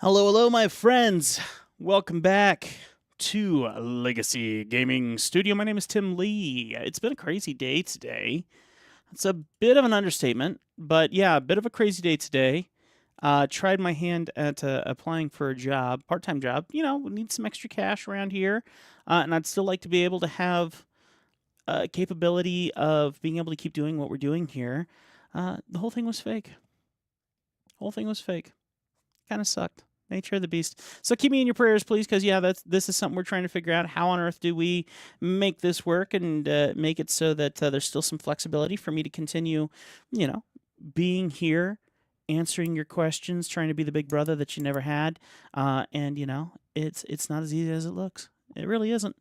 Hello, hello, my friends. Welcome back to Legacy Gaming Studio. My name is Tim Lee. It's been a crazy day today. It's a bit of an understatement, but yeah, a bit of a crazy day today. Tried my hand at applying for a job, part-time job. You know, we need some extra cash around here, and I'd still like to be able to have capability of being able to keep doing what we're doing here. The whole thing was fake. Whole thing was fake. Kind of sucked. Nature of the beast. So keep me in your prayers, please, because yeah, this is something we're trying to figure out. How on earth do we make this work and make it so that there's still some flexibility for me to continue, you know, being here, answering your questions, trying to be the big brother that you never had, and you know, it's not as easy as it looks. It really isn't.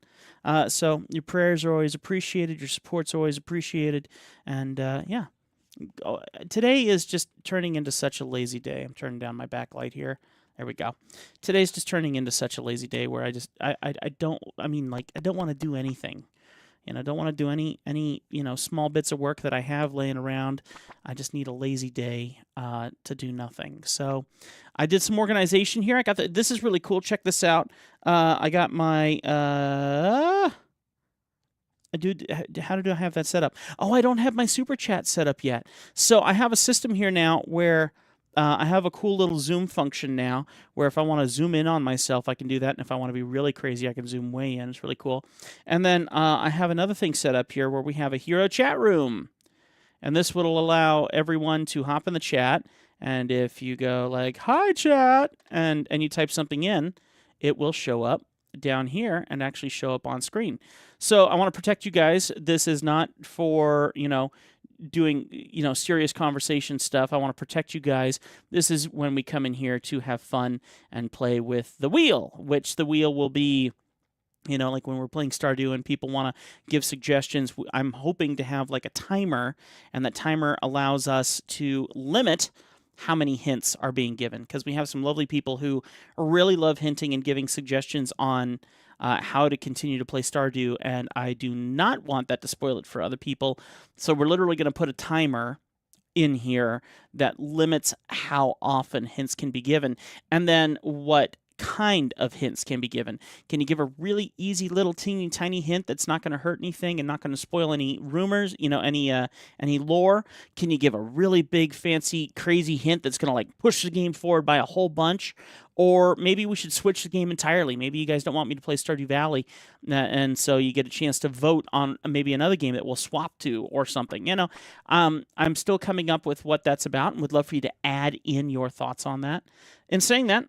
So your prayers are always appreciated. Your support's always appreciated, and yeah. Today is just turning into such a lazy day. I'm turning down my backlight here. There we go. Today's just turning into such a lazy day where I don't, I mean, like, I don't want to do anything. You know, I don't want to do any, you know, small bits of work that I have laying around. I just need a lazy day to do nothing. So I did some organization here. I got this is really cool. Check this out. I got my, dude, how did I have that set up? Oh, I don't have my super chat set up yet. So I have a system here now where I have a cool little zoom function now where if I want to zoom in on myself, I can do that. And if I want to be really crazy, I can zoom way in. It's really cool. And then I have another thing set up here where we have a hero chat room. And this will allow everyone to hop in the chat. And if you go like, hi, chat, and you type something in, it will show up down here and actually show up on screen. So I want to protect you guys. This is not for, you know, doing, you know, serious conversation stuff. I want to protect you guys. This is when we come in here to have fun and play with the wheel, which the wheel will be, you know, like when we're playing Stardew and people want to give suggestions, I'm hoping to have like a timer, and that timer allows us to limit how many hints are being given, because we have some lovely people who really love hinting and giving suggestions on how to continue to play Stardew, and I do not want that to spoil it for other people. So we're literally going to put a timer in here that limits how often hints can be given, and then what kind of hints can be given. Can you give a really easy little teeny tiny hint that's not going to hurt anything and not going to spoil any rumors, you know, any lore? Can you give a really big fancy crazy hint that's going to like push the game forward by a whole bunch? Or maybe we should switch the game entirely. Maybe you guys don't want me to play Stardew Valley, and so you get a chance to vote on maybe another game that we'll swap to or something. You know, I'm still coming up with what that's about, and would love for you to add in your thoughts on that. In saying that,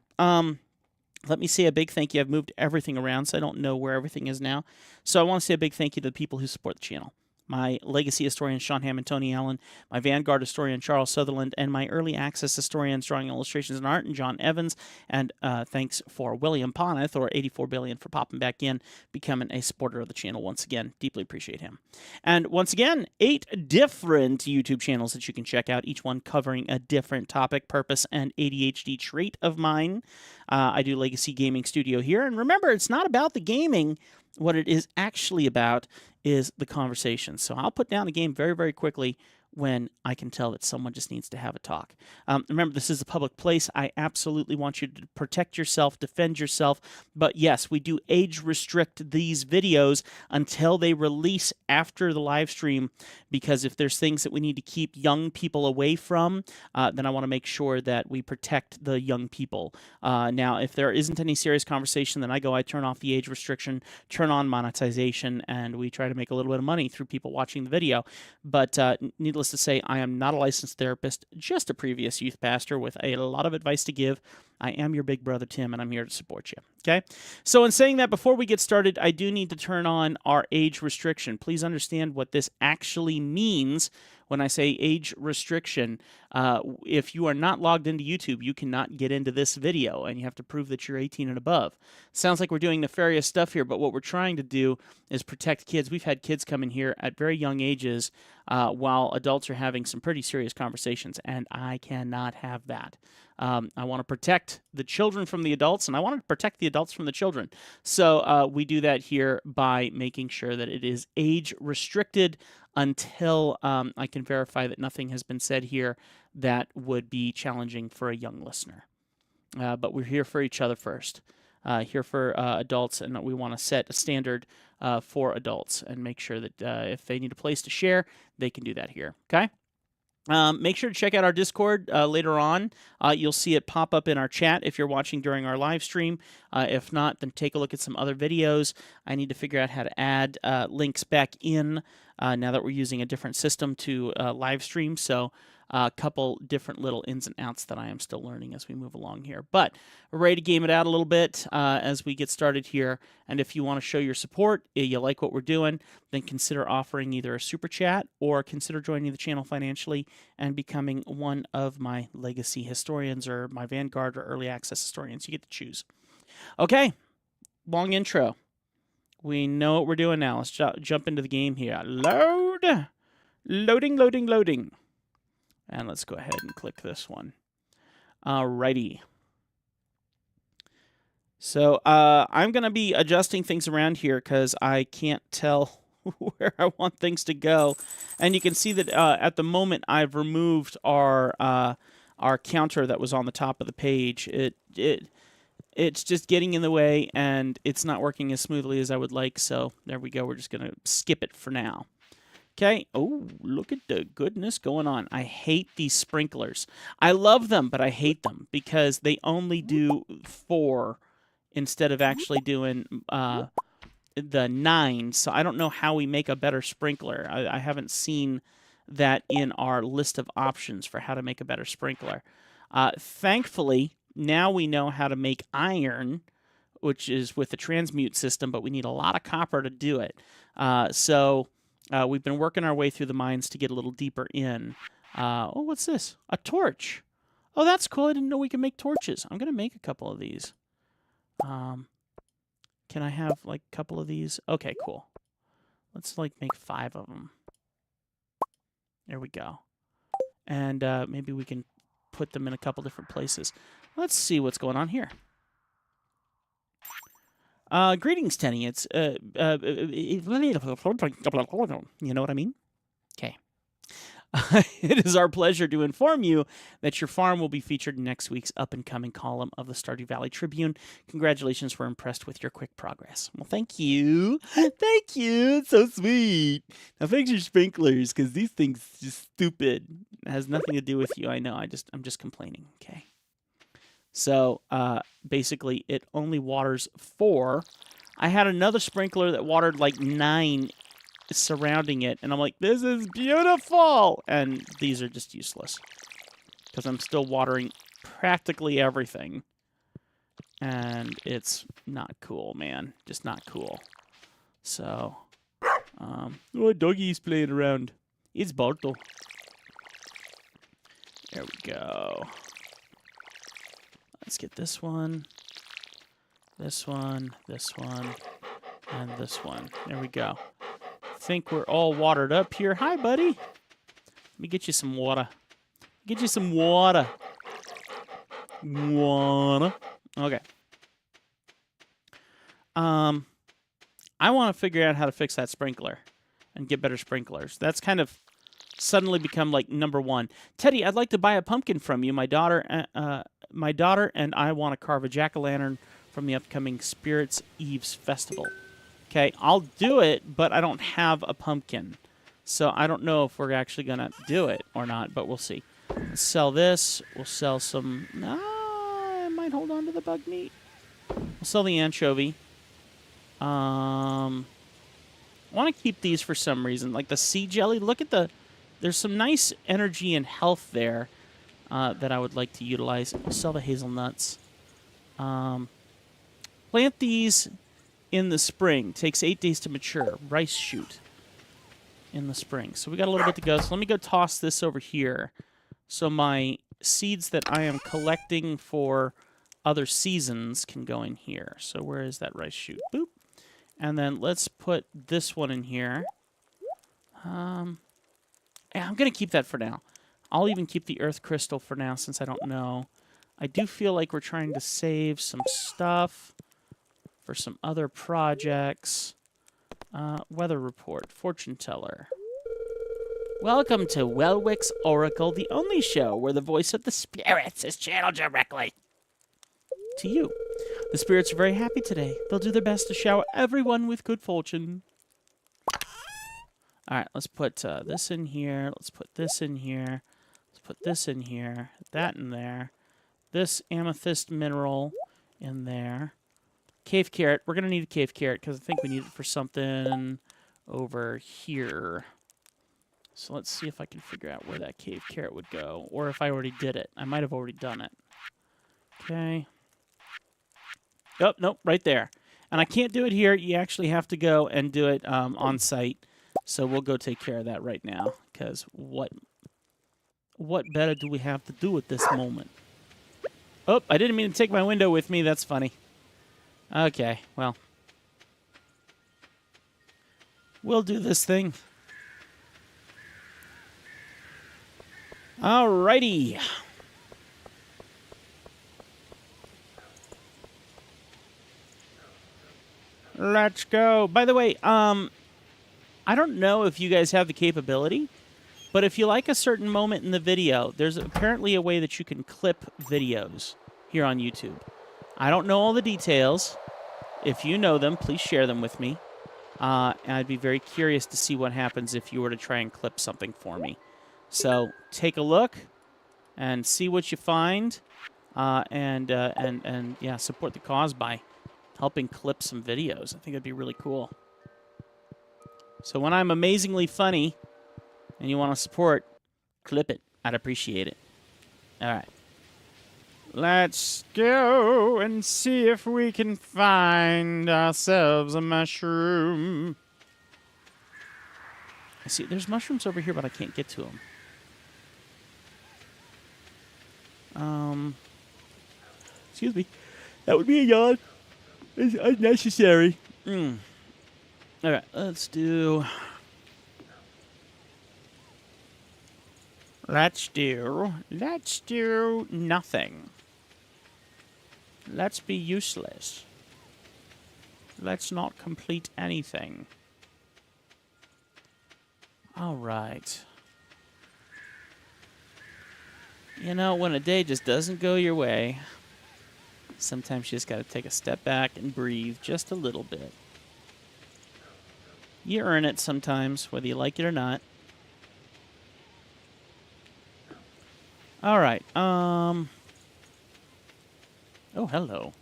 let me say a big thank you. I've moved everything around, so I don't know where everything is now. So I want to say a big thank you to the people who support the channel. My legacy historian, Sean Hammond, Tony Allen, my Vanguard historian, Charles Sutherland, and my early access historians, drawing illustrations and art, and John Evans. And thanks for William Poneth, or 84 billion, for popping back in, becoming a supporter of the channel once again. Deeply appreciate him. And once again, 8 different YouTube channels that you can check out, each one covering a different topic, purpose, and ADHD trait of mine. I do Legacy Gaming Studio here. And remember, it's not about the gaming. What it is actually about is the conversation. So I'll put down a game very, very quickly when I can tell that someone just needs to have a talk. Remember, this is a public place. I absolutely want you to protect yourself, defend yourself. But yes, we do age restrict these videos until they release after the live stream, because if there's things that we need to keep young people away from, then I want to make sure that we protect the young people. Now, if there isn't any serious conversation, then I turn off the age restriction, turn on monetization, and we try to make a little bit of money through people watching the video. But needless to say, I am not a licensed therapist, just a previous youth pastor with a lot of advice to give. I am your big brother, Tim, and I'm here to support you. Okay? So in saying that, before we get started, I do need to turn on our age restriction. Please understand what this actually means when I say age restriction. If you are not logged into YouTube, you cannot get into this video, and you have to prove that you're 18 and above. Sounds like we're doing nefarious stuff here, but what we're trying to do is protect kids. We've had kids come in here at very young ages while adults are having some pretty serious conversations, and I cannot have that. I want to protect the children from the adults, and I want to protect the adults from the children. So we do that here by making sure that it is age restricted until I can verify that nothing has been said here that would be challenging for a young listener. but we're here for each other first. Here for adults, and we want to set a standard for adults and make sure that if they need a place to share, they can do that here. Okay. Make sure to check out our Discord later on. You'll see it pop up in our chat if you're watching during our live stream. If not, then take a look at some other videos. I need to figure out how to add links back in now that we're using a different system to live stream. So a couple different little ins and outs that I am still learning as we move along here. But we're ready to game it out a little bit as we get started here. And if you want to show your support, you like what we're doing, then consider offering either a super chat or consider joining the channel financially and becoming one of my legacy historians or my Vanguard or early access historians. You get to choose. Okay, long intro. We know what we're doing now. Let's jump into the game here. Load! Loading, loading, loading. And let's go ahead and click this one. Alrighty. So I'm going to be adjusting things around here because I can't tell where I want things to go. And you can see that at the moment I've removed our counter that was on the top of the page. It's just getting in the way, and it's not working as smoothly as I would like. So there we go. We're just going to skip it for now. Okay. Oh, look at the goodness going on. I hate these sprinklers. I love them, but I hate them because they only do 4 instead of actually doing the 9. So I don't know how we make a better sprinkler. I haven't seen that in our list of options for how to make a better sprinkler. Thankfully, now we know how to make iron, which is with the transmute system, but we need a lot of copper to do it. We've been working our way through the mines to get a little deeper in. Oh, what's this? A torch. Oh, that's cool. I didn't know we could make torches. I'm going to make a couple of these. Can I have, like, a couple of these? Okay, cool. Let's, like, make 5 of them. There we go. And maybe we can put them in a couple different places. Let's see what's going on here. Greetings, Tenny. It's, you know what I mean? Okay. It is our pleasure to inform you that your farm will be featured in next week's up-and-coming column of the Stardew Valley Tribune. Congratulations, we're impressed with your quick progress. Well, thank you. Thank you. It's so sweet. Now, fix your sprinklers, because these things are just stupid. It has nothing to do with you. I know. I'm just complaining. Okay. So, basically, it only waters 4. I had another sprinkler that watered like 9 surrounding it, and I'm like, this is beautiful! And these are just useless. Because I'm still watering practically everything. And it's not cool, man. Just not cool. So, oh, doggy's playing around. It's Bartle. There we go. Let's get this one, this one, this one, and this one. There we go. I think we're all watered up here. Hi, buddy. Let me get you some water. Get you some water. Water. Okay. I want to figure out how to fix that sprinkler and get better sprinklers. That's kind of suddenly become like #1. Teddy, I'd like to buy a pumpkin from you. My daughter and I want to carve a jack-o'-lantern from the upcoming Spirits Eve's festival. Okay, I'll do it, but I don't have a pumpkin. So I don't know if we're actually going to do it or not, but we'll see. Let's sell this. We'll sell some... I might hold on to the bug meat. We'll sell the anchovy. I want to keep these for some reason. Like the sea jelly. Look at the... There's some nice energy and health there that I would like to utilize. We'll sell the hazelnuts. Plant these in the spring. Takes 8 days to mature. Rice shoot in the spring. So we got a little bit to go. So let me go toss this over here. So my seeds that I am collecting for other seasons can go in here. So where is that rice shoot? Boop. And then let's put this one in here. Yeah, I'm going to keep that for now. I'll even keep the earth crystal for now since I don't know. I do feel like we're trying to save some stuff for some other projects. Weather report. Fortune teller. Welcome to Welwick's Oracle, the only show where the voice of the spirits is channeled directly. to you. The spirits are very happy today. They'll do their best to shower everyone with good fortune. All right, let's put this in here. Let's put this in here. Let's put this in here. That in there. This amethyst mineral in there. Cave carrot. We're going to need a cave carrot because I think we need it for something over here. So let's see if I can figure out where that cave carrot would go. Or if I already did it. I might have already done it. Okay. Oh, nope, right there. And I can't do it here. You actually have to go and do it on site. So we'll go take care of that right now. Because what better do we have to do at this moment? Oh, I didn't mean to take my window with me. That's funny. Okay, well. We'll do this thing. Alrighty. Let's go. By the way, I don't know if you guys have the capability, but if you like a certain moment in the video, there's apparently a way that you can clip videos here on YouTube. I don't know all the details. If you know them, please share them with me. And I'd be very curious to see what happens if you were to try and clip something for me. So take a look and see what you find, and yeah, support the cause by helping clip some videos. I think that'd be really cool. So when I'm amazingly funny and you want to support, clip it. I'd appreciate it. All right. Let's go and see if we can find ourselves a mushroom. I see, there's mushrooms over here, but I can't get to them. Excuse me. That would be a yawn. It's unnecessary. All right, let's do nothing. Let's be useless. Let's not complete anything. All right. You know, when a day just doesn't go your way, sometimes you just got to take a step back and breathe just a little bit. You earn it sometimes, whether you like it or not. All right. Oh, hello.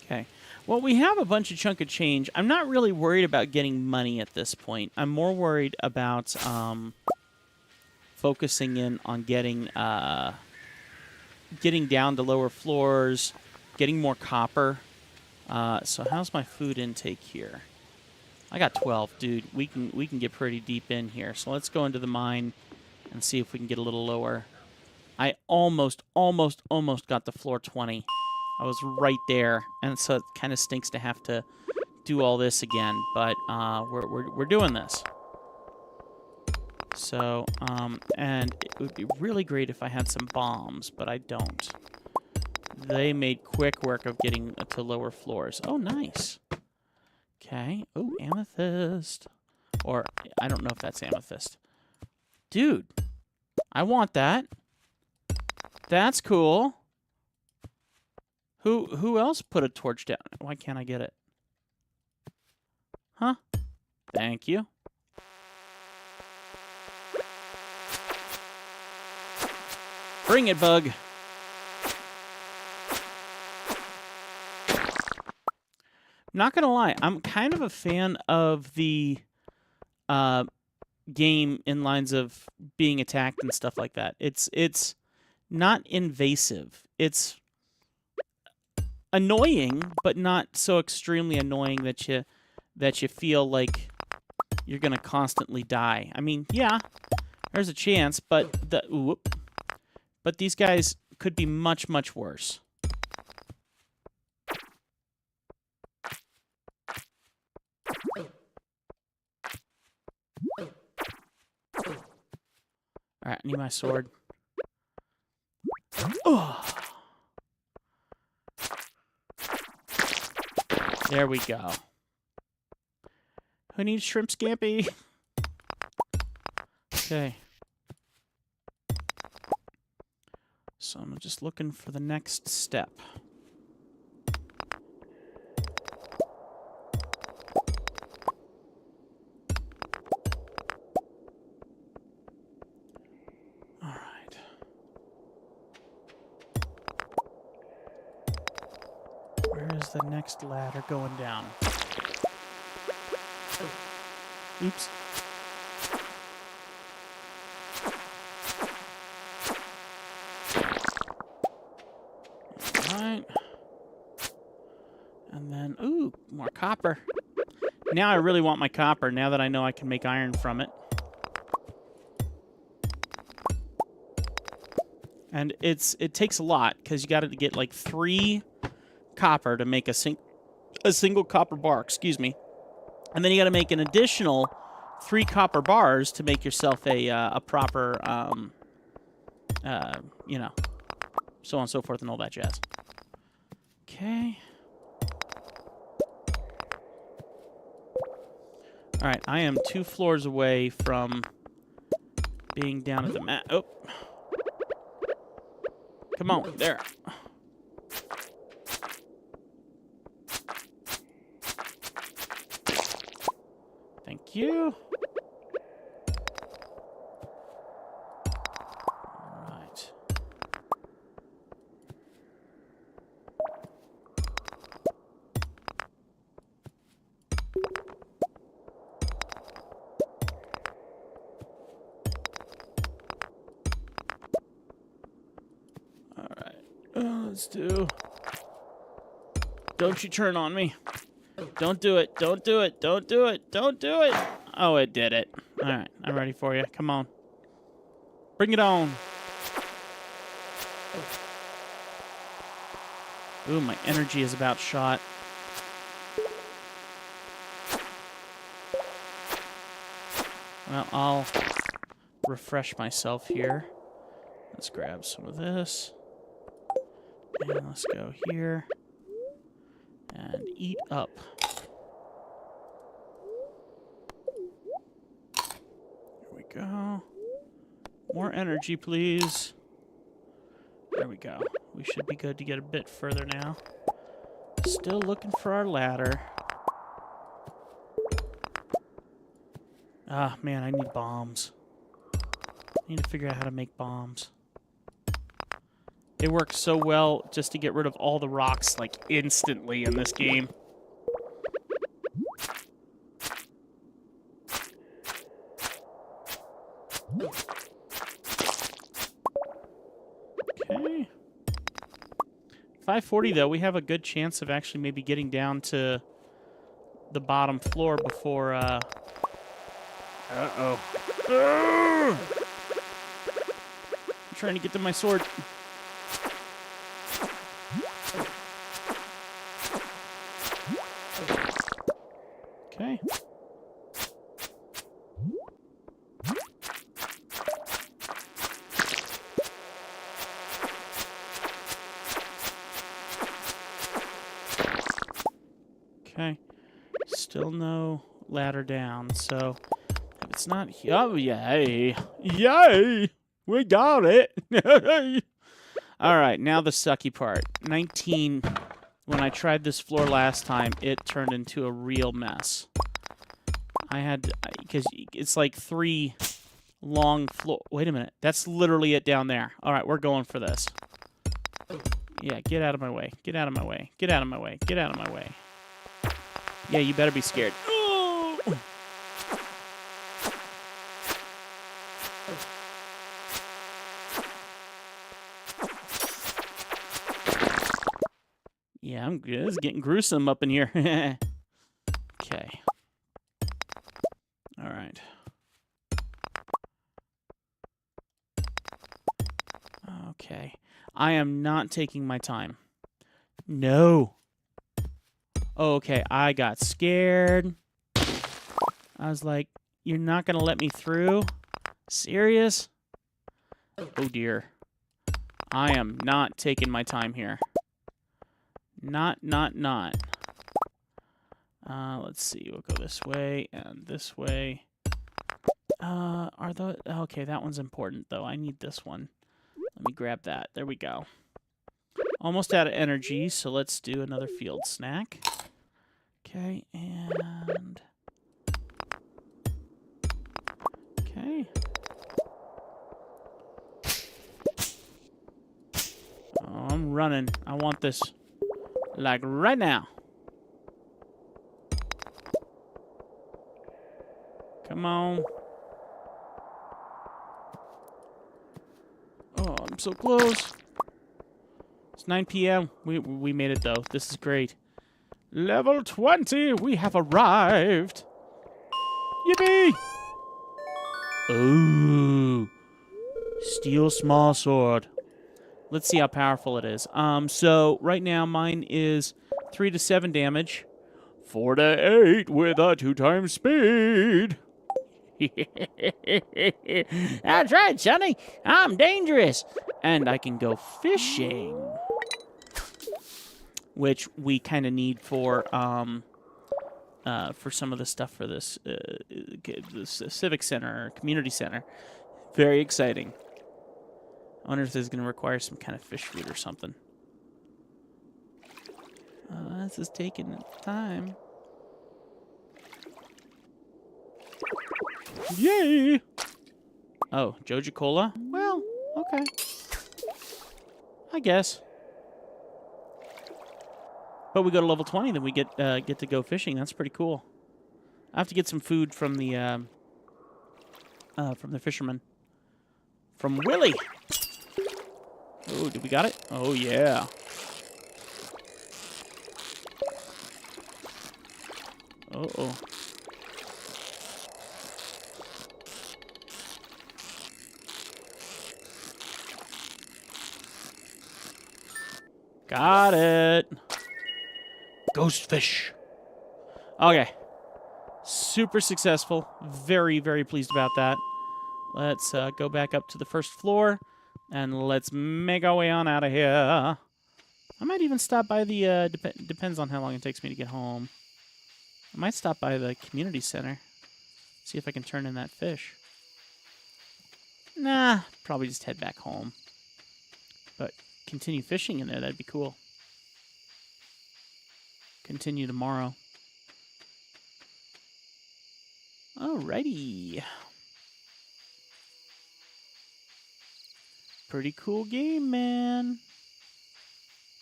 Okay. Well, we have a bunch of chunk of change. I'm not really worried about getting money at this point. I'm more worried about focusing in on getting down to lower floors, getting more copper. So how's my food intake here? I got 12, dude. We can get pretty deep in here. So let's go into the mine and see if we can get a little lower. I almost got to floor 20. I was right there, and so it kind of stinks to have to do all this again. But we're doing this. So and it would be really great if I had some bombs, but I don't. They made quick work of getting to lower floors. Oh, nice. Okay. Oh, amethyst. Or, I don't know if that's amethyst. Dude, I want that. That's cool. Who else put a torch down? Why can't I get it? Huh? Thank you. Bring it, bug. Not gonna lie, I'm kind of a fan of the game in lines of being attacked and stuff like that. It's not invasive. It's annoying, but not so extremely annoying that you feel like you're gonna constantly die. I mean, yeah, there's a chance, but but these guys could be much, much worse. All right, I need my sword. Oh. There we go. Who needs shrimp scampi? Okay. So I'm just looking for the next step. All right. Where is the next ladder going down? Oops. Alright. And then, ooh, more copper. Now I really want my copper, now that I know I can make iron from it. And it takes a lot, because you got to get like 3 copper to make a single copper bar, excuse me. And then you got to make an additional 3 copper bars to make yourself a proper, you know, so on and so forth and all that jazz. Okay. All right, I am 2 floors away from being down at the mat. Oh. Come on, there. Thank you. All right. All right. Let's do. Don't you turn on me. Don't do it. Don't do it. Don't do it. Don't do it. Oh, it did it. All right. I'm ready for you. Come on. Bring it on. Ooh, my energy is about shot. Well, I'll refresh myself here. Let's grab some of this. And let's go here. And eat up. Here we go. More energy, please. There we go. We should be good to get a bit further now. Still looking for our ladder. Ah, man, I need bombs. I need to figure out how to make bombs. It works so well just to get rid of all the rocks, like, instantly in this game. Okay. 540, though, we have a good chance of actually maybe getting down to the bottom floor before, Uh-oh. I'm trying to get to my sword. Okay. Okay. Still no ladder down, so if it's not here. Oh, yay. Yay! We got it! All right, now the sucky part. 19. When I tried this floor last time, it turned into a real mess. I had, because it's like 3 long floor. Wait a minute. That's literally it down there. All right, we're going for this. Yeah, get out of my way. Get out of my way. Get out of my way. Get out of my way. Yeah, you better be scared. Oh! Yeah, I'm good. It's getting gruesome up in here. Okay. All right. Okay. I am not taking my time. No. Okay, I got scared. I was like, you're not going to let me through? Serious? Oh, dear. I am not taking my time here. Not. Let's see. We'll go this way and this way. Okay, that one's important, though. I need this one. Let me grab that. There we go. Almost out of energy, so let's do another field snack. Okay, and... Okay. Oh, I'm running. I want this, like, right now. Come on. Oh, I'm so close. It's 9 p.m. We made it, though. This is great. Level 20! We have arrived! Yippee! Ooh. Steel small sword. Let's see how powerful it is. So right now mine is 3 to 7 damage. 4 to 8 with a 2 times speed. That's right, Sonny. I'm dangerous. And I can go fishing. Which we kind of need for some of the stuff for this civic center, or community center. Very exciting. I wonder if this is going to require some kind of fish food or something. This is taking time. Yay! Oh, Joja Cola? Well, okay. I guess. But we go to level 20, then we get to go fishing. That's pretty cool. I have to get some food from the fisherman. From Willie. Oh, did we got it? Oh yeah. Uh-oh. Got it. Ghost fish. Okay. Super successful. Very, very pleased about that. Let's go back up to the first floor, and let's make our way on out of here. I might even stop by the, depends on how long it takes me to get home. I might stop by the community center, see if I can turn in that fish. Nah, probably just head back home. But continue fishing in there, that'd be cool. Continue tomorrow. Alrighty. Pretty cool game, man.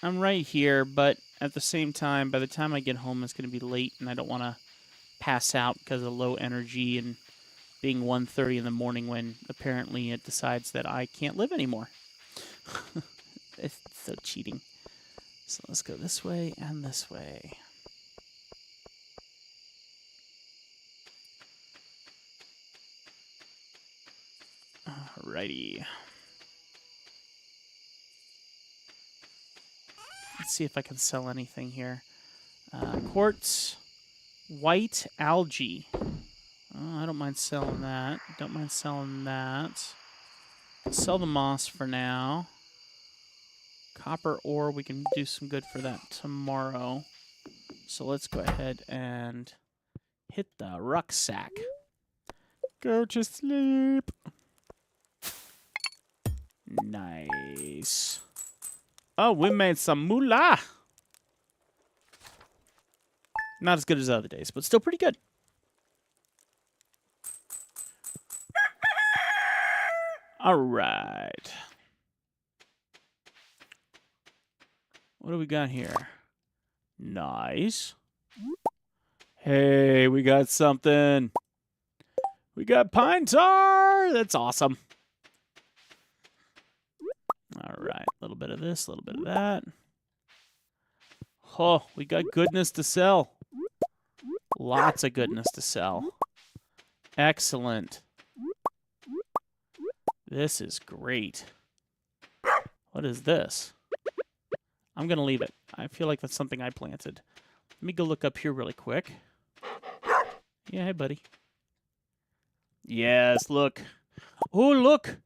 I'm right here, but at the same time, by the time I get home, it's going to be late, and I don't want to pass out because of low energy and being 1:30 in the morning when apparently it decides that I can't live anymore. It's so cheating. So let's go this way and this way. Alrighty. Let's see if I can sell anything here. Quartz, white algae. Oh, I don't mind selling that. Don't mind selling that. Sell the moss for now. Copper ore, we can do some good for that tomorrow. So let's go ahead and hit the rucksack. Go to sleep. Nice. Oh, we made some moolah. Not as good as other days, but still pretty good. All right. What do we got here? Nice. Hey, we got something. We got pine tar. That's awesome. All right. A little bit of this, a little bit of that. Oh, we got goodness to sell. Lots of goodness to sell. Excellent. This is great. What is this? I'm going to leave it. I feel like that's something I planted. Let me go look up here really quick. Yeah, hey, buddy. Yes, look. Oh, look.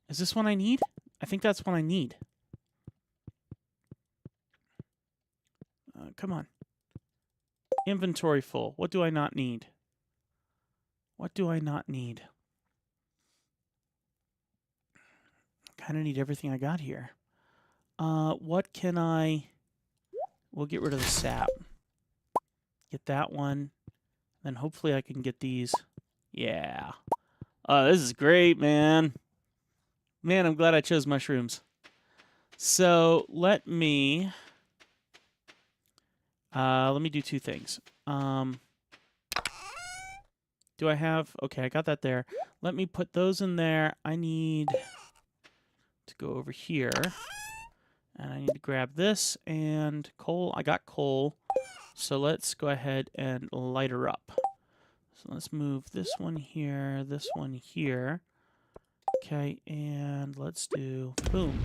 Is this one I need? I think that's one I need. Come on. Inventory full. What do I not need? What do I not need? kind of need everything I got here. What can I... We'll get rid of the sap. Get that one. Then hopefully I can get these. Yeah. This is great, man. Man, I'm glad I chose mushrooms. So let me do two things. Do I have... Okay, I got that there. Let me put those in there. I need to go over here. And I need to grab this and coal. I got coal. So let's go ahead and light her up. So let's move this one here, this one here. Okay, and let's do... Boom.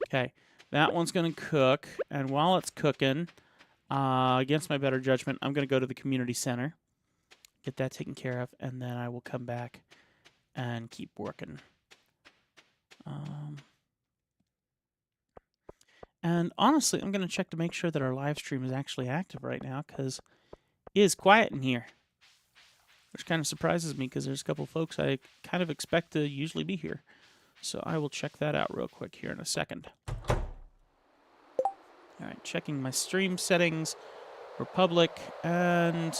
Okay, that one's going to cook. And while it's cooking, against my better judgment, I'm going to go to the community center. Get that taken care of, and then I will come back and keep working. And honestly, I'm going to check to make sure that our live stream is actually active right now, because it is quiet in here. Which kind of surprises me, because there's a couple folks I kind of expect to usually be here. So I will check that out real quick here in a second. Alright, checking my stream settings for public, and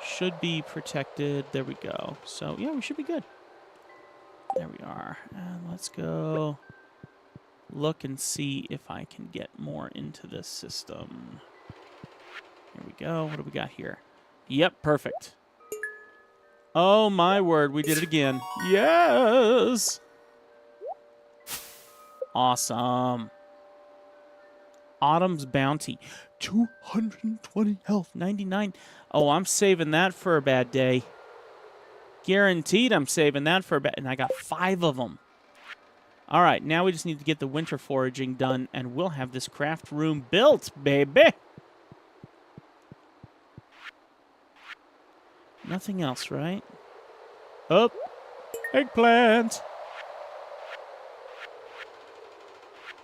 should be protected. There we go. So, yeah, we should be good. There we are. And let's go look and see if I can get more into this system. Here we go. What do we got here? Yep, perfect. Oh, my word. We did it again. Yes! Awesome. Autumn's Bounty. 220 health. 99. Oh, I'm saving that for a bad day. Guaranteed I'm saving that for a bad... And I got 5 of them. All right, now we just need to get the winter foraging done, and we'll have this craft room built, baby. Nothing else, right? Oh, eggplant.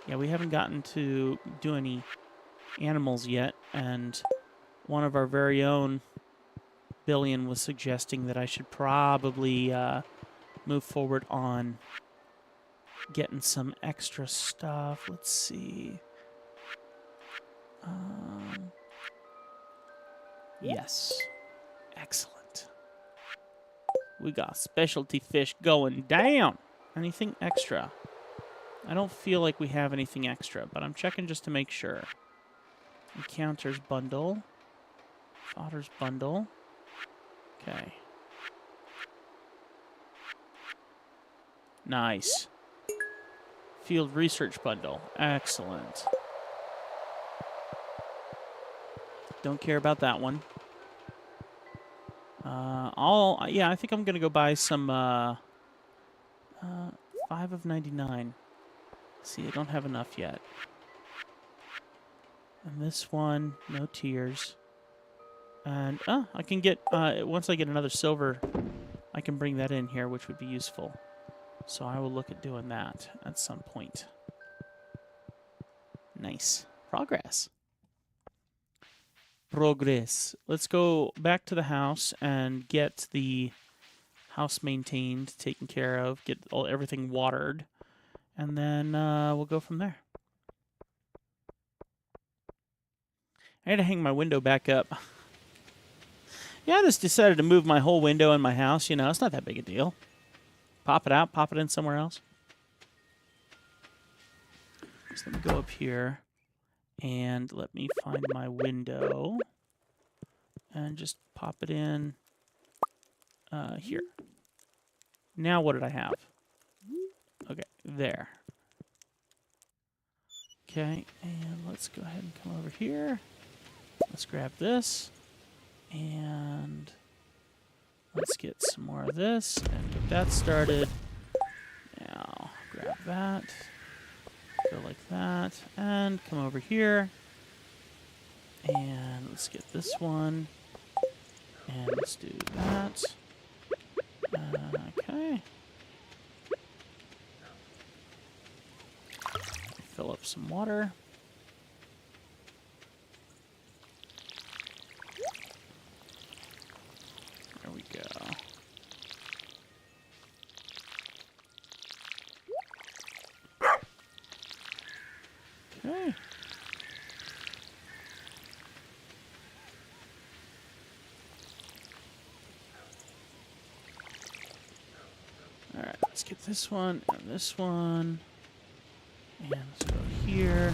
Yeah, we haven't gotten to do any animals yet, and one of our very own, Billion, was suggesting that I should probably move forward on getting some extra stuff. Let's see. Yes. Excellent. We got specialty fish going down. Anything extra? I don't feel like we have anything extra, but I'm checking just to make sure. Encounters bundle. Fodder's bundle. Okay. Nice. Field research bundle. Excellent. Don't care about that one. Yeah, I think I'm gonna go buy some 5 of 99. See, I don't have enough yet. And this one, no tears. And I can get once I get another silver, I can bring that in here, which would be useful. So I will look at doing that at some point. Nice. Progress. Progress. Let's go back to the house and get the house maintained, taken care of, get everything watered, and then we'll go from there. I had to hang my window back up. Yeah, I just decided to move my whole window in my house. You know, it's not that big a deal. Pop it out, pop it in somewhere else. So let me go up here and let me find my window and just pop it in here. Now what did I have? Okay, there. Okay, and let's go ahead and come over here. Let's grab this. And let's get some more of this and get that started. Now, grab that. Go like that. And come over here. And let's get this one. And let's do that. Okay. Fill up some water. There we go. Okay. All right, let's get this one and this one. And let's go here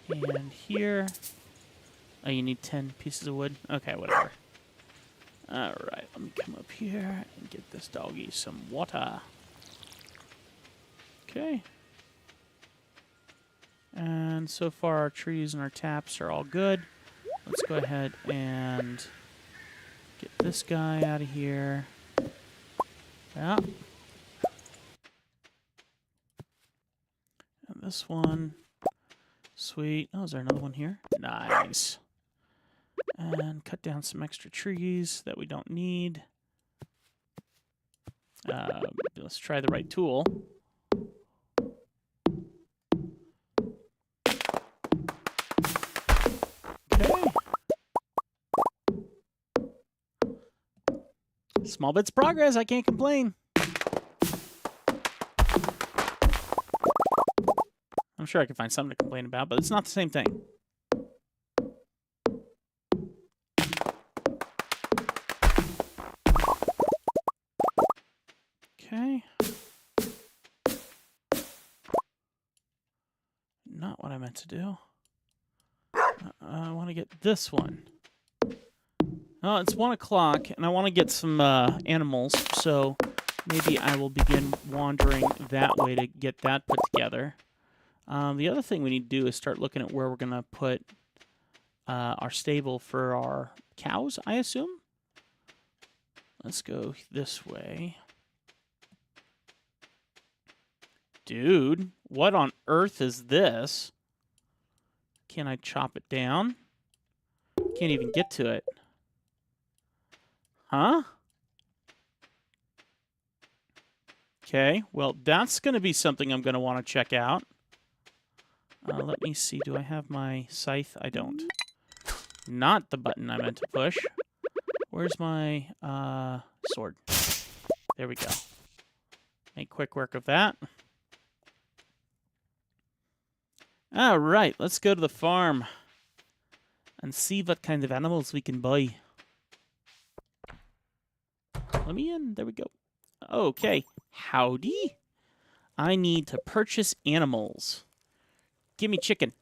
and here. Oh, you need 10 pieces of wood? Okay, whatever. All right, let me come up here and get this doggy some water. Okay. And so far, our trees and our taps are all good. Let's go ahead and get this guy out of here. Yeah. And this one. Sweet. Oh, is there another one here? Nice. And cut down some extra trees that we don't need. Let's try the right tool. Okay. Small bits of progress. I can't complain. I'm sure I can find something to complain about, but it's not the same thing. Okay. Not what I meant to do. I want to get this one. Oh, it's 1 o'clock, and I want to get some animals, so maybe I will begin wandering that way to get that put together. The other thing we need to do is start looking at where we're going to put our stable for our cows, I assume. Let's go this way. Dude, what on earth is this? Can I chop it down? Can't even get to it. Huh? Okay, well, that's going to be something I'm going to want to check out. Let me see. Do I have my scythe? I don't. Not the button I meant to push. Where's my sword? There we go. Make quick work of that. All right, let's go to the farm and see what kind of animals we can buy. Let me in. There we go. Okay. Howdy. I need to purchase animals. Give me chicken.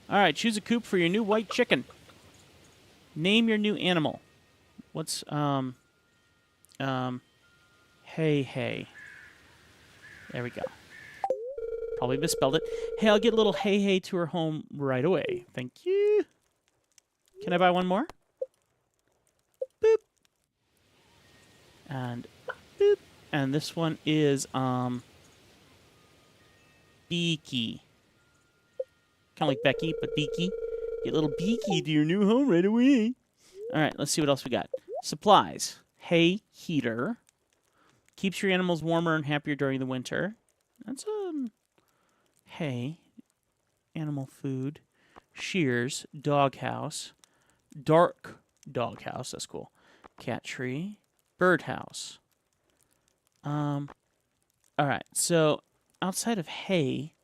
All right, choose a coop for your new white chicken. Name your new animal. What's, hey. There we go. Probably misspelled it. Hey, I'll get little hey to her home right away. Thank you. Can I buy one more? Boop. And boop. And this one is, Beaky. Kind of like Becky, but Beaky. Get little Beaky to your new home right away. All right, let's see what else we got. Supplies. Hay heater. Keeps your animals warmer and happier during the winter. That's, hay. Animal food. Shears. Doghouse. Dark doghouse. That's cool. Cat tree. Birdhouse. All right, so outside of hay,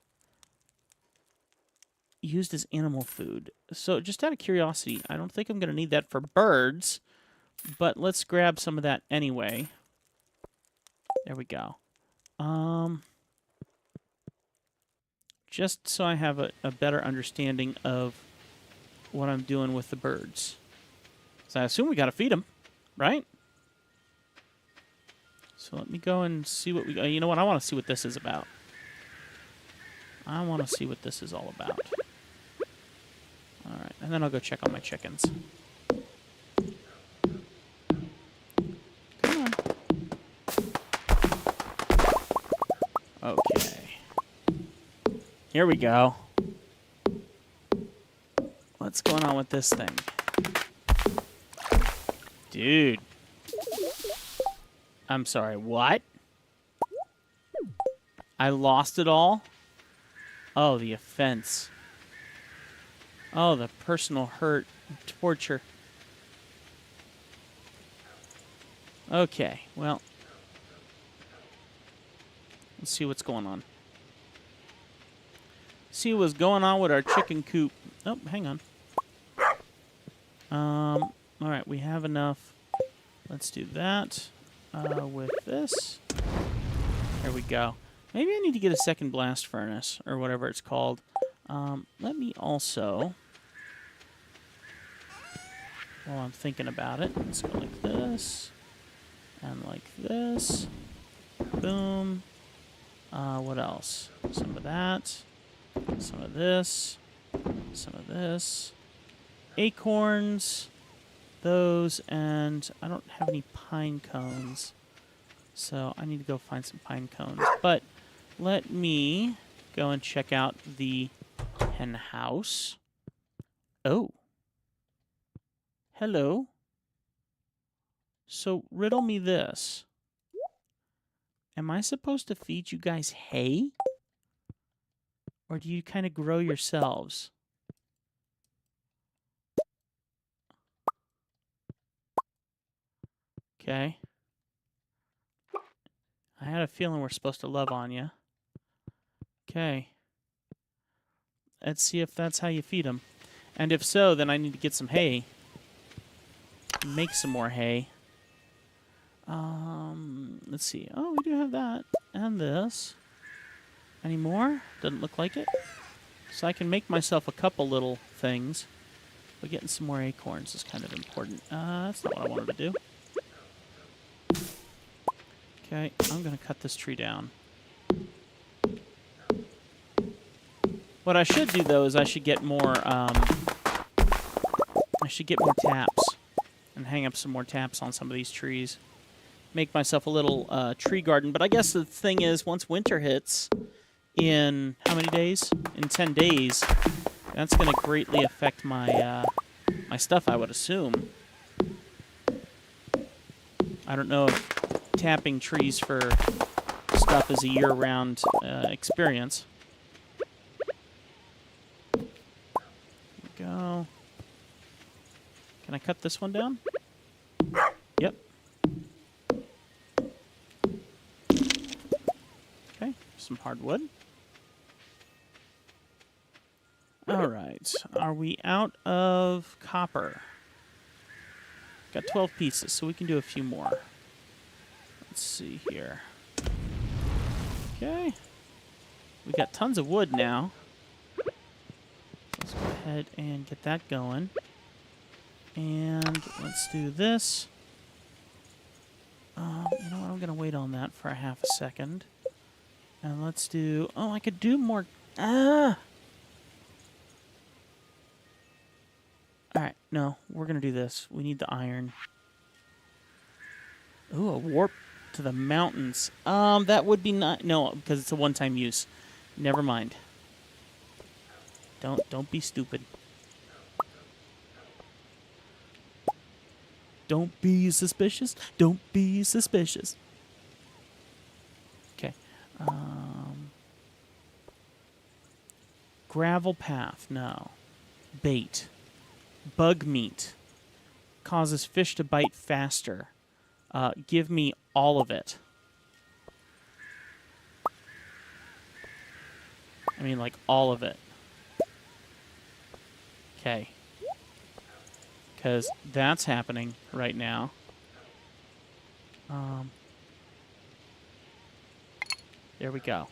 used as animal food. So just out of curiosity, I don't think I'm going to need that for birds, but let's grab some of that anyway. There we go. Just so I have a better understanding of what I'm doing with the birds. So I assume we got to feed them, right? So let me go and see what we got. You know what? I want to see what this is about. I want to see what this is all about. All right, and then I'll go check on my chickens. Come on. Okay. Here we go. What's going on with this thing? Dude. I'm sorry, what? I lost it all? Oh, the offense. Oh, the personal hurt, torture. Okay, well. Let's see what's going on. see what's going on with our chicken coop. Oh, hang on. All right, we have enough. Let's do that with this. There we go. Maybe I need to get a second blast furnace or whatever it's called. Let me also, while I'm thinking about it, let's go like this and like this. Boom. What else? Some of that. Some of this. Some of this. Acorns. Those, and I don't have any pine cones. So I need to go find some pine cones. But let me go and check out the hen house. Oh. Hello. So riddle me this. Am I supposed to feed you guys hay? Or do you kind of grow yourselves? Okay. I had a feeling we're supposed to love on you. Okay. Let's see if that's how you feed them. And if so, then I need to get some hay. Make some more hay. Let's see. Oh, we do have that. And this. Any more? Doesn't look like it. So I can make myself a couple little things. But getting some more acorns is kind of important. That's not what I wanted to do. Okay, I'm going to cut this tree down. What I should do, though, is I should get more taps. And hang up some more taps on some of these trees. Make myself a little tree garden. But I guess the thing is, once winter hits, in how many days? In 10 days, that's going to greatly affect my my stuff, I would assume. I don't know if tapping trees for stuff is a year-round experience. There we go. Can I cut this one down? Yep. Okay, some hardwood. All right, are we out of copper? Got 12 pieces, so we can do a few more. Let's see here. Okay. We got tons of wood now. Let's go ahead and get that going. And let's do this. You know what? I'm going to wait on that for a half a second. And let's do... Oh, I could do more... Ah! Alright, no. We're going to do this. We need the iron. Ooh, a warp to the mountains. That would be not... No, because it's a one-time use. Never mind. Don't be stupid. Don't be suspicious. Don't be suspicious. Okay. Gravel path. No. Bait. Bug meat. Causes fish to bite faster. Give me all of it. I mean, like, all of it. Okay. Because that's happening right now. There we go.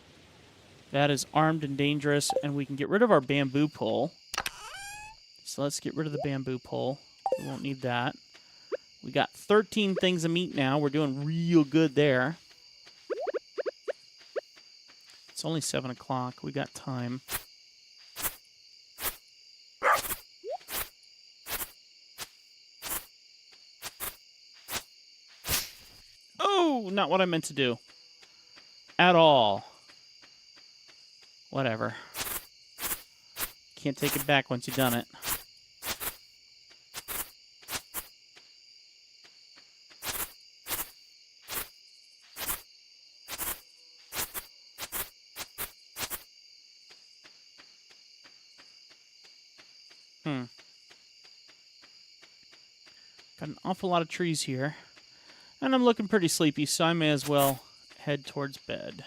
That is armed and dangerous, and we can get rid of our bamboo pole. So let's get rid of the bamboo pole. We won't need that. We got 13 things of meat now. We're doing real good there. It's only 7 o'clock. We got time. Oh, not what I meant to do. At all. Whatever. Can't take it back once you've done it. Got an awful lot of trees here. And I'm looking pretty sleepy, so I may as well head towards bed.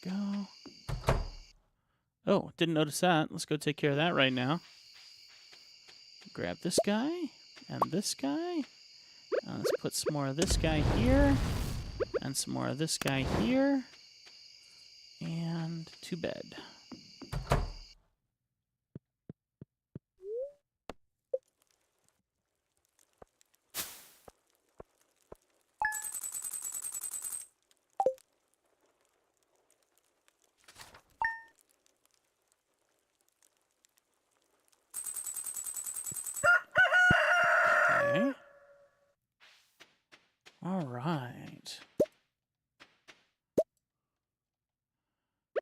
we go. Oh, didn't notice that. Let's go take care of that right now. Grab this guy and this guy. Let's put some more of this guy here. And some more of this guy here. And to bed. Okay. All right.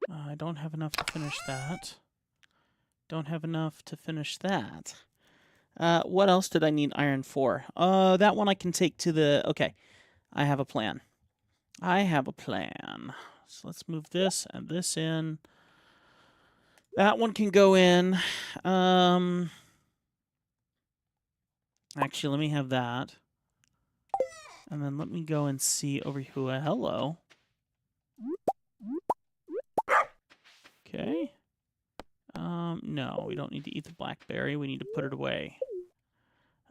I don't have enough to finish that. Don't have enough to finish that. What else did I need iron for? That one I can take to the... Okay, I have a plan. I have a plan. So let's move this and this in. That one can go in. Actually, let me have that. And then let me go and see over here. Hello. Okay. No, we don't need to eat the blackberry. We need to put it away.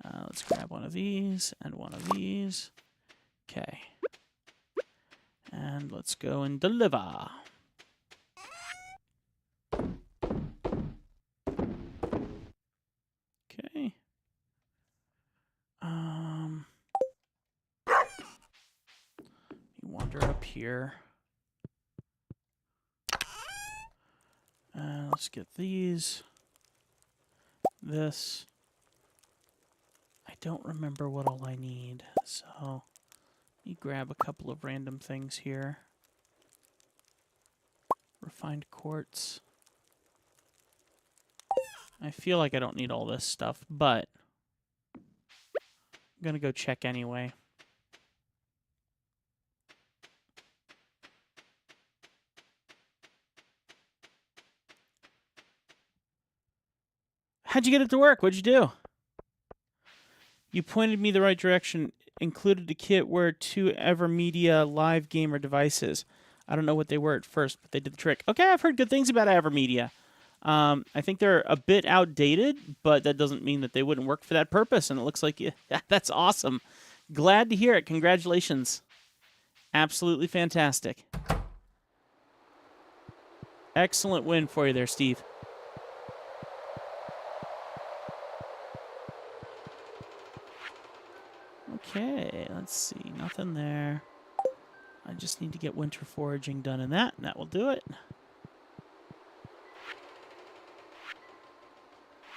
Let's grab one of these and one of these. Okay. And let's go and deliver. Okay. Wander up here. Let's get these. This. I don't remember what all I need, so let me grab a couple of random things here. Refined quartz. I feel like I don't need all this stuff, but I'm gonna go check anyway. How'd you get it to work? What'd you do? You pointed me the right direction. Included a kit where 2 Evermedia live gamer devices. I don't know what they were at first, but they did the trick. Okay, I've heard good things about Evermedia. I think they're a bit outdated, but that doesn't mean that they wouldn't work for that purpose. And it looks like that's awesome. Glad to hear it. Congratulations. Absolutely fantastic. Excellent win for you there, Steve. Okay, let's see. Nothing there. I just need to get winter foraging done in that, and that will do it.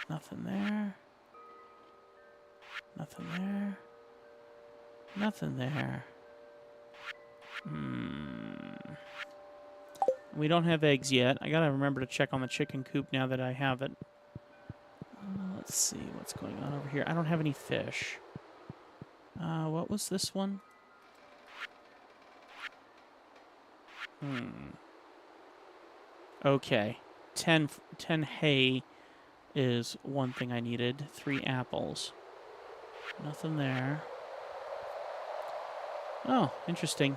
Nothing there. Nothing there. Nothing there. We don't have eggs yet. I gotta remember to check on the chicken coop now that I have it. Let's see what's going on over here. I don't have any fish. What was this one? Okay. 10 hay is one thing I needed. 3 apples. Nothing there. Oh, interesting.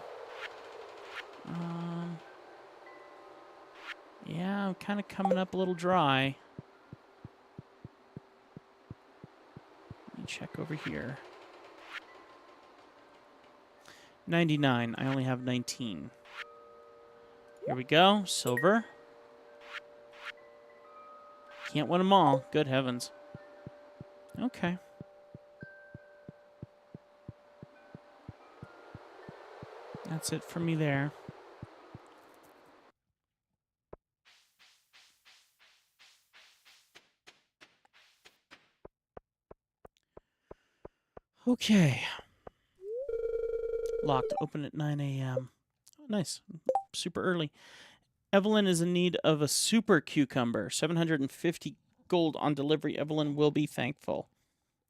Yeah, I'm kind of coming up a little dry. Let me check over here. 99. I only have 19. Here we go. Silver. Can't win them all. Good heavens. Okay. That's it for me there. Okay. Locked. Open at 9 a.m. Oh, nice. Super early. Evelyn is in need of a super cucumber. 750 gold on delivery. Evelyn will be thankful.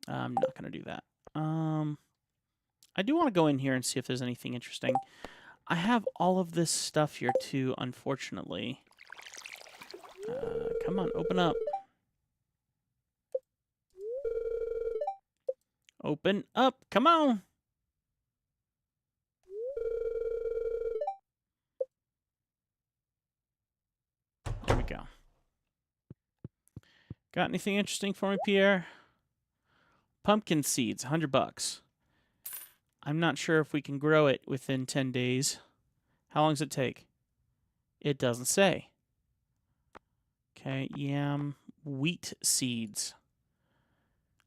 I'm not going to do that. I do want to go in here and see if there's anything interesting. I have all of this stuff here too, unfortunately. Come on, open up. Open up. Come on. go. Got anything interesting for me, Pierre? Pumpkin seeds, $100. I'm not sure if we can grow it within 10 days. How long does it take? It doesn't say. Okay, yam, wheat seeds.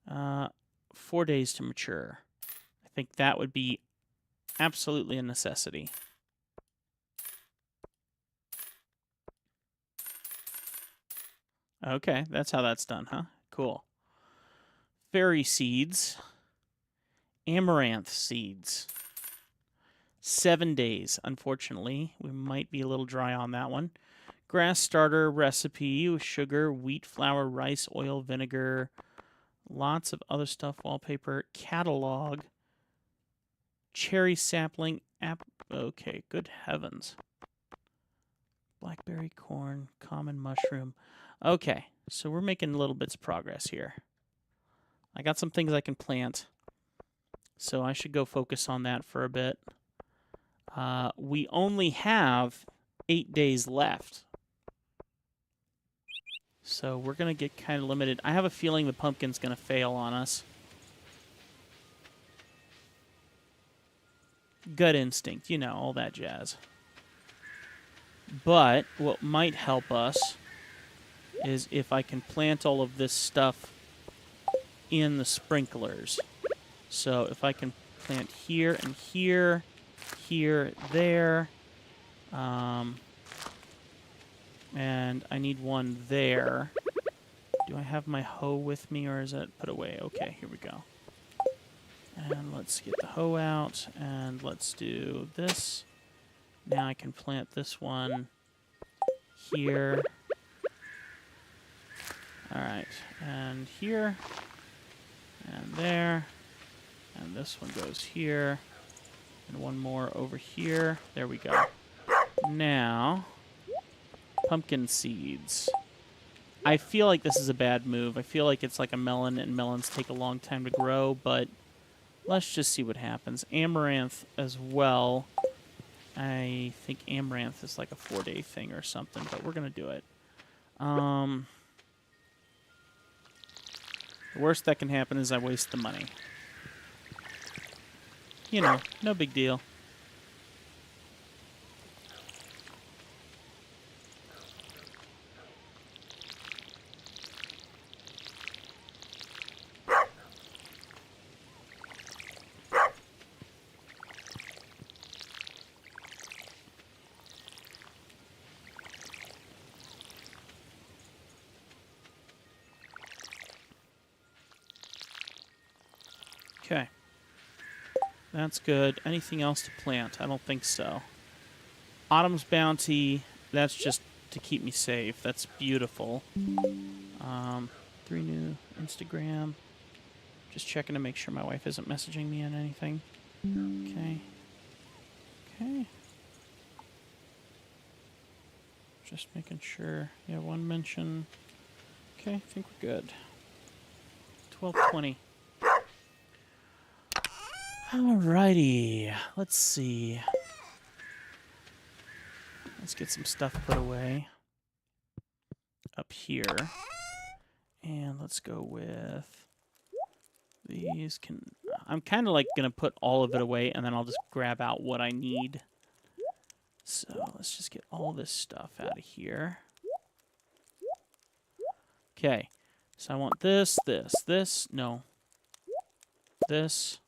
4 days to mature. I think that would be absolutely a necessity. Okay, that's how that's done, huh? Cool. Fairy seeds. Amaranth seeds. 7 days, unfortunately. We might be a little dry on that one. Grass starter recipe with sugar, wheat flour, rice, oil, vinegar, lots of other stuff, wallpaper, catalog, cherry sapling, okay, good heavens. Blackberry, corn, common mushroom. Okay, so we're making little bits of progress here. I got some things I can plant, so I should go focus on that for a bit. We only have 8 days left. So we're going to get kind of limited. I have a feeling the pumpkin's going to fail on us. Gut instinct, you know, all that jazz. But what might help us is if I can plant all of this stuff in the sprinklers. So if I can plant here and here, here, there, and I need one there. Do I have my hoe with me, or is it put away? Okay, here we go. And let's get the hoe out, and let's do this. Now I can plant this one here. Alright, and here, and there, and this one goes here, and one more over here. There we go. Now, pumpkin seeds. I feel like this is a bad move. I feel like it's like a melon, and melons take a long time to grow, but let's just see what happens. Amaranth as well. I think amaranth is like a 4-day thing or something, but we're going to do it. The worst that can happen is I waste the money. You know, no big deal. Okay. That's good. Anything else to plant? I don't think so. Autumn's Bounty, that's just to keep me safe. That's beautiful. 3 new Instagram. Just checking to make sure my wife isn't messaging me on anything. Okay. Okay. Just making sure. Yeah, 1 mention. Okay, I think we're good. 12:20. Alrighty. Let's see. Let's get some stuff put away up here. And let's go with these. I'm kind of like going to put all of it away, and then I'll just grab out what I need. So let's just get all this stuff out of here. Okay. So I want this, no. This,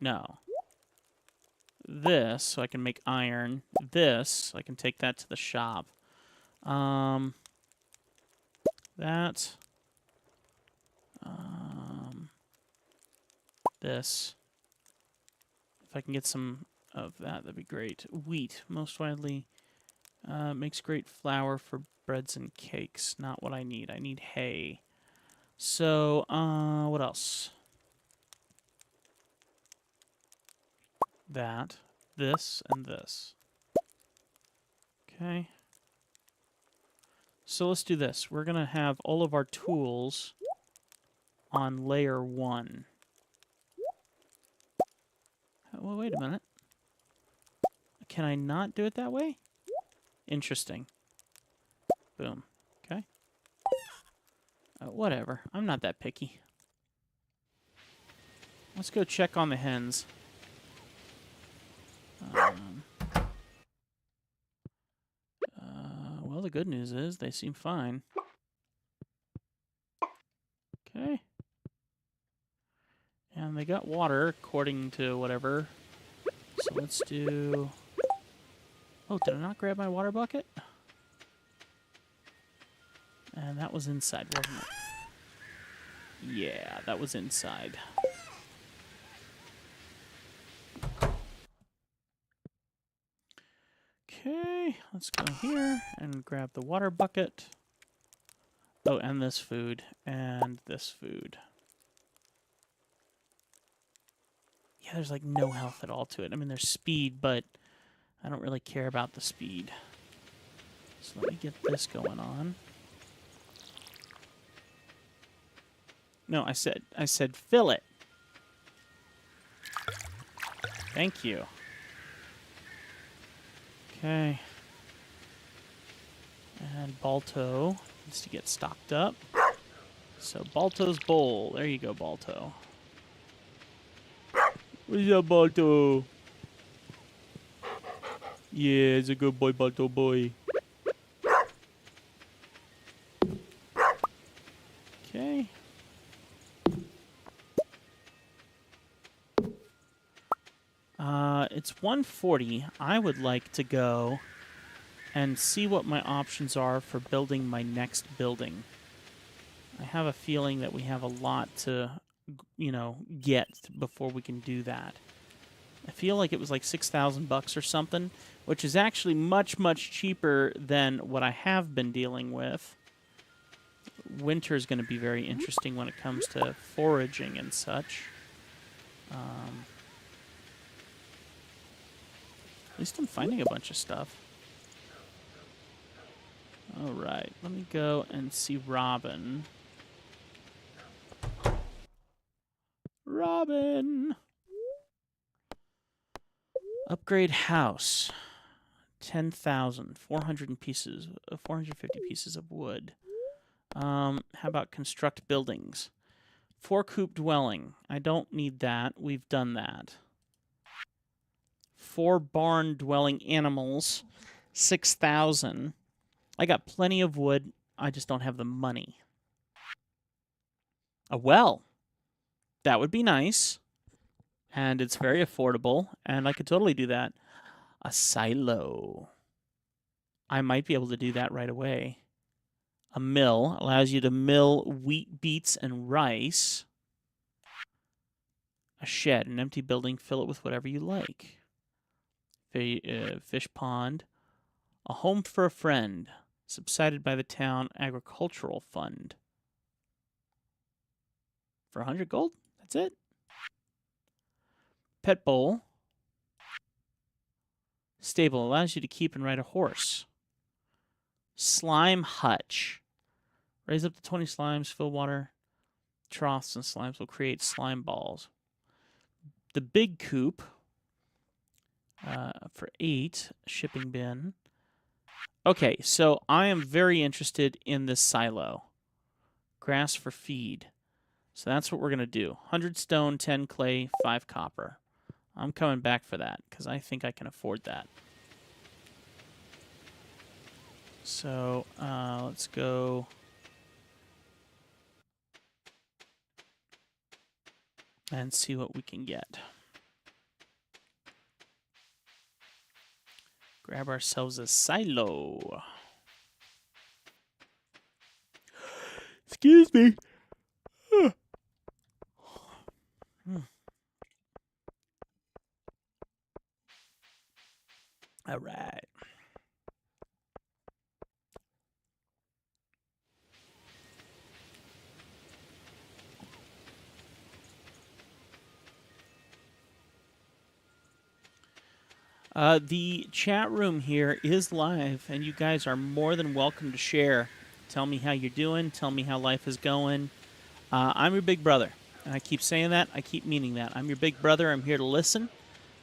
no. This, so I can make iron. This, so I can take that to the shop. That. This. If I can get some of that, that'd be great. Wheat, most widely. Makes great flour for breads and cakes. Not what I need. I need hay. So, what else? That. This, and this. Okay. So let's do this. We're going to have all of our tools on layer 1. Well, wait a minute. Can I not do it that way? Interesting. Boom. Okay. Whatever. I'm not that picky. Let's go check on the hens. Well, the good news is they seem fine. Okay. And they got water, according to whatever. So let's do... Oh, did I not grab my water bucket? And that was inside, wasn't it? Yeah, that was inside. Okay, let's go here and grab the water bucket. Oh, and this food, and this food. Yeah, there's like no health at all to it. I mean, there's speed, but I don't really care about the speed. So let me get this going on. No, I said fill it. Thank you. Okay. And Balto needs to get stocked up. So Balto's bowl. There you go, Balto. What's up, Balto? Yeah, it's a good boy, Balto boy. Okay. It's 1:40. I would like to go and see what my options are for building my next building. I have a feeling that we have a lot to, get before we can do that. I feel like it was like $6,000 or something, which is actually much, much cheaper than what I have been dealing with. Winter is going to be very interesting when it comes to foraging and such. At least I'm finding a bunch of stuff. All right, let me go and see Robin. Robin! Upgrade house. 10,000. 450 pieces of wood. How about construct buildings? 4-coop dwelling. I don't need that. We've done that. 4 barn dwelling animals. 6,000. I got plenty of wood. I just don't have the money. A well. That would be nice. And it's very affordable. And I could totally do that. A silo. I might be able to do that right away. A mill allows you to mill wheat, beets, and rice. A shed, an empty building, fill it with whatever you like. Fish pond. A home for a friend, subsidized by the town agricultural fund. For 100 gold? That's it. Pet bowl. Stable allows you to keep and ride a horse. Slime hutch. Raise up to 20 slimes, fill water. Troughs and slimes will create slime balls. The big coop for 8. Shipping bin. Okay, so I am very interested in this silo. Grass for feed. So that's what we're going to do. 100 stone, 10 clay, 5 copper. I'm coming back for that because I think I can afford that. So let's go. And see what we can get. Grab ourselves a silo. Excuse me. All right. The chat room here is live, and you guys are more than welcome to share. Tell me how you're doing. Tell me how life is going. I'm your big brother, and I keep saying that. I keep meaning that. I'm your big brother. I'm here to listen.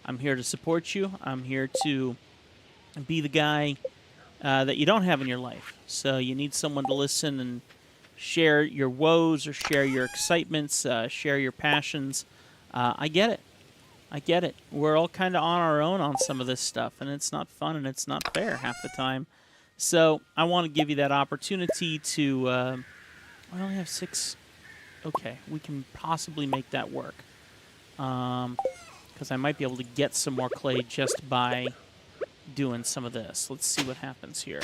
I'm here to support you. I'm here to be the guy that you don't have in your life. So you need someone to listen and share your woes or share your excitements, share your passions. I get it. I get it. We're all kind of on our own on some of this stuff, and it's not fun and it's not fair half the time. So I want to give you that opportunity to. I only have 6. Okay, we can possibly make that work. Because I might be able to get some more clay just by doing some of this. Let's see what happens here.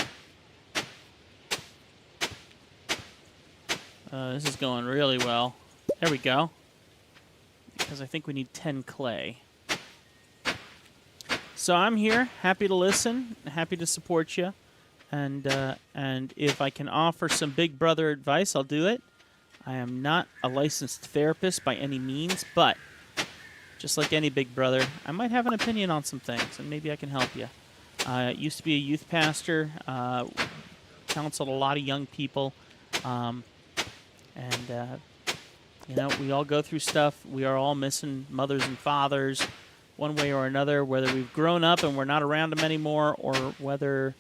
This is going really well. There we go. Because I think we need 10 clay. So I'm here, happy to listen, happy to support you. And if I can offer some big brother advice, I'll do it. I am not a licensed therapist by any means, but just like any big brother, I might have an opinion on some things, and maybe I can help you. I used to be a youth pastor, counseled a lot of young people, you know, we all go through stuff. We are all missing mothers and fathers one way or another, whether we've grown up and we're not around them anymore, or whether,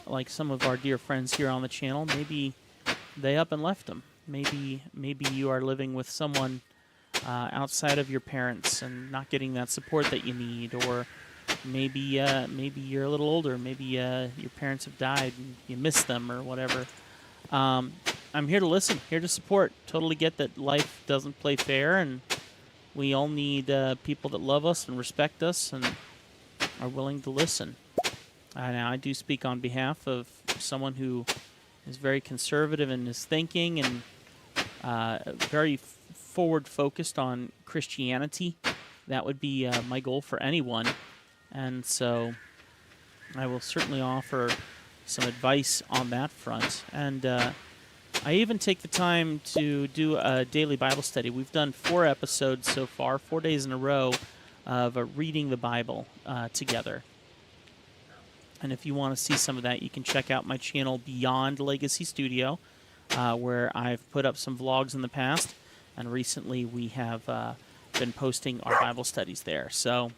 like some of our dear friends here on the channel, maybe they up and left them. Maybe you are living with someone outside of your parents and not getting that support that you need, or maybe you're a little older. Maybe your parents have died and you miss them or whatever. I'm here to listen, here to support. Totally get that life doesn't play fair, and we all need people that love us and respect us and are willing to listen. Now, I do speak on behalf of someone who is very conservative in his thinking and very forward-focused on Christianity. That would be my goal for anyone. And so I will certainly offer some advice on that front. And I even take the time to do a daily Bible study. We've done 4 episodes so far, 4 days in a row of reading the Bible together. And if you want to see some of that, you can check out my channel Beyond Legacy Studio, where I've put up some vlogs in the past. And recently we have been posting our Bible studies there. So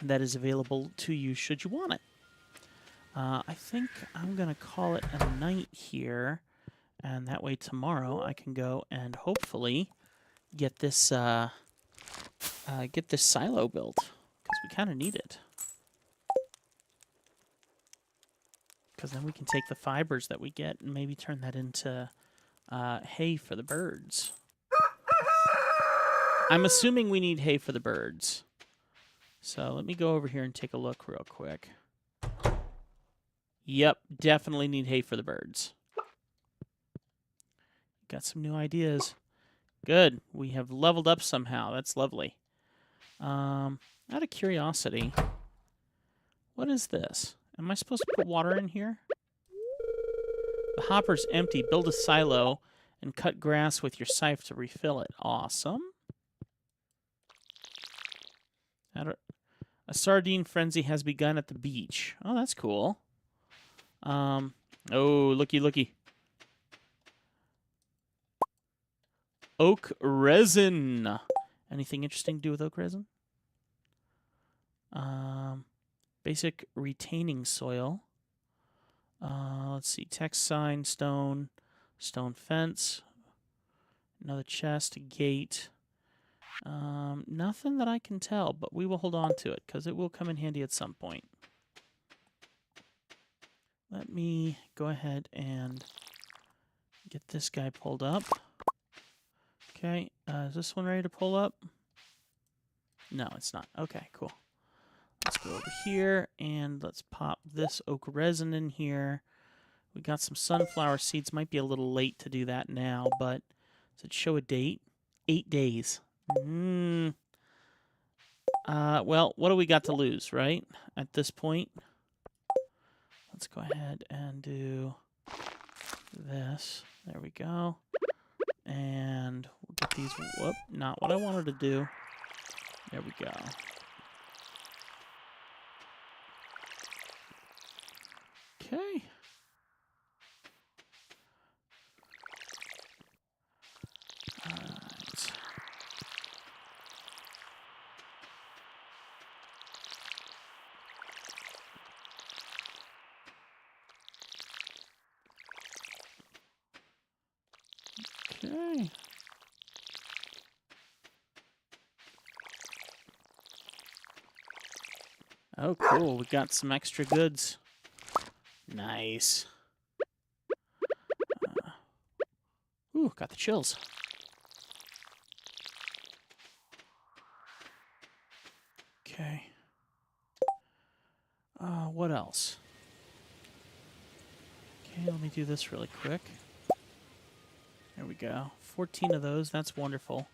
that is available to you should you want it. I think I'm going to call it a night here, and that way tomorrow I can go and hopefully get this silo built, because we kind of need it. Because then we can take the fibers that we get and maybe turn that into hay for the birds. I'm assuming we need hay for the birds. So let me go over here and take a look real quick. Yep, definitely need hay for the birds. Got some new ideas. Good. We have leveled up somehow. That's lovely. Out of curiosity, what is this? Am I supposed to put water in here? The hopper's empty. Build a silo and cut grass with your scythe to refill it. Awesome. A sardine frenzy has begun at the beach. Oh, that's cool. Oh, looky, looky. Oak resin. Anything interesting to do with oak resin? Basic retaining soil. Let's see. Text sign, stone fence. Another chest, a gate. Nothing that I can tell, but we will hold on to it because it will come in handy at some point. Let me go ahead and get this guy pulled up. Okay, is this one ready to pull up? No, it's not. Okay, cool. Let's go over here and let's pop this oak resin in here. We got some sunflower seeds. Might be a little late to do that now, but does it show a date? 8 days. Well, what do we got to lose, right? At this point. Let's go ahead and do this. There we go. And we'll get these. Whoop, not what I wanted to do. There we go. Okay. Alright. Okay. Oh, cool. We got some extra goods. Nice. Ooh, got the chills. Okay. What else? Okay, let me do this really quick. There we go. 14 of those. That's wonderful.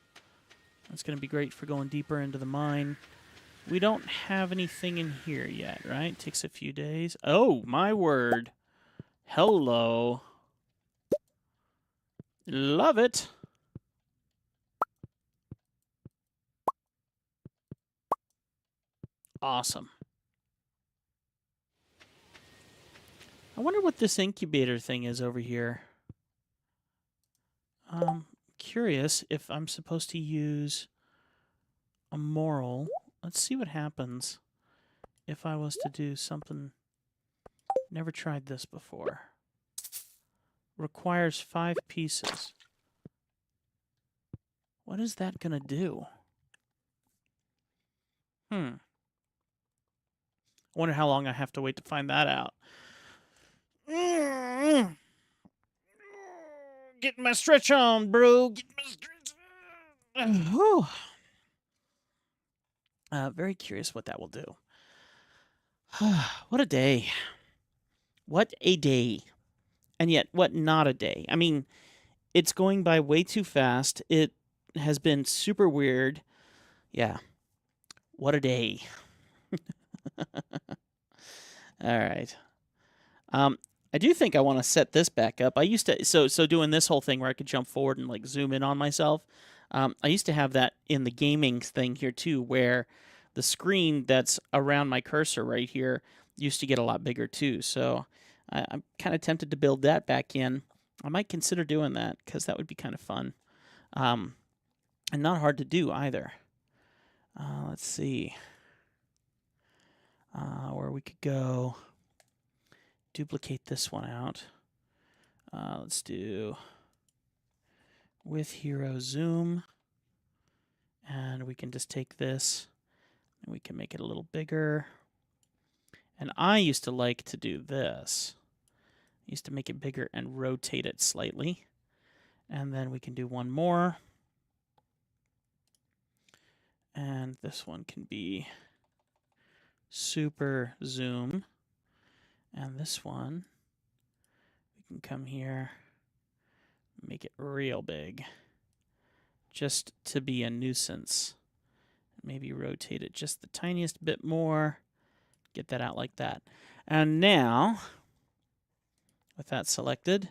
That's going to be great for going deeper into the mine. We don't have anything in here yet, right? Takes a few days. Oh, my word. Hello. Love it. Awesome. I wonder what this incubator thing is over here. Curious if I'm supposed to use a moral. Let's see what happens if I was to do something. Never tried this before. Requires 5 pieces. What is that gonna do? I wonder how long I have to wait to find that out. Get my stretch on, bro. Get my stretch on. Very curious what that will do. What a day. What a day. And yet, what not a day. I mean, it's going by way too fast. It has been super weird. Yeah. What a day. All right. I do think I want to set this back up. I used to so doing this whole thing where I could jump forward and like zoom in on myself. I used to have that in the gaming thing here too, where the screen that's around my cursor right here used to get a lot bigger too. So I'm kind of tempted to build that back in. I might consider doing that because that would be kind of fun, and not hard to do either. Let's see where we could go. Duplicate this one out. Let's do with hero zoom. And we can just take this and we can make it a little bigger. And I used to like to do this. I used to make it bigger and rotate it slightly. And then we can do one more. And this one can be super zoom. And this one, we can come here, make it real big, just to be a nuisance. Maybe rotate it just the tiniest bit more, get that out like that. And now, with that selected,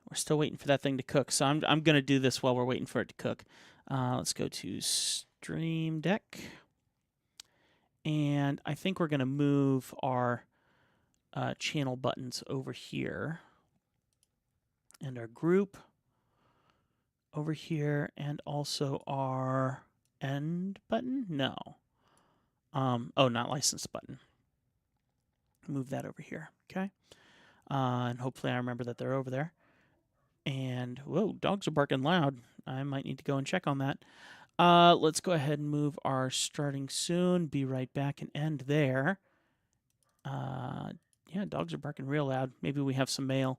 we're still waiting for that thing to cook. So I'm going to do this while we're waiting for it to cook. Let's go to Stream Deck. And I think we're going to move our channel buttons over here, and our group over here, and also our end button. No, oh, not licensed button. Move that over here, okay? And hopefully I remember that they're over there. And whoa, dogs are barking loud. I might need to go and check on that. Let's go ahead and move our starting soon. Be right back and end there. Yeah, dogs are barking real loud. Maybe we have some mail.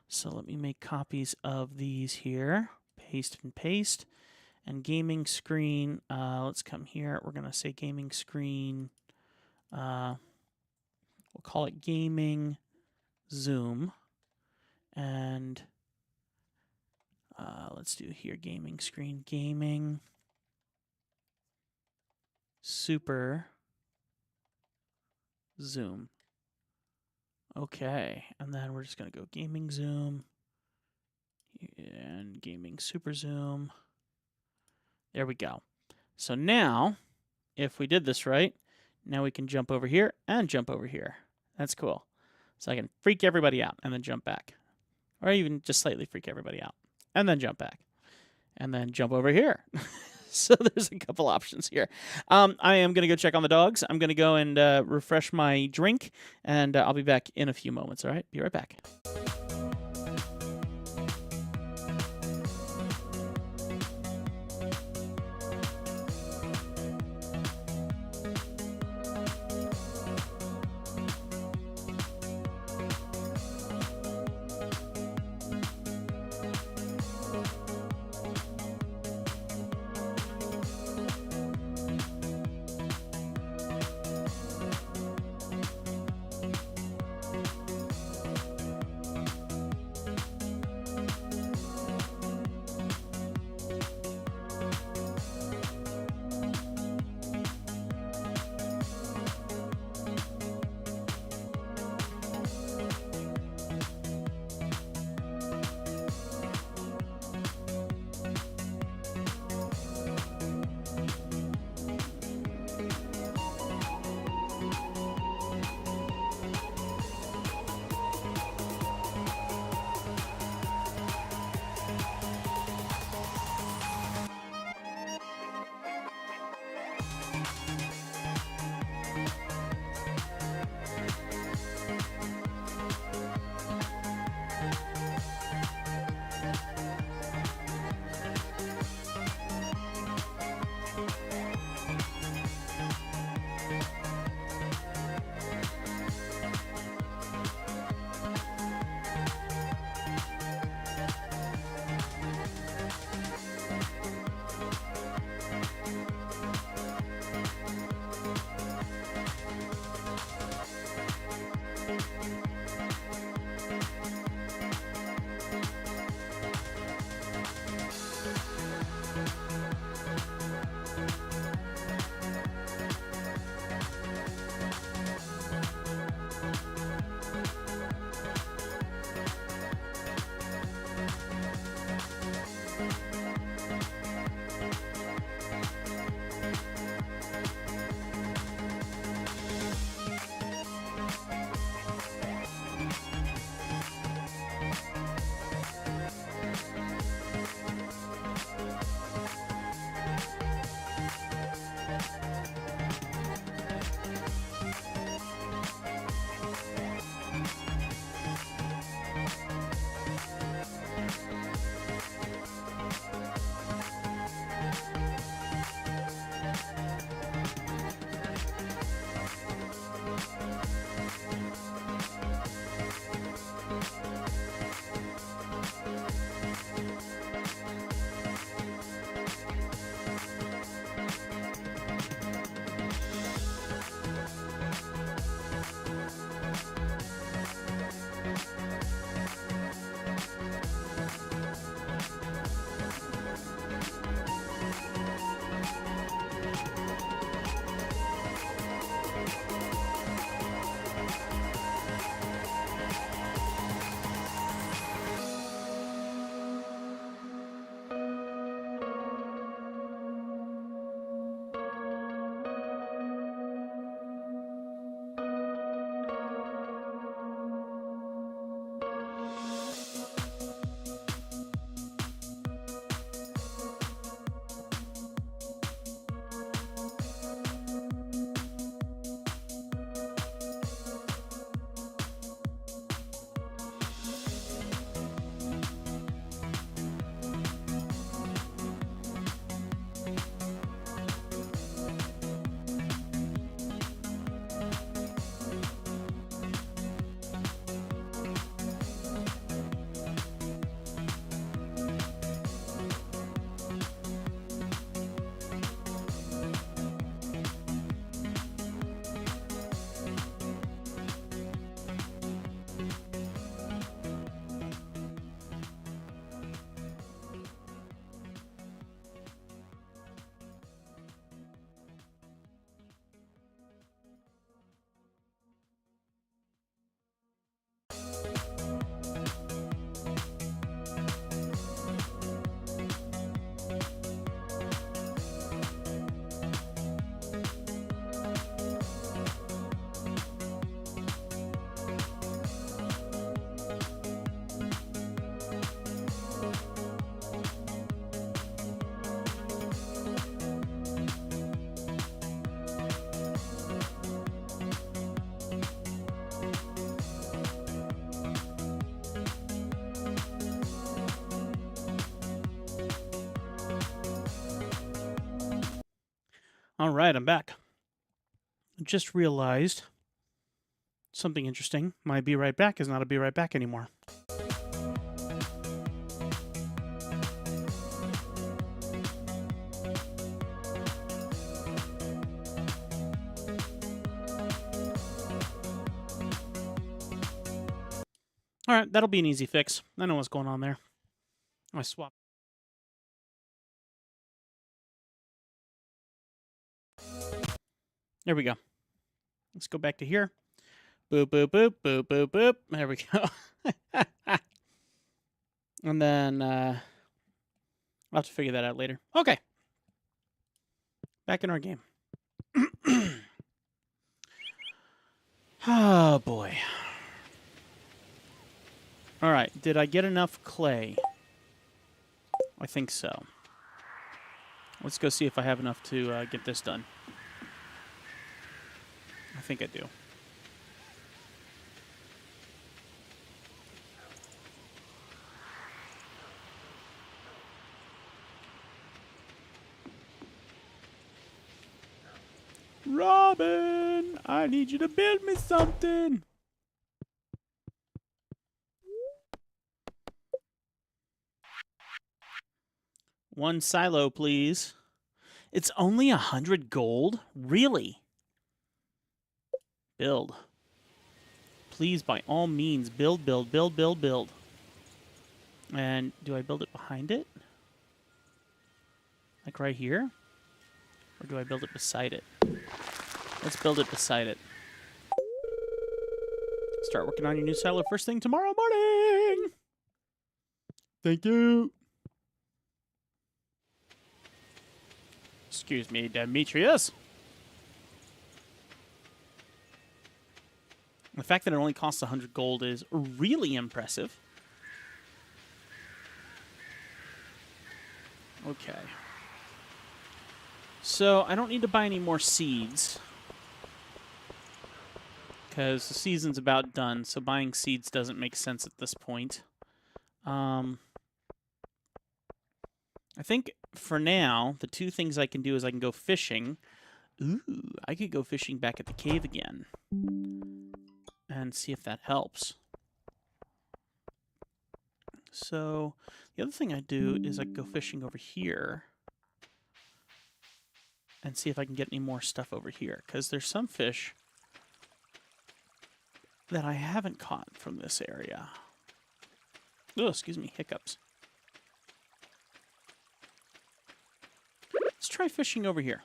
So let me make copies of these here. Paste and paste. And gaming screen. Let's come here. We're going to say gaming screen. We'll call it gaming zoom. And let's do here gaming screen. Gaming super zoom. Okay, and then we're just going to go gaming zoom and gaming super zoom. There we go. So now, if we did this right, now we can jump over here and jump over here. That's cool. So I can freak everybody out and then jump back. Or even just slightly freak everybody out and then jump back. And then jump over here. So there's a couple options here. I am going to go check on the dogs. I'm going to go and refresh my drink, and I'll be back in a few moments. All right, be right back. All right, I'm back. Just realized something interesting. My be right back is not a be right back anymore. All right, that'll be an easy fix. I know what's going on there. I swap. There we go. Let's go back to here. Boop, boop, boop, boop, boop, boop. There we go. And then I'll have to figure that out later. Okay. Back in our game. Oh, boy. All right. Did I get enough clay? I think so. Let's go see if I have enough to get this done. I think I do. Robin, I need you to build me something. One silo, please. It's only 100 gold? Really? Build. Please, by all means, build, build, build, build, build. And do I build it behind it? Like right here? Or do I build it beside it? Let's build it beside it. Start working on your new silo first thing tomorrow morning. Thank you. Excuse me, Demetrius. The fact that it only costs 100 gold is really impressive. Okay. So I don't need to buy any more seeds, because the season's about done, so buying seeds doesn't make sense at this point. I think for now, the two things I can do is I can go fishing. Ooh, I could go fishing back at the cave again and see if that helps. So the other thing I do is I go fishing over here and see if I can get any more stuff over here, because there's some fish that I haven't caught from this area. Oh, excuse me, hiccups. Let's try fishing over here.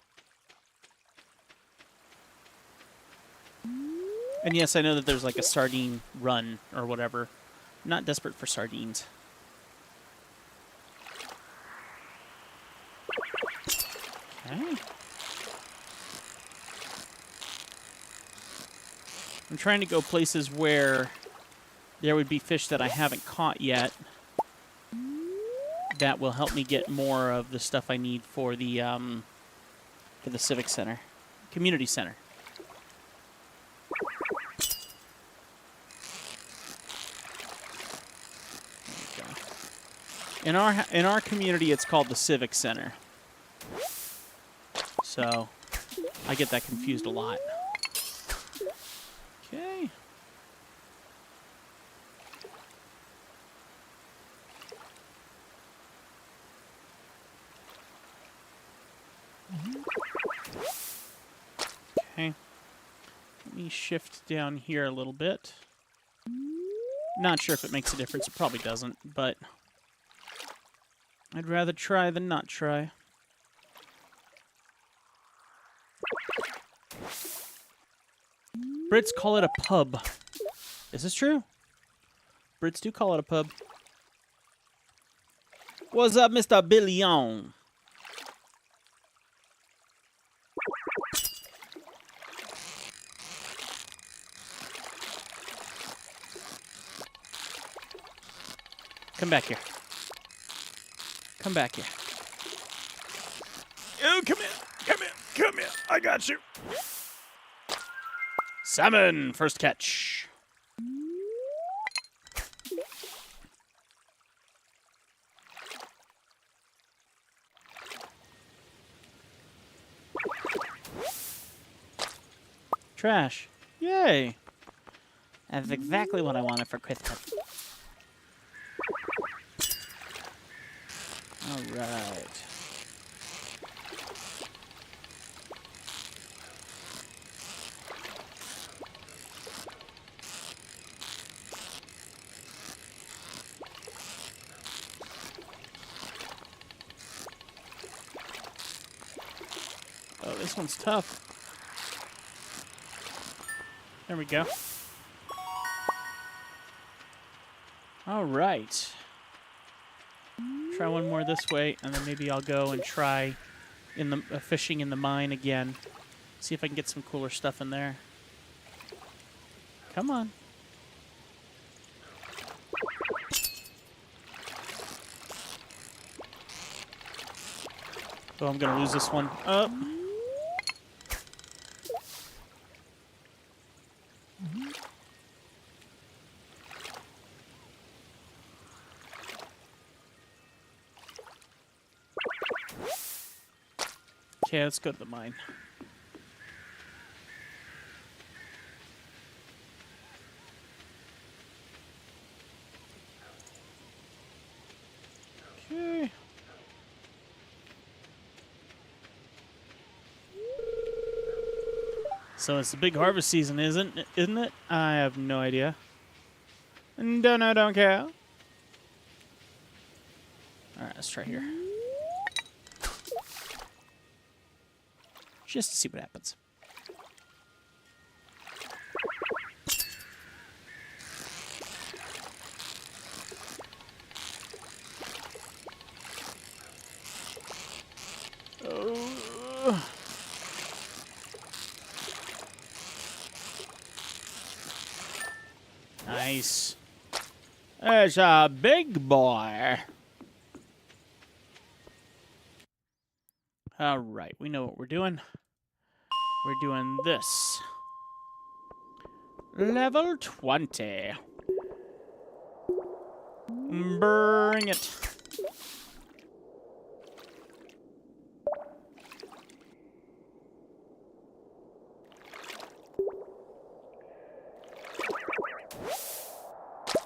And yes, I know that there's like a sardine run or whatever. I'm not desperate for sardines. Okay. I'm trying to go places where there would be fish that I haven't caught yet. That will help me get more of the stuff I need for the civic center, community center. There we go. In our community, it's called the civic center. So I get that confused a lot. Okay. Okay. Let me shift down here a little bit. Not sure if it makes a difference. It probably doesn't, but I'd rather try than not try. Brits call it a pub. Is this true? Brits do call it a pub. What's up, Mr. Billion? Come back here. Come back here. Oh, come here. Come here. Come here. I got you. Salmon, first catch. Trash. Yay. That's exactly what I wanted for Christmas. All right. Oh, this one's tough. There we go. All right. Try one more this way, and then maybe I'll go and try in the fishing in the mine again. See if I can get some cooler stuff in there. Come on. Oh, I'm gonna lose this one. Up. Okay, let's go to the mine. Okay. So it's the big harvest season, isn't it? I have no idea. Don't care. All right, let's try here. Just to see what happens. Oh. Nice. There's a big boy. All right, we know what we're doing. We're doing this. Level 20. Bring it.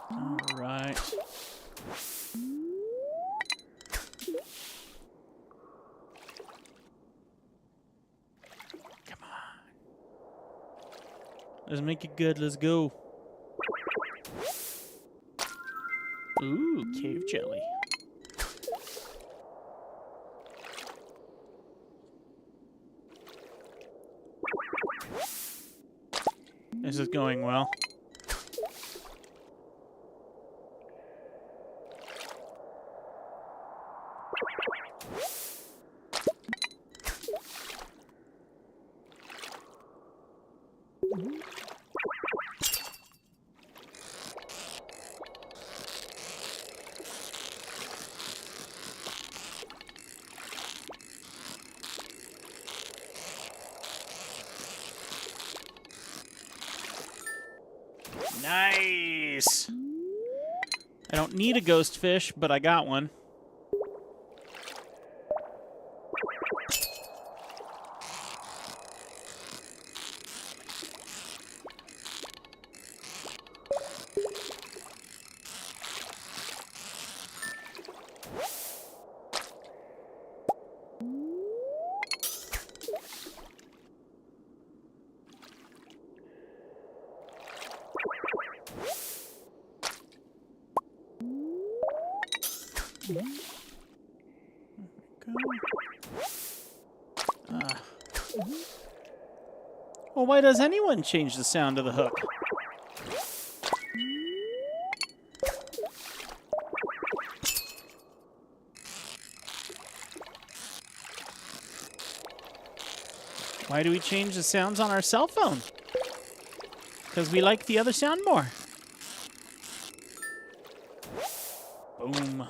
All right. Come on. Let's make it good. Let's go. Ooh, cave jelly. This is going well. Nice! I don't need a ghost fish, but I got one. Well, why does anyone change the sound of the hook? Why do we change the sounds on our cell phone? Because we like the other sound more. Boom.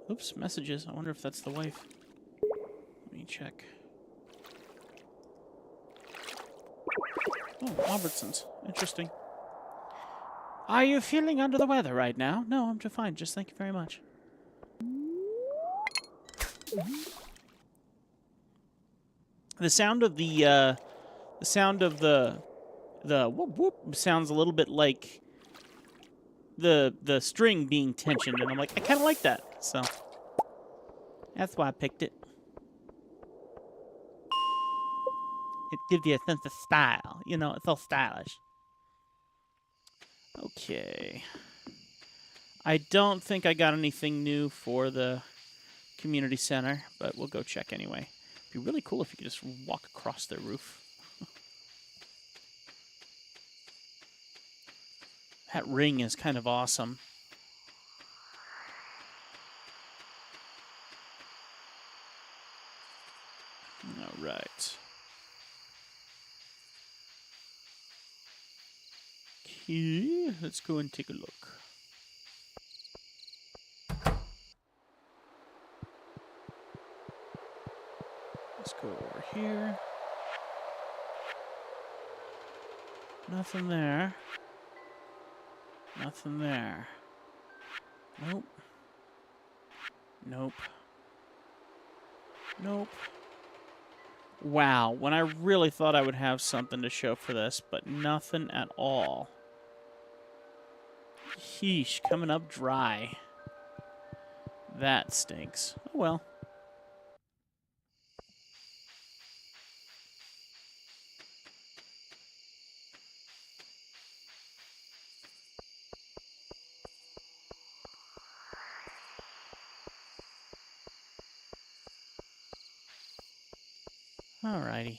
Oops, messages. I wonder if that's the wife. Let me check. Oh, Albertsons. Interesting. Are you feeling under the weather right now? No, I'm just fine. Just thank you very much. The sound of the whoop whoop sounds a little bit like the string being tensioned, and I'm like, I kind of like that, so that's why I picked it. It gives you a sense of style, you know. It's all stylish. Okay. I don't think I got anything new for the community center, but we'll go check anyway. It'd be really cool if you could just walk across their roof. That ring is kind of awesome. All right. Okay, let's go and take a look. Let's go over here. Nothing there. Nothing there. Nope. Nope. Nope. Wow, when I really thought I would have something to show for this, but nothing at all. Yeesh, coming up dry. That stinks. Oh well. Alrighty.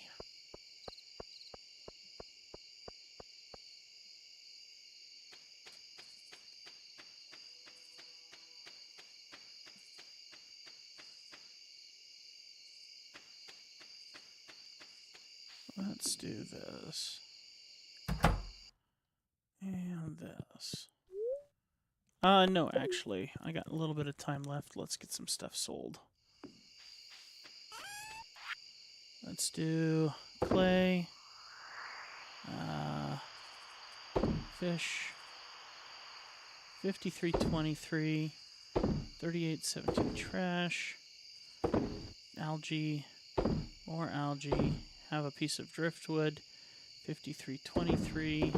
Let's do this. And this. No, actually, I got a little bit of time left. Let's get some stuff sold. Let's do clay, fish, 5323, 3817 trash, algae, more algae, have a piece of driftwood, 5323.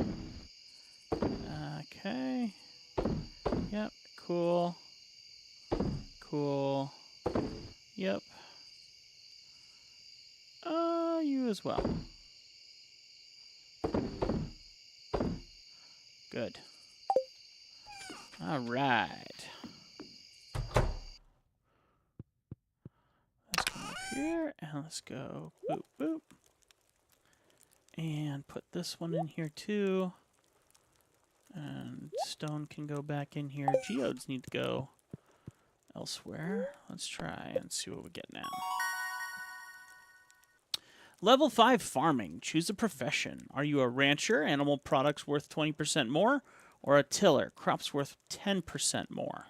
Okay. Yep, cool. Cool. Yep. You as well. Good. All right. Let's come up here and let's go boop, boop. And put this one in here too. And stone can go back in here. Geodes need to go elsewhere. Let's try and see what we get now. Level 5 farming. Choose a profession. Are you a rancher? Animal products worth 20% more? Or a tiller? Crops worth 10% more?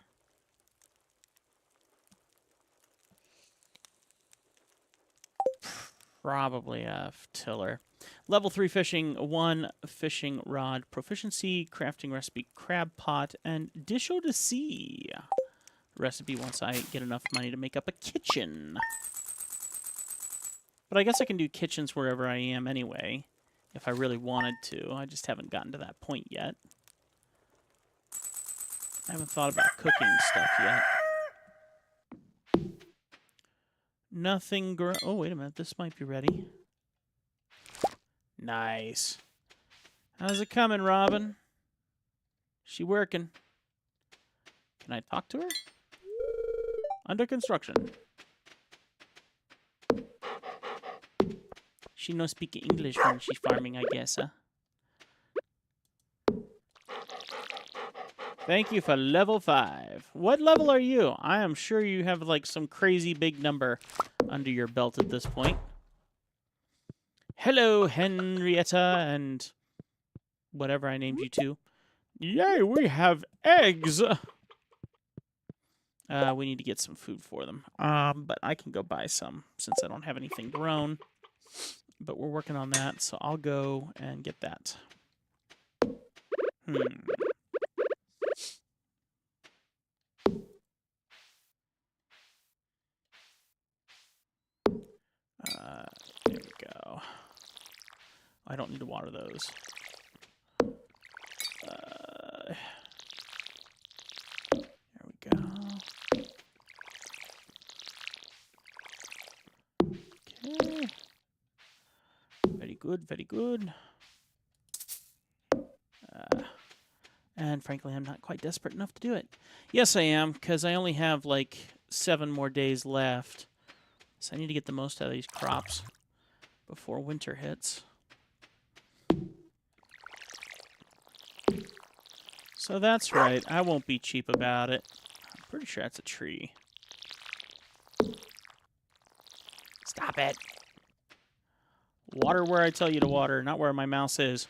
Probably a tiller. Level 3 fishing. 1 fishing rod proficiency. Crafting recipe crab pot. And dish o' the sea. Recipe once I get enough money to make up a kitchen. But I guess I can do kitchens wherever I am anyway, if I really wanted to. I just haven't gotten to that point yet. I haven't thought about cooking stuff yet. Nothing oh, wait a minute. This might be ready. Nice. How's it coming, Robin? She working? Can I talk to her? Under construction. She no speak English when she's farming, I guess, huh? Thank you for level 5. What level are you? I am sure you have, like, some crazy big number under your belt at this point. Hello, Henrietta, and whatever I named you to. Yay, we have eggs! We need to get some food for them. But I can go buy some, since I don't have anything grown. But we're working on that, so I'll go and get that. we go. I don't need to water those. There we go. Okay. Very good, very good. And frankly, I'm not quite desperate enough to do it. Yes, I am, because I only have like 7 more days left. So I need to get the most out of these crops before winter hits. So that's right. I won't be cheap about it. I'm pretty sure that's a tree. Stop it. Water where I tell you to water, not where my mouse is.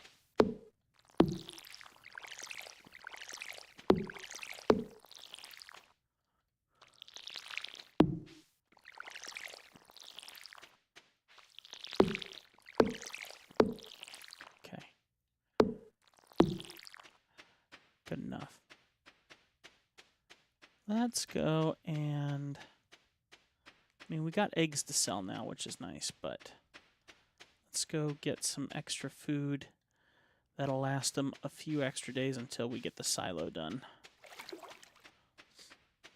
Okay. Good enough. Let's go and... I mean, we got eggs to sell now, which is nice, but... Let's go get some extra food. That'll last them a few extra days until we get the silo done.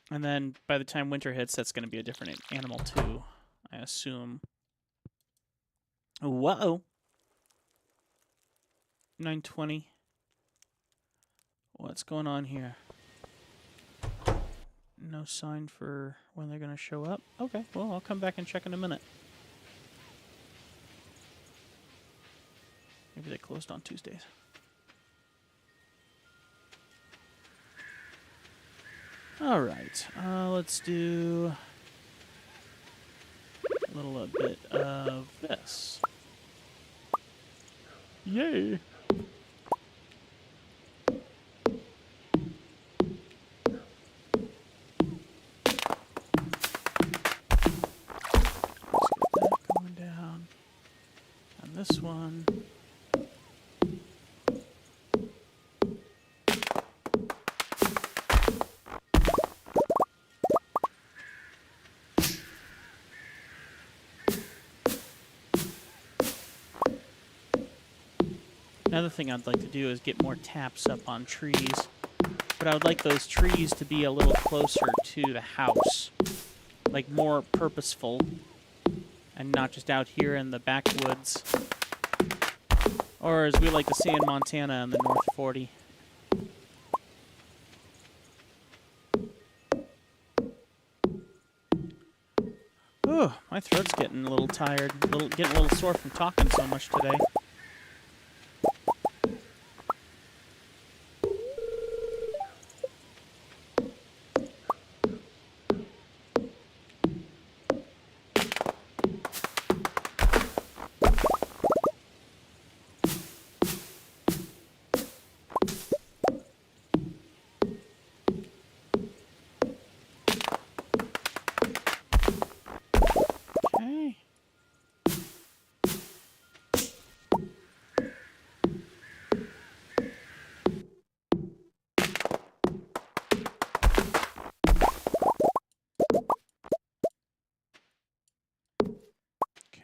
And then by the time winter hits, that's going to be a different animal too, I assume. Whoa! 9:20. What's going on here? No sign for when they're going to show up. Okay, well, I'll come back and check in a minute. Maybe they closed on Tuesdays. All right, let's do a little bit of this. Yay! Going down. And this one. Another thing I'd like to do is get more taps up on trees. But I would like those trees to be a little closer to the house. Like more purposeful. And not just out here in the backwoods. Or as we like to say in Montana, in the North 40. Ooh, my throat's getting a little tired. Getting a little sore from talking so much today.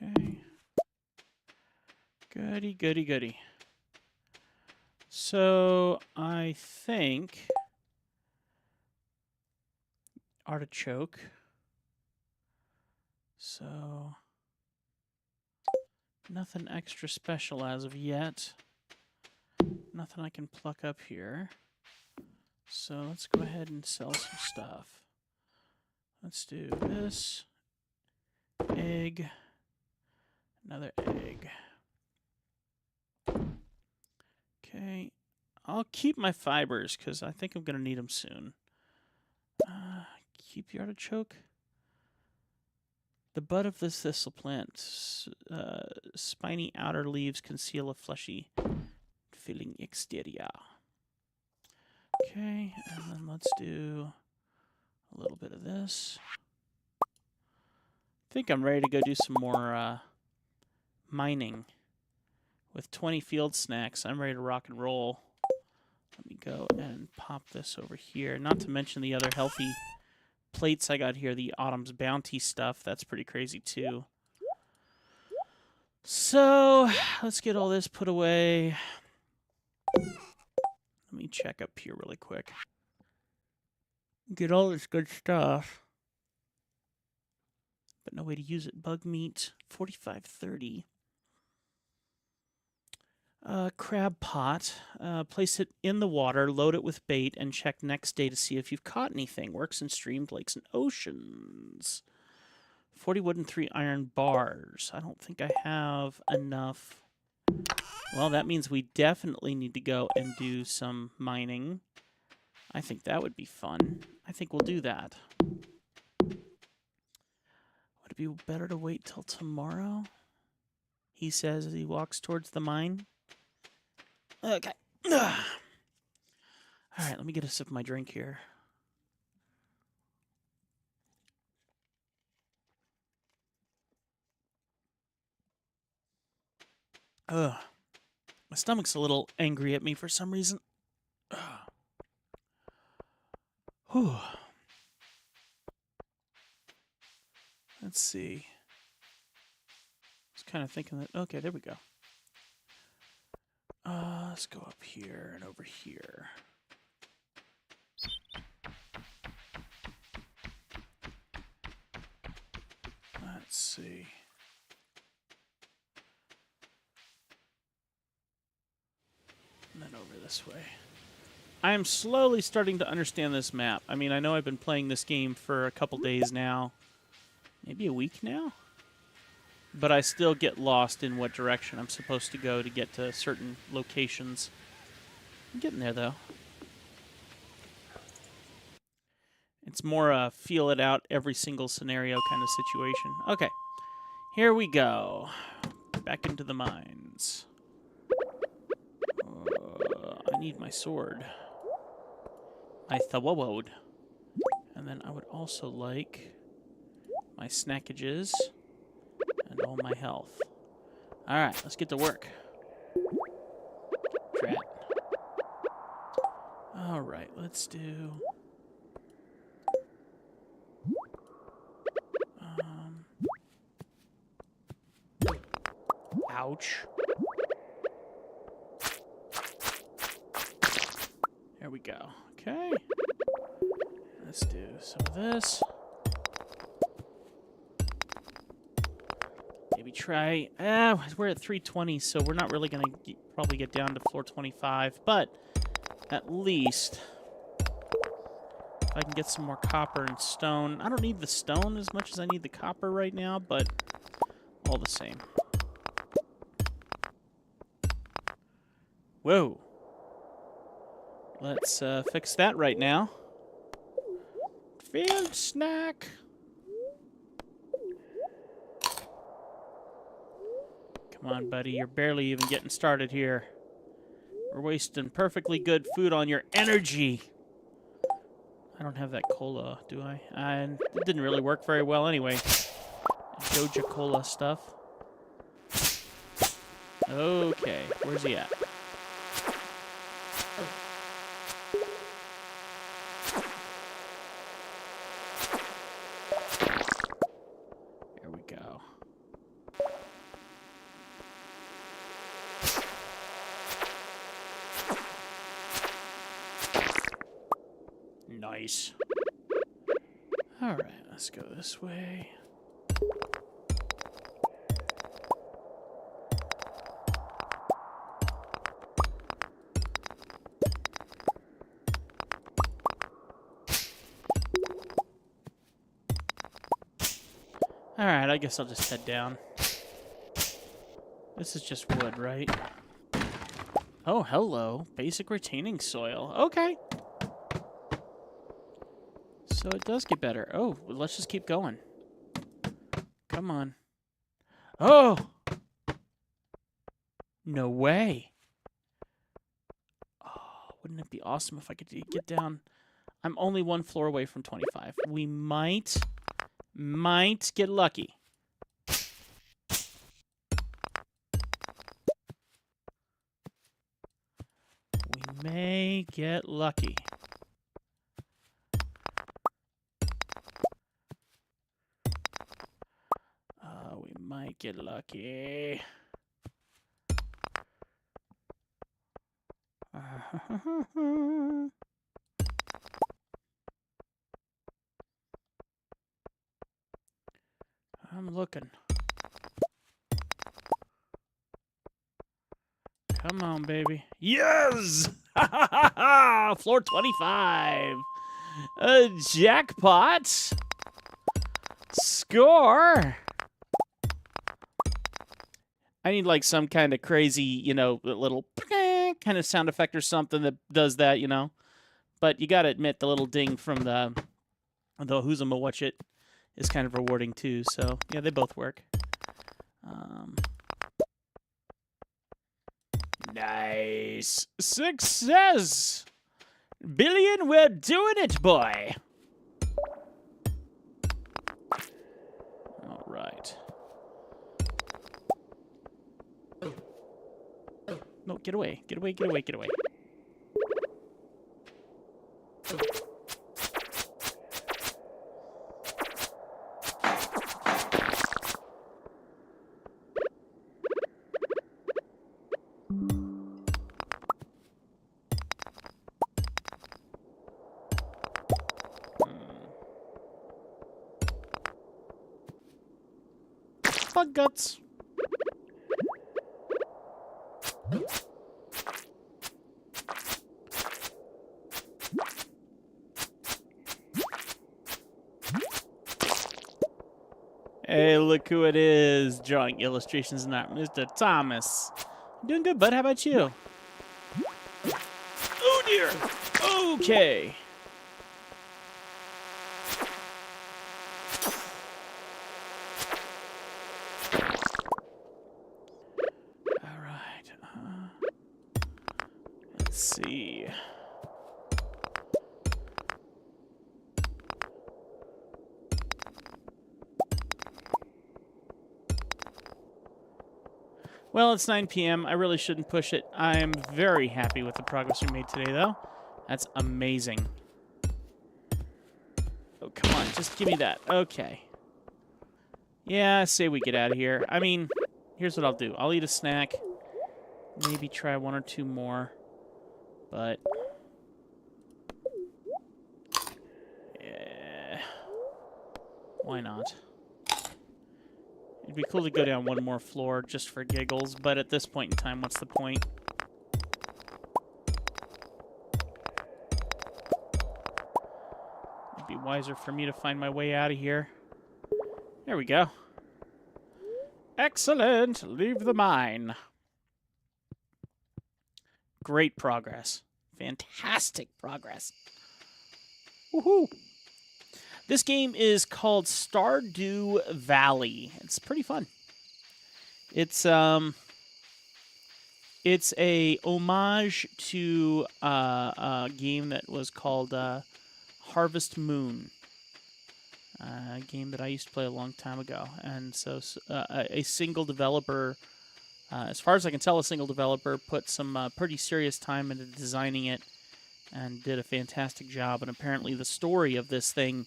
Okay. Goody, goody, goody. So, I think artichoke. So, nothing extra special as of yet. Nothing I can pluck up here. So, let's go ahead and sell some stuff. Let's do this. Egg. Another egg. Okay. I'll keep my fibers because I think I'm going to need them soon. Keep the artichoke. The bud of this thistle plant. Spiny outer leaves conceal a fleshy filling exterior. Okay, and then let's do a little bit of this. I think I'm ready to go do some more mining. With 20 field snacks, I'm ready to rock and roll. Let me go and pop this over here. Not to mention the other healthy plates I got here, the Autumn's Bounty stuff. That's pretty crazy too. So, let's get all this put away. Let me check up here really quick. Get all this good stuff. But no way to use it. Bug meat, 4530. Crab pot. Place it in the water, load it with bait, and check next day to see if you've caught anything. Works in streams, lakes, and oceans. 40 wood and 3 iron bars. I don't think I have enough. Well, that means we definitely need to go and do some mining. I think that would be fun. I think we'll do that. Would it be better to wait till tomorrow? He says as he walks towards the mine. Okay. All right, let me get a sip of my drink here. Ugh. My stomach's a little angry at me for some reason. Ugh. Whew. Let's see. I was kind of thinking that... Okay, there we go. Let's go up here and over here. Let's see. And then over this way. I am slowly starting to understand this map. I mean, I know I've been playing this game for a couple days now. Maybe a week now? But I still get lost in what direction I'm supposed to go to get to certain locations. I'm getting there, though. It's more a feel it out every single scenario kind of situation. Okay, here we go. Back into the mines. I need my sword. My thawawode. And then I would also like my snackages and all my health. Alright, let's get to work. Drat. Alright, let's do... Ouch. There we go. Okay. Let's do some of this. Maybe try... we're at 320, so we're not really going to probably get down to floor 25. But at least... if I can get some more copper and stone. I don't need the stone as much as I need the copper right now, but all the same. Whoa. Let's fix that right now. Field snack. Come on, buddy. You're barely even getting started here. We're wasting perfectly good food on your energy. I don't have that cola, do I? And it didn't really work very well anyway. Doja Cola stuff. Okay, where's he at? There we go. Nice. All right, let's go this way. All right, I guess I'll just head down. This is just wood, right? Oh, hello. Basic retaining soil. Okay. So it does get better. Oh, well, let's just keep going. Come on. Oh! No way. Oh, wouldn't it be awesome if I could get down? I'm only one floor away from 25. We might get lucky. We may get lucky. We might get lucky. I'm looking. Come on, baby. Yes! Floor 25. A jackpot. Score. I need like some kind of crazy, little kind of sound effect or something that does that, But you got to admit the little ding from the Who's a Watch It is kind of rewarding too. So yeah, they both work. Nice success, Billion. We're doing it, boy. All right. No, get away! Get away! Get away! Get away! Bug guts. Hey, look who it is. Drawing illustrations, not Mr. Thomas. Doing good, bud. How about you? Oh, dear. Okay. All right. Let's see. Well, it's 9 p.m. I really shouldn't push it. I'm very happy with the progress we made today, though. That's amazing. Oh, come on. Just give me that. Okay. Yeah, I say we get out of here. I mean, here's what I'll do. I'll eat a snack. Maybe try one or two more. But... yeah. Why not? It'd be cool to go down one more floor just for giggles, but at this point in time, what's the point? It'd be wiser for me to find my way out of here. There we go. Excellent! Leave the mine. Great progress. Fantastic progress. Woohoo! This game is called Stardew Valley. It's pretty fun. It's a homage to a game that was called Harvest Moon. A game that I used to play a long time ago. And so a single developer, as far as I can tell, a single developer put some pretty serious time into designing it and did a fantastic job. And apparently the story of this thing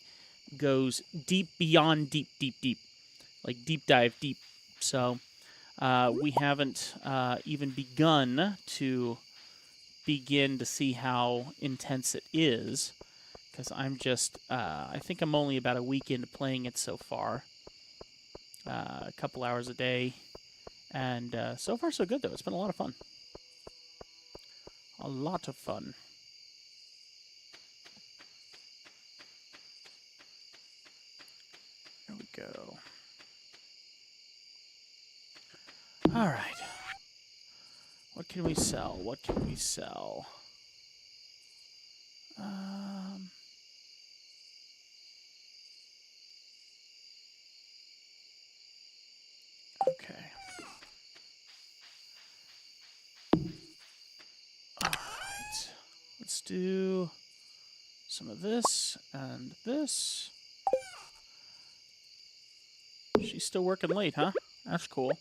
goes deep beyond deep, deep, deep. Like deep dive deep. So we haven't even begun to see how intense it is. Because I'm just, I think I'm only about a week into playing it so far. A couple hours a day. And so far so good, though. It's been a lot of fun. A lot of fun. There we go. All right. What can we sell? What can we sell? Okay. All right. Let's do some of this and this. She's still working late, huh? That's cool.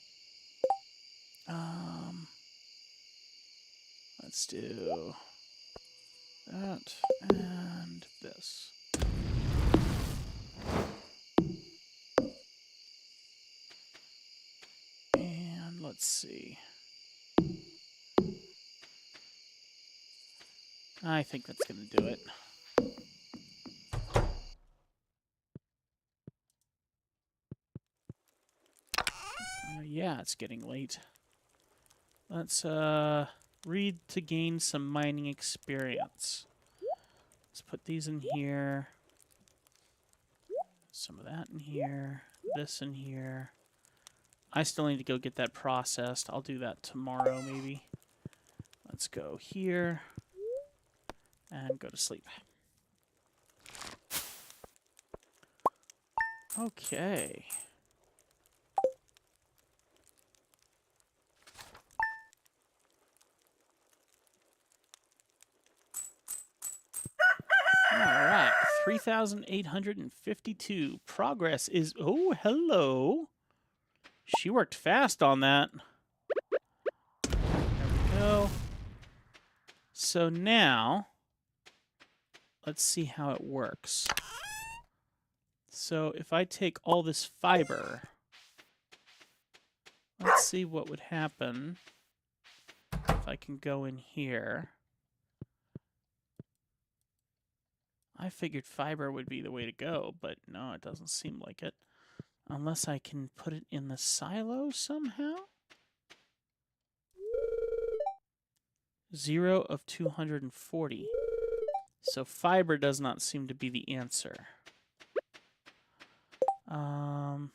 Let's do that and this. And let's see. I think that's going to do it. Yeah, it's getting late. Let's read to gain some mining experience. Let's put these in here. Some of that in here. This in here. I still need to go get that processed. I'll do that tomorrow, maybe. Let's go here. And go to sleep. Okay. Alright. 3,852. Progress is... Oh, hello. She worked fast on that. There we go. So now... Let's see how it works. So if I take all this fiber, let's see what would happen if I can go in here. I figured fiber would be the way to go, but no, it doesn't seem like it. Unless I can put it in the silo somehow? 0 of 240. So fiber does not seem to be the answer. Oh,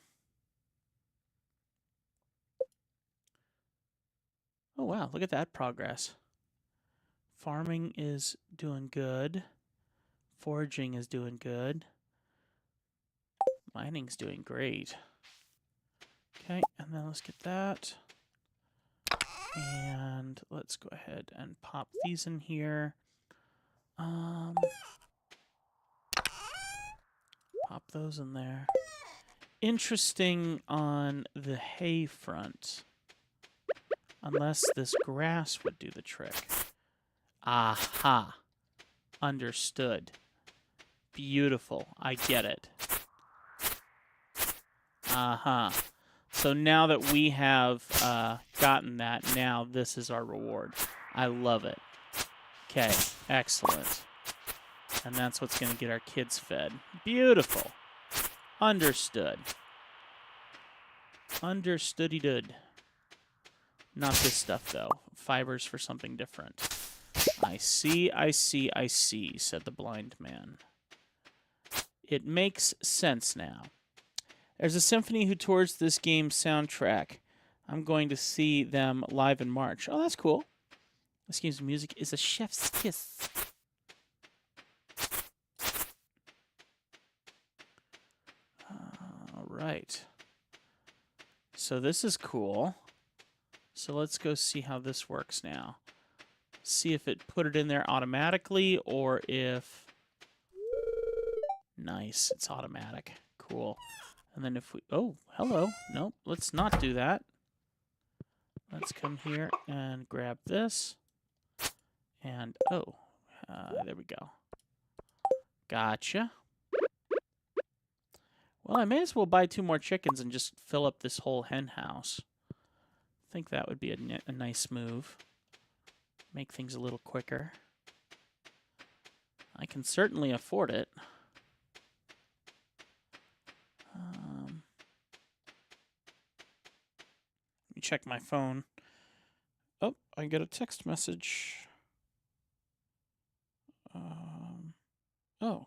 wow, look at that progress. Farming is doing good. Foraging is doing good. Mining's doing great. Okay, and then let's get that. And let's go ahead and pop these in here. Pop those in there. Interesting on the hay front. Unless this grass would do the trick. Aha. Understood. Beautiful. I get it. Uh-huh. So now that we have gotten that, now this is our reward. I love it. Okay, excellent. And that's what's going to get our kids fed. Beautiful. Understood. Understoody-dood. Not this stuff, though. Fibers for something different. I see, I see, I see, said the blind man. It makes sense now. There's a symphony who tours this game's soundtrack. I'm going to see them live in March. Oh, that's cool. This game's music is a chef's kiss. All right. So this is cool. So let's go see how this works now. See if it put it in there automatically or if... Nice, it's automatic. Cool. And then if we... Oh, hello. Nope, let's not do that. Let's come here and grab this. And, oh, there we go. Gotcha. Well, I may as well buy 2 more chickens and just fill up this whole hen house. I think that would be a nice move. Make things a little quicker. I can certainly afford it. Let me check my phone. Oh, I get a text message. Oh.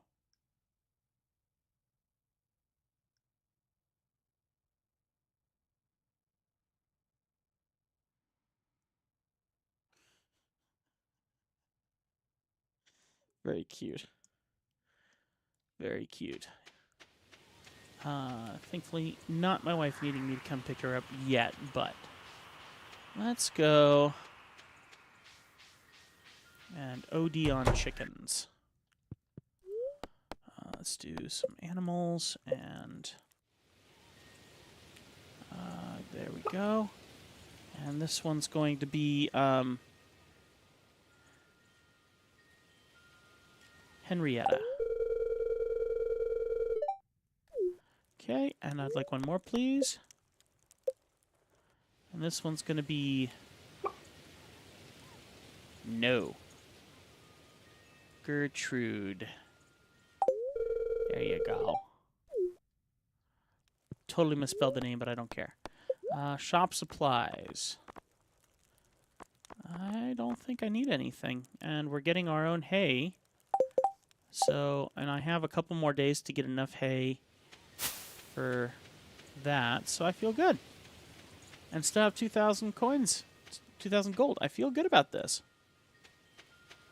Very cute. Very cute. Thankfully, not my wife needing me to come pick her up yet, but let's go and OD on chickens. Let's do some animals, and there we go. And this one's going to be Henrietta. Okay, and I'd like one more, please. And this one's going to be... No. Gertrude. There you go. Totally misspelled the name, but I don't care. Shop supplies. I don't think I need anything. And we're getting our own hay. So, and I have a couple more days to get enough hay for that. So I feel good. And still have 2,000 coins. 2,000 gold. I feel good about this.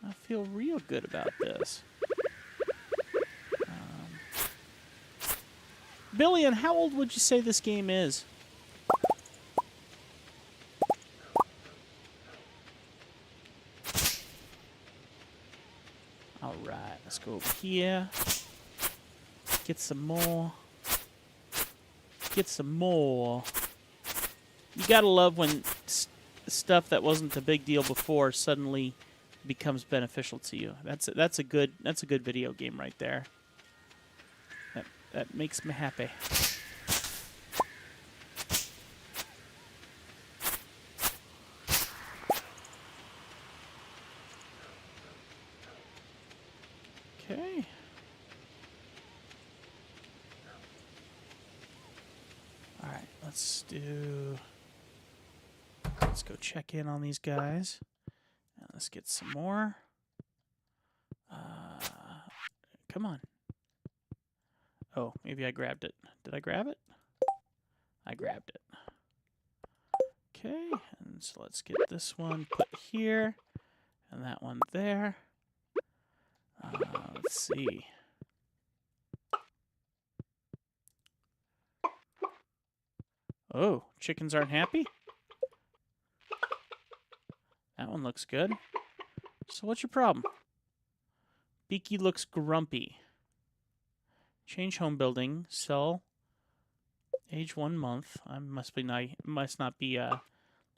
I feel real good about this. Billion, how old would you say this game is? Alright, let's go over here. Get some more. Get some more. You gotta love when stuff that wasn't a big deal before suddenly becomes beneficial to you. That's a good video game right there. That makes me happy. Okay. All right, let's go check in on these guys. And let's get some more. Come on. Oh, maybe I grabbed it. Did I grab it? I grabbed it. Okay, and so let's get this one put here, and that one there. Let's see. Oh, chickens aren't happy? That one looks good. So what's your problem? Beaky looks grumpy. Change home building. Sell. Age 1 month. I must not be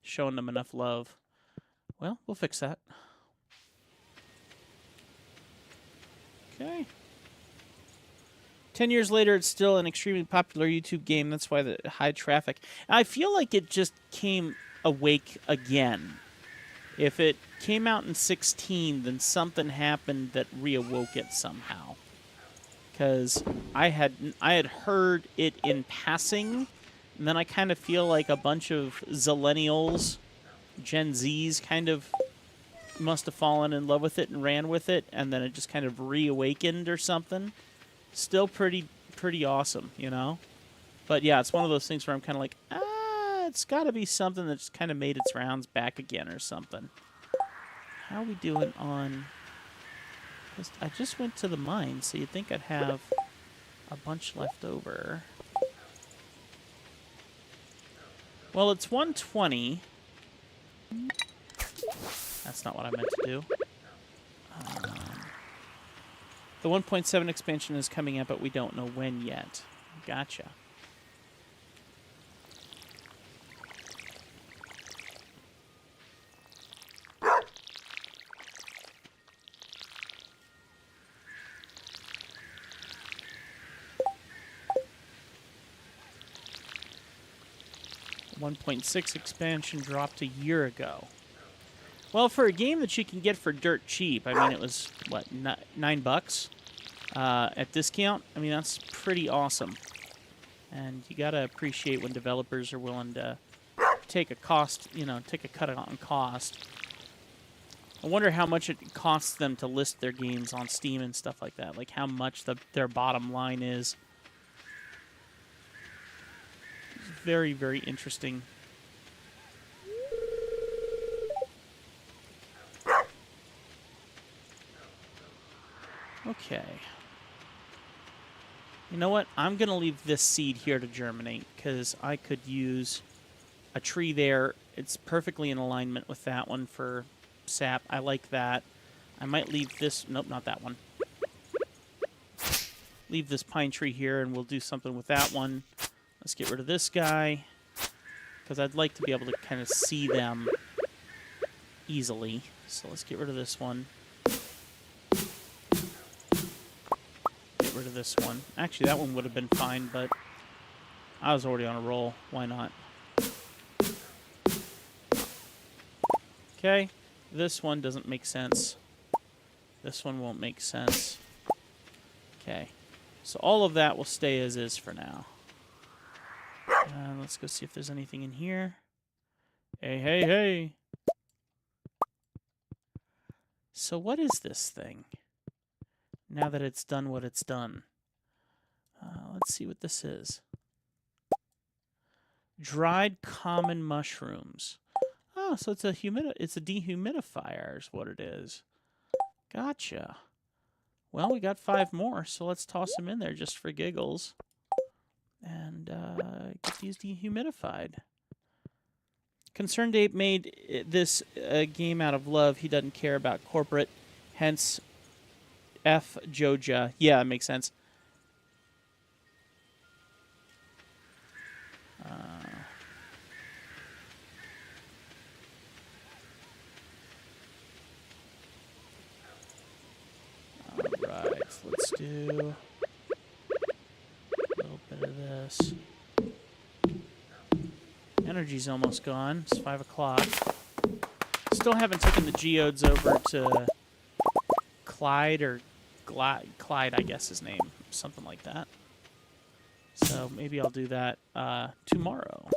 showing them enough love. Well, we'll fix that. Okay. 10 years later, it's still an extremely popular YouTube game. That's why the high traffic. And I feel like it just came awake again. If it came out in 16, then something happened that reawoke it somehow. Because I had heard it in passing, and then I kind of feel like a bunch of Zillennials, Gen Zs, kind of must have fallen in love with it and ran with it, and then it just kind of reawakened or something. Still pretty awesome, you know? But yeah, it's one of those things where I'm kind of like, it's got to be something that's kind of made its rounds back again or something. How are we doing on... I just went to the mine, so you'd think I'd have a bunch left over. Well, it's 120. That's not what I meant to do. The 1.7 expansion is coming out, but we don't know when yet. Gotcha. The 1.6 expansion dropped a year ago. Well, for a game that you can get for dirt cheap, I mean, it was, what, $9 at discount? I mean, that's pretty awesome. And you gotta appreciate when developers are willing to take a cost, take a cut on cost. I wonder how much it costs them to list their games on Steam and stuff like that. Like, how much their bottom line is. It's very, very interesting. Okay. You know what? I'm going to leave this seed here to germinate because I could use a tree there. It's perfectly in alignment with that one for sap. I like that. I might leave this... Nope, not that one. Leave this pine tree here and we'll do something with that one. Let's get rid of this guy because I'd like to be able to kind of see them easily. So let's get rid of this one. Rid of this one. Actually, that one would have been fine, but I was already on a roll. Why not? Okay, this one doesn't make sense. This one won't make sense. Okay. So all of that will stay as is for now. Let's go see if there's anything in here. Hey, hey, hey. So what is this thing? Now that it's done what it's done. Let's see what this is. Dried common mushrooms. Oh, so it's a dehumidifier is what it is. Gotcha. Well, we got 5 more, so let's toss them in there just for giggles. And get these dehumidified. Concerned Ape made this game out of love. He doesn't care about corporate, hence F. Joja. Yeah, that makes sense. Alright, let's do a little bit of this. Energy's almost gone. It's 5 o'clock. Still haven't taken the geodes over to Clyde or Clyde, I guess his name. Something like that. So maybe I'll do that tomorrow.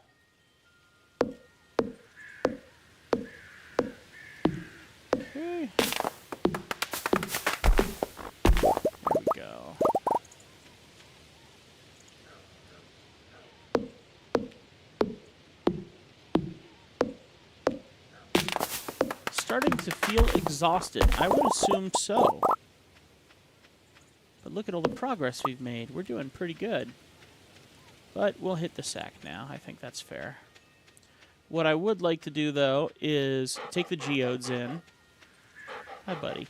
Okay. There we go. Starting to feel exhausted. I would assume so. But look at all the progress we've made. We're doing pretty good. But we'll hit the sack now. I think that's fair. What I would like to do, though, is take the geodes in. Hi, buddy.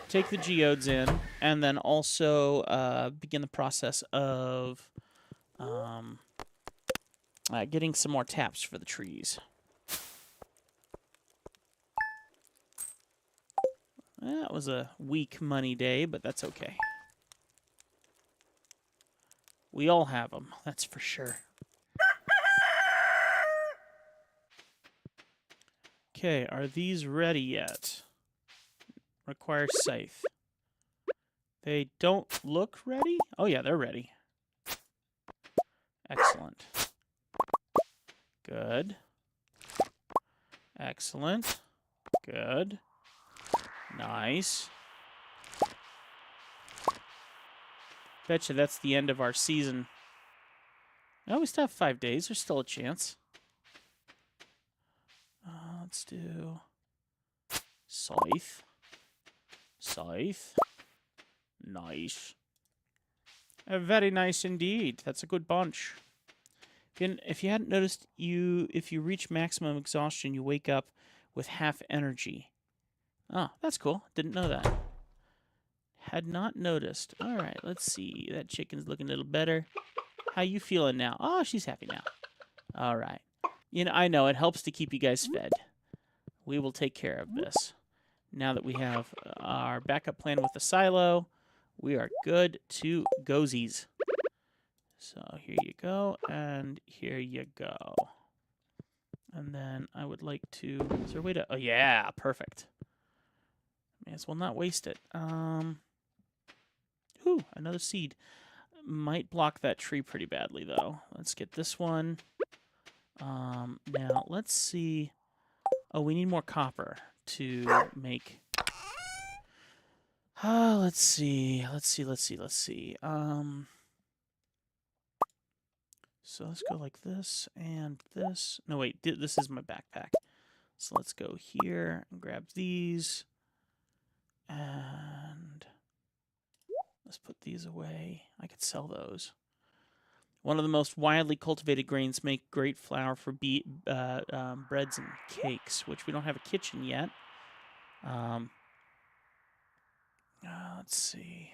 Take the geodes in, and then also begin the process of getting some more taps for the trees. That was a weak money day, but that's okay. We all have them, that's for sure. Okay, are these ready yet? Require scythe. They don't look ready? Oh yeah, they're ready. Excellent. Good. Excellent. Good. Nice. Betcha that's the end of our season. Oh, we still have 5 days. There's still a chance. Let's do scythe. Scythe. Nice. Very nice indeed. That's a good bunch. If you hadn't noticed, if you reach maximum exhaustion, you wake up with half energy. Oh, that's cool. Didn't know that. Had not noticed. All right, let's see. That chicken's looking a little better. How you feeling now? Oh, she's happy now. All right. You know, I know it helps to keep you guys fed. We will take care of this. Now that we have our backup plan with the silo, we are good to gozies. So here you go, and here you go. And then I would like to... Is there a way to... Oh, yeah, perfect. May as well not waste it. Ooh, another seed. Might block that tree pretty badly, though. Let's get this one. Now, let's see... Oh, we need more copper to make... let's see. So let's go like this and this. No, wait, this is my backpack. So let's go here and grab these. And let's put these away. I could sell those. One of the most widely cultivated grains make great flour for breads and cakes, which we don't have a kitchen yet. Let's see.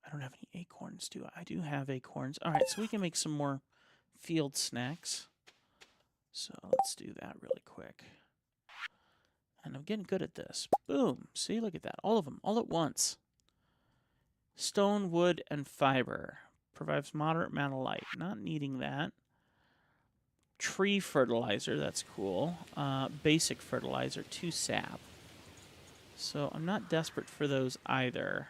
I don't have any acorns, do I? I do have acorns. All right, so we can make some more field snacks. So let's do that really quick. And I'm getting good at this. Boom. See, look at that. All of them, all at once. Stone, wood, and fiber. Provides moderate amount of light. Not needing that. tree fertilizer. That's cool. Basic fertilizer, 2 sap. So I'm not desperate for those either.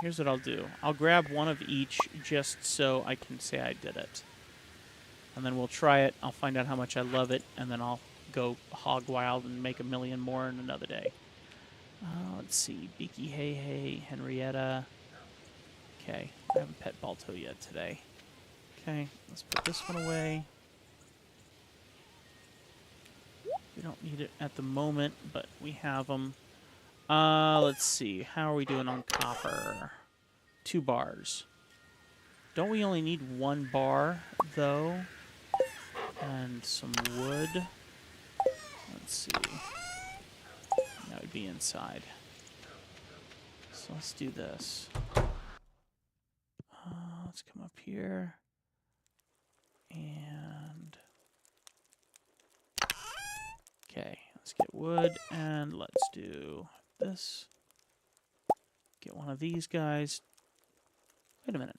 Here's what I'll do. I'll grab one of each just so I can say I did it. And then we'll try it. I'll find out how much I love it, and then I'll go hog wild and make a million more in another day. Let's see. Beaky Hey Hey, Henrietta. Okay, I haven't pet Balto yet today. Okay, let's put this one away. We don't need it at the moment, but we have them. Let's see. How are we doing on copper? 2 bars. Don't we only need 1 bar, though? And some wood. Let's see. That would be inside. So let's do this. Let's come up here. And... okay, let's get wood, and let's do this. Get one of these guys. Wait a minute.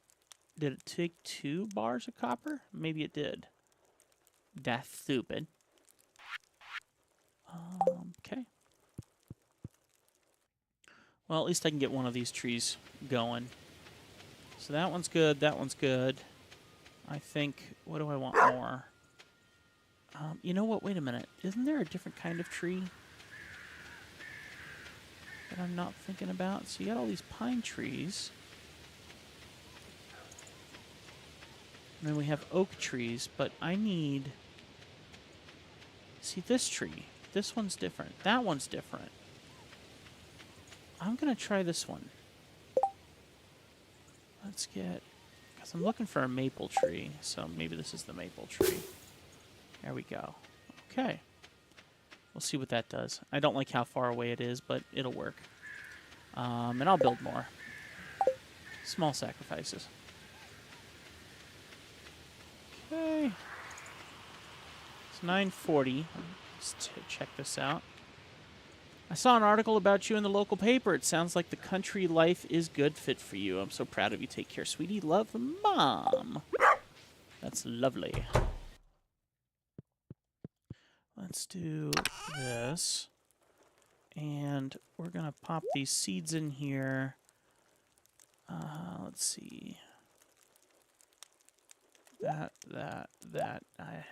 Did it take 2 bars of copper? Maybe it did. That's stupid. Okay. Well, at least I can get one of these trees going. So that one's good, that one's good. I think, what do I want more? You know what, wait a minute. Isn't there a different kind of tree that I'm not thinking about? So you got all these pine trees. And then we have oak trees, but I need... see, this tree. This one's different. That one's different. I'm going to try this one. Let's get... because I'm looking for a maple tree, so maybe this is the maple tree. There we go. Okay. We'll see what that does. I don't like how far away it is, but it'll work. And I'll build more. Small sacrifices. Okay. It's 9:40. Let's check this out. I saw an article about you in the local paper. It sounds like the country life is good fit for you. I'm so proud of you. Take care, sweetie. Love, Mom. That's lovely. Let's do this. And we're going to pop these seeds in here. Let's see.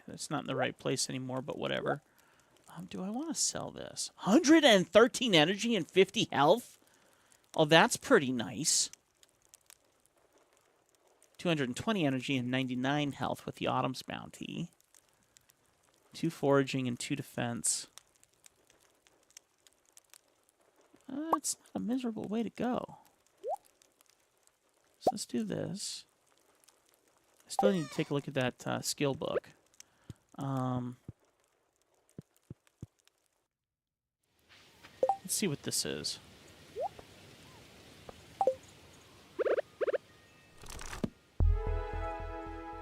It's not in the right place anymore, but whatever. Do I want to sell this? 113 energy and 50 health? Oh, that's pretty nice. 220 energy and 99 health with the Autumn's Bounty. 2 foraging and 2 defense. That's not a miserable way to go. So let's do this. I still need to take a look at that skill book. Let's see what this is.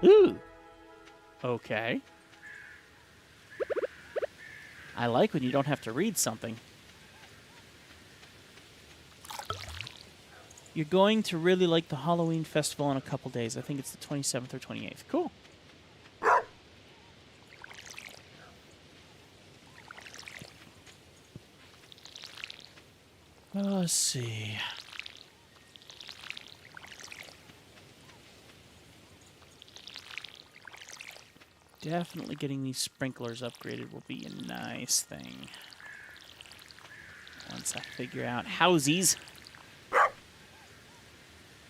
Ooh. Okay. I like when you don't have to read something. You're going to really like the Halloween festival in a couple days. I think it's the 27th or 28th. Cool. Let's see. Definitely getting these sprinklers upgraded will be a nice thing. Once I figure out housies.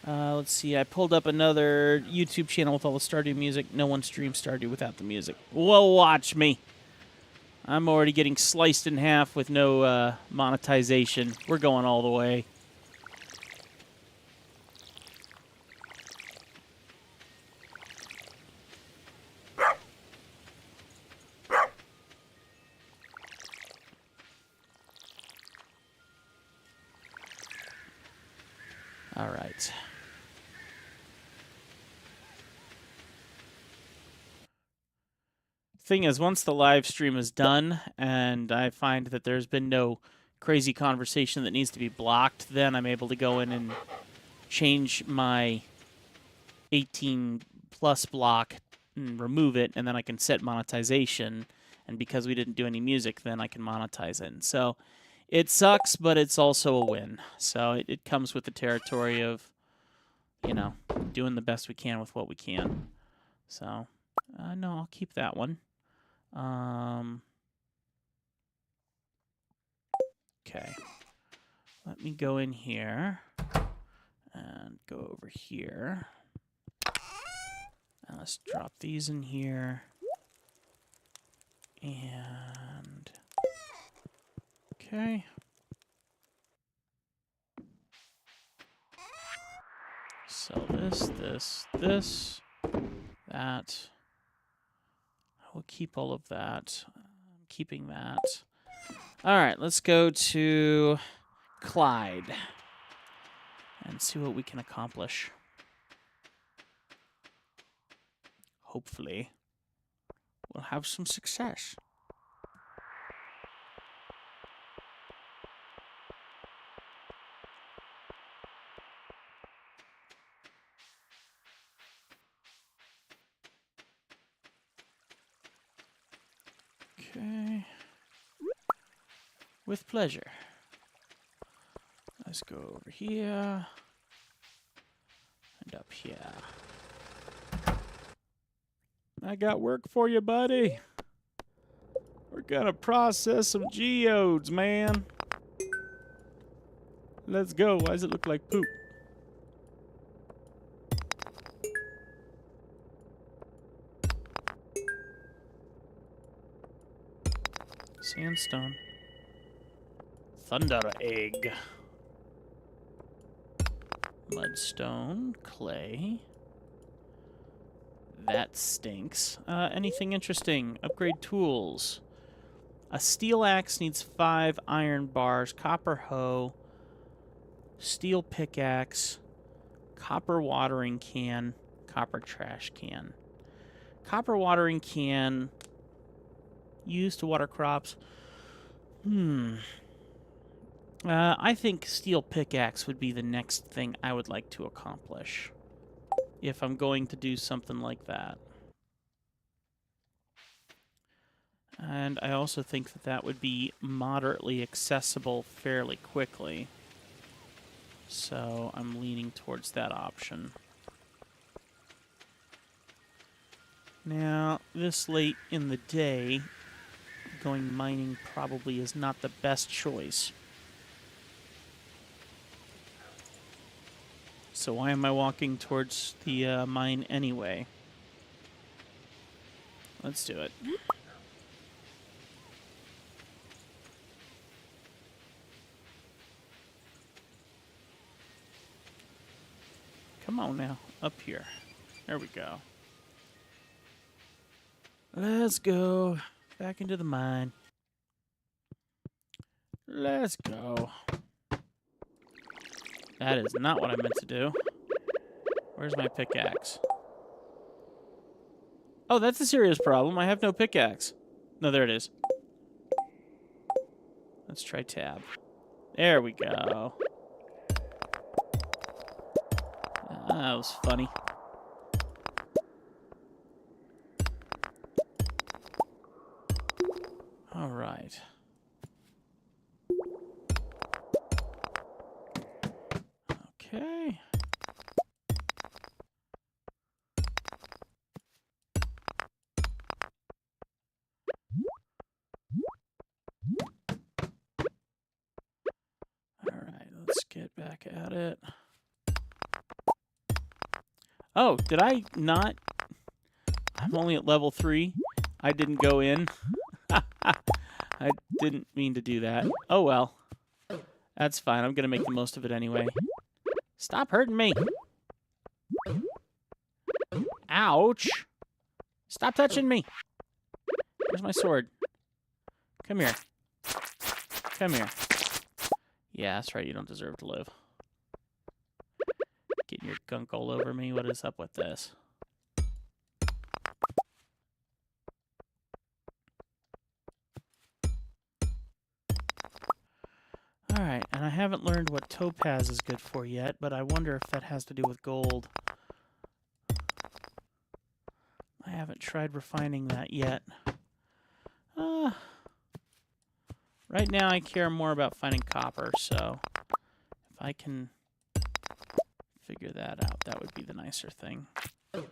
Let's see, I pulled up another YouTube channel with all the Stardew music. No one streams Stardew without the music. Well, watch me. I'm already getting sliced in half with no monetization. We're going all the way. All right. Thing is, once the live stream is done and I find that there's been no crazy conversation that needs to be blocked, then I'm able to go in and change my 18 plus block and remove it, and then I can set monetization. And because we didn't do any music, then I can monetize it. And so it sucks, but it's also a win. So it comes with the territory of, you know, doing the best we can with what we can. So, no, I'll keep that one. Okay. Let me go in here and go over here. And let's drop these in here. And okay. Sell this, that. I will keep all of that. I'm keeping that. All right, let's go to Clyde and see what we can accomplish. Hopefully, we'll have some success. Okay. With pleasure. Let's go over here and up here. I got work for you, buddy. We're gonna process some geodes, man. Let's go. Why does it look like poop? Sandstone. Thunder egg. Mudstone. Clay. That stinks. Anything interesting? Upgrade tools. A steel axe needs 5 iron bars. Copper hoe. Steel pickaxe. Copper watering can. Copper trash can. Copper watering can. Used to water crops. I think steel pickaxe would be the next thing I would like to accomplish if I'm going to do something like that. And I also think that that would be moderately accessible fairly quickly. So I'm leaning towards that option. Now, this late in the day, going mining probably is not the best choice. So why am I walking towards the mine anyway? Let's do it. Come on now, up here. There we go. Let's go back into the mine. Let's go. That is not what I meant to do. Where's my pickaxe? Oh, that's a serious problem. I have no pickaxe. No, there it is. Let's try tab. There we go. That was funny. All right. Okay. All right, let's get back at it. Oh, did I not? I'm only at level 3. I didn't go in. I didn't mean to do that. Oh, well. That's fine. I'm going to make the most of it anyway. Stop hurting me. Ouch. Stop touching me. Where's my sword? Come here. Come here. Yeah, that's right. You don't deserve to live. Getting your gunk all over me. What is up with this? Alright, and I haven't learned what topaz is good for yet, but I wonder if that has to do with gold. I haven't tried refining that yet. Right now I care more about finding copper, so if I can figure that out, that would be the nicer thing. I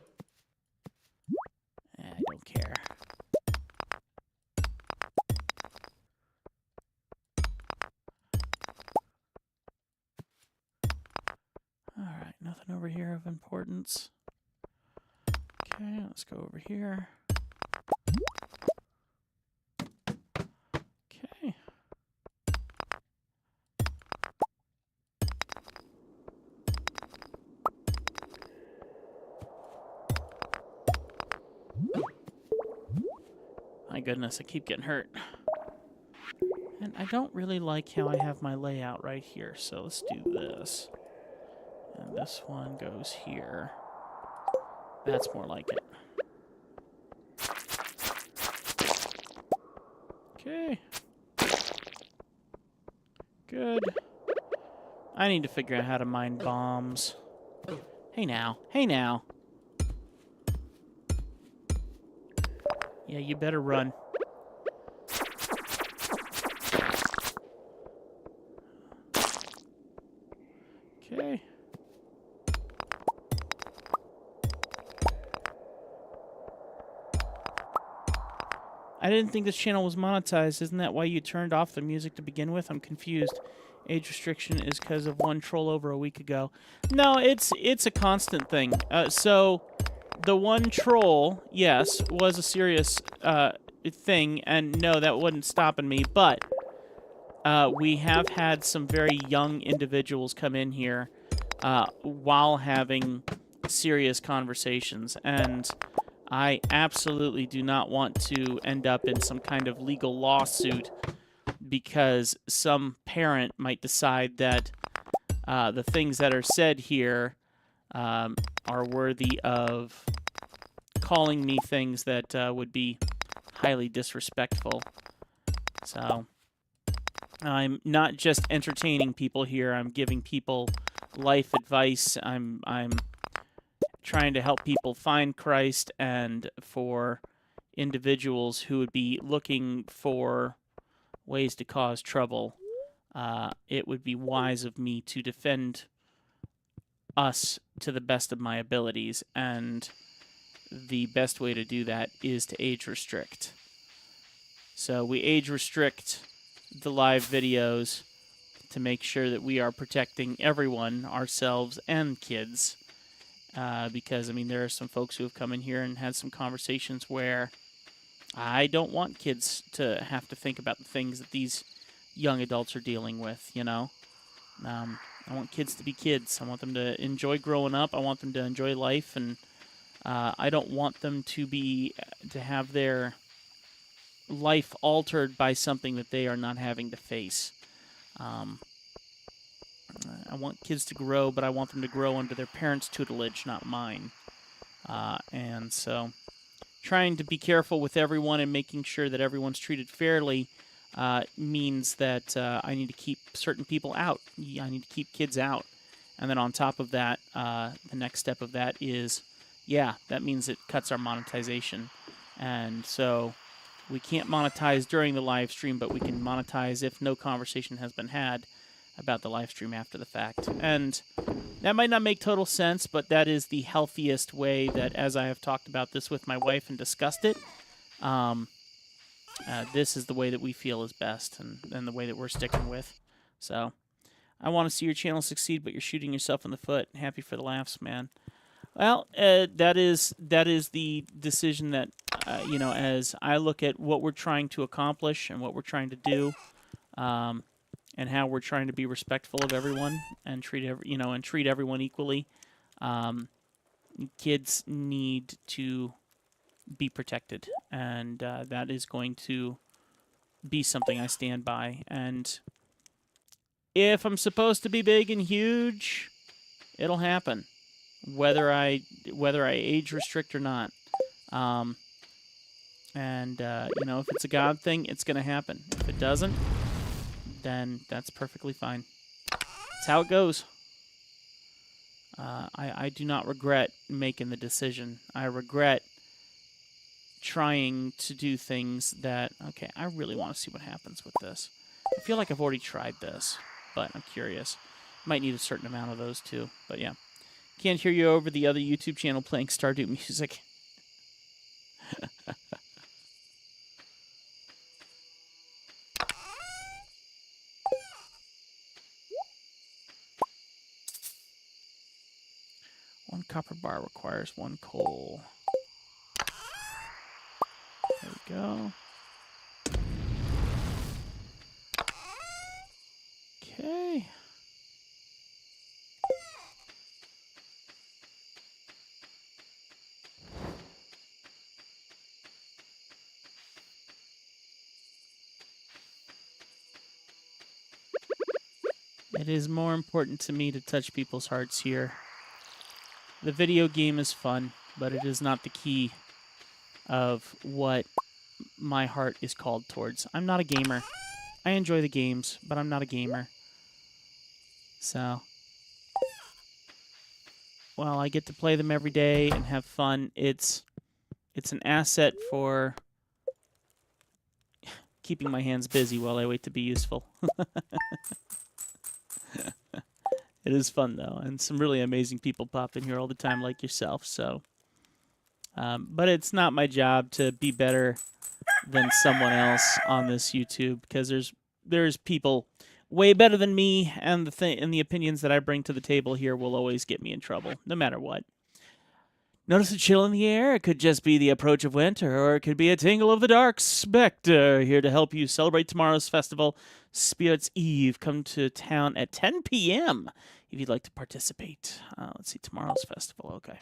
don't care. Alright, nothing over here of importance. Okay, let's go over here. Okay. My goodness, I keep getting hurt. And I don't really like how I have my layout right here, so let's do this. And this one goes here. That's more like it. Okay. Good. I need to figure out how to mine bombs. Hey now. Hey now. Yeah, you better run. Okay. I didn't think this channel was monetized. Isn't that why you turned off the music to begin with? I'm confused. Age restriction is because of one troll over a week ago. No, it's a constant thing. So the one troll, yes, was a serious thing, and no, that wasn't stopping me. But we have had some very young individuals come in here while having serious conversations, and I absolutely do not want to end up in some kind of legal lawsuit because some parent might decide that the things that are said here are worthy of calling me things that would be highly disrespectful. So I'm not just entertaining people here. I'm giving people life advice. I'm trying to help people find Christ, and for individuals who would be looking for ways to cause trouble, it would be wise of me to defend us to the best of my abilities, and the best way to do that is to age restrict. So we age restrict the live videos to make sure that we are protecting everyone, ourselves and kids. Because, I mean, there are some folks who have come in here and had some conversations where I don't want kids to have to think about the things that these young adults are dealing with, you know? I want kids to be kids. I want them to enjoy growing up. I want them to enjoy life, and I don't want them to have their life altered by something that they are not having to face. I want kids to grow, but I want them to grow under their parents' tutelage, not mine. And so trying to be careful with everyone and making sure that everyone's treated fairly means that I need to keep certain people out. I need to keep kids out. And then on top of that, the next step of that is, yeah, that means it cuts our monetization. And so we can't monetize during the live stream, but we can monetize if no conversation has been had about the live stream after the fact. And that might not make total sense, but that is the healthiest way that, as I have talked about this with my wife and discussed it, this is the way that we feel is best, and the way that we're sticking with. So I want to see your channel succeed, but you're shooting yourself in the foot. Happy for the laughs, man. Well, that is the decision that, as I look at what we're trying to accomplish and what we're trying to do, and how we're trying to be respectful of everyone and treat everyone equally. Kids need to be protected, and that is going to be something I stand by. And if I'm supposed to be big and huge, it'll happen, whether I age restrict or not. If it's a God thing, it's going to happen. If it doesn't, then that's perfectly fine. That's how it goes. I do not regret making the decision. I regret trying to do things that... Okay, I really want to see what happens with this. I feel like I've already tried this, but I'm curious. Might need a certain amount of those, too. But yeah. Can't hear you over the other YouTube channel playing Stardew music. One copper bar requires one coal. There we go. Okay. It is more important to me to touch people's hearts here. The video game is fun, but it is not the key of what my heart is called towards. I'm not a gamer. I enjoy the games, but I'm not a gamer. So, while I get to play them every day and have fun, it's an asset for keeping my hands busy while I wait to be useful. It is fun, though, and some really amazing people pop in here all the time like yourself, so... but it's not my job to be better than someone else on this YouTube, because there's people way better than me, and the opinions that I bring to the table here will always get me in trouble, no matter what. Notice a chill in the air? It could just be the approach of winter, or it could be a tingle of the dark specter here to help you celebrate tomorrow's festival, Spirits Eve. Come to town at 10 p.m. if you'd like to participate. Let's see, tomorrow's festival. Okay.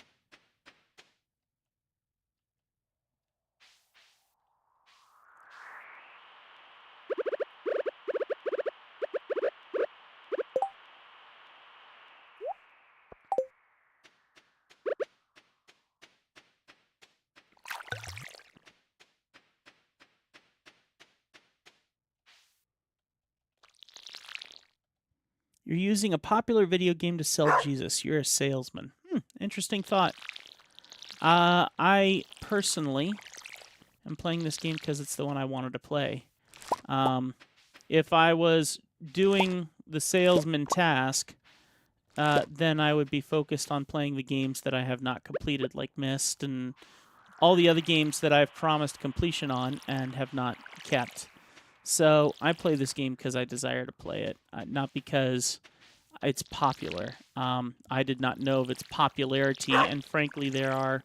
You're using a popular video game to sell Jesus. You're a salesman. Interesting thought. I personally am playing this game because it's the one I wanted to play. If I was doing the salesman task, then I would be focused on playing the games that I have not completed, like Myst and all the other games that I've promised completion on and have not kept. So I play this game because I desire to play it, not because it's popular. I did not know of its popularity, and frankly, there are